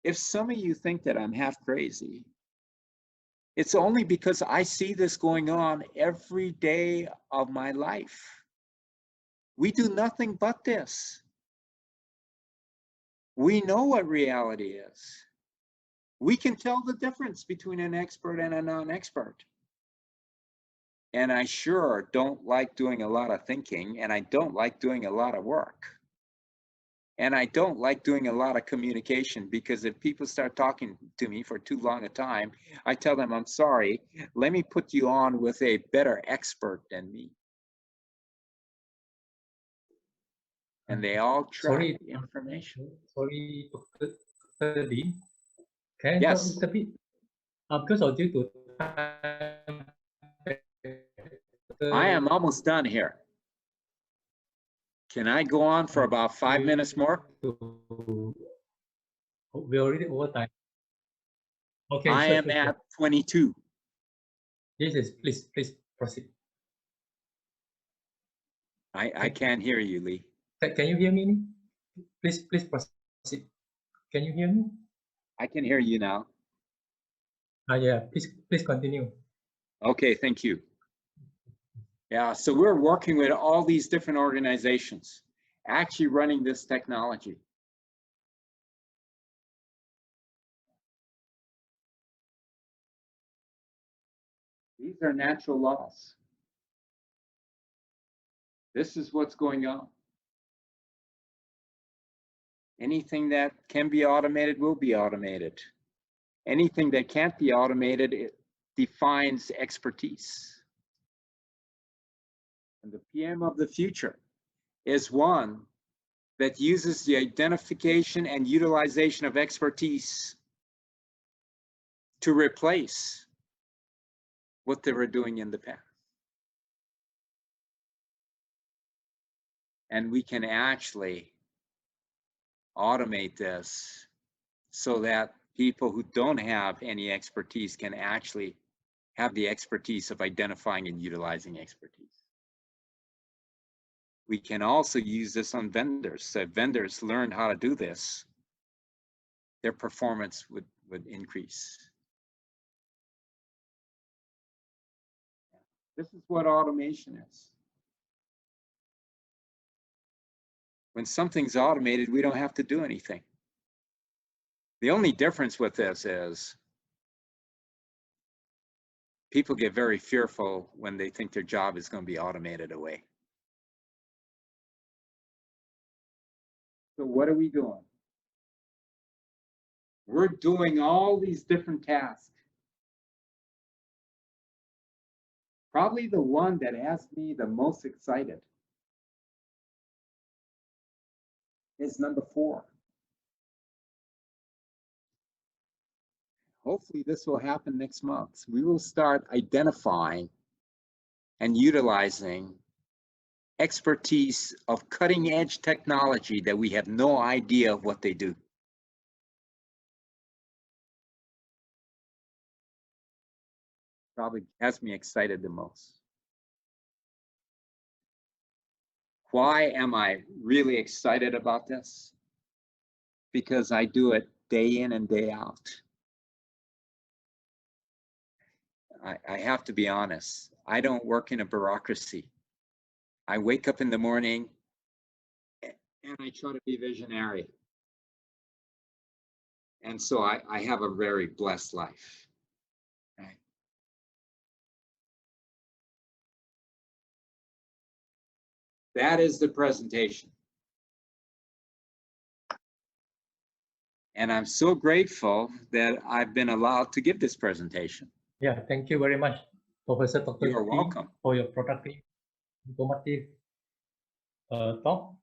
If some of you think that I'm half crazy, it's only because I see this going on every day of my life. We do nothing but this. We know what reality is. We can tell the difference between an expert and a non-expert. And I sure don't like doing a lot of thinking, and I don't like doing a lot of work. And I don't like doing a lot of communication, because if people start talking to me for too long a time, I tell them, I'm sorry, let me put you on with a better expert than me. and they all track Sorry. the information. Sorry, Dr. Lee. Can I talk a Yes. little bit? Because of due to time. I am almost done here. Can I go on for about 5 minutes more? We already over time. Okay, I sure, am sure, at sure. 22. Yes, please proceed. I can't hear you, Lee. Can you hear me? Please proceed. Can you hear me? I can hear you now. Yeah, please continue. Okay, thank you. Yeah, so we're working with all these different organizations actually running this technology. These are natural laws. This is what's going on. Anything that can be automated will be automated. Anything that can't be automated, it defines expertise. And the PM of the future is one that uses the identification and utilization of expertise to replace what they were doing in the past. And we can actually automate this so that people who don't have any expertise can actually have the expertise of identifying and utilizing expertise. We can also use this on vendors. So if vendors learn how to do this, their performance would increase. This is what automation is. When something's automated, we don't have to do anything. The only difference with this is people get very fearful when they think their job is going to be automated away. So what are we doing? We're doing all these different tasks. Probably the one that has me the most excited is number 4. Hopefully this will happen next month. We will start identifying and utilizing expertise of cutting edge technology that we have no idea of what they do. Probably has me excited the most. Why am I really excited about this? Because I do it day in and day out. I have to be honest. I don't work in a bureaucracy. I wake up in the morning and I try to be visionary. And so I have a very blessed life. Right? That is the presentation. And I'm so grateful that I've been allowed to give this presentation. Yeah, thank you very much, Professor Dr. You're welcome. for your productive, informative talk.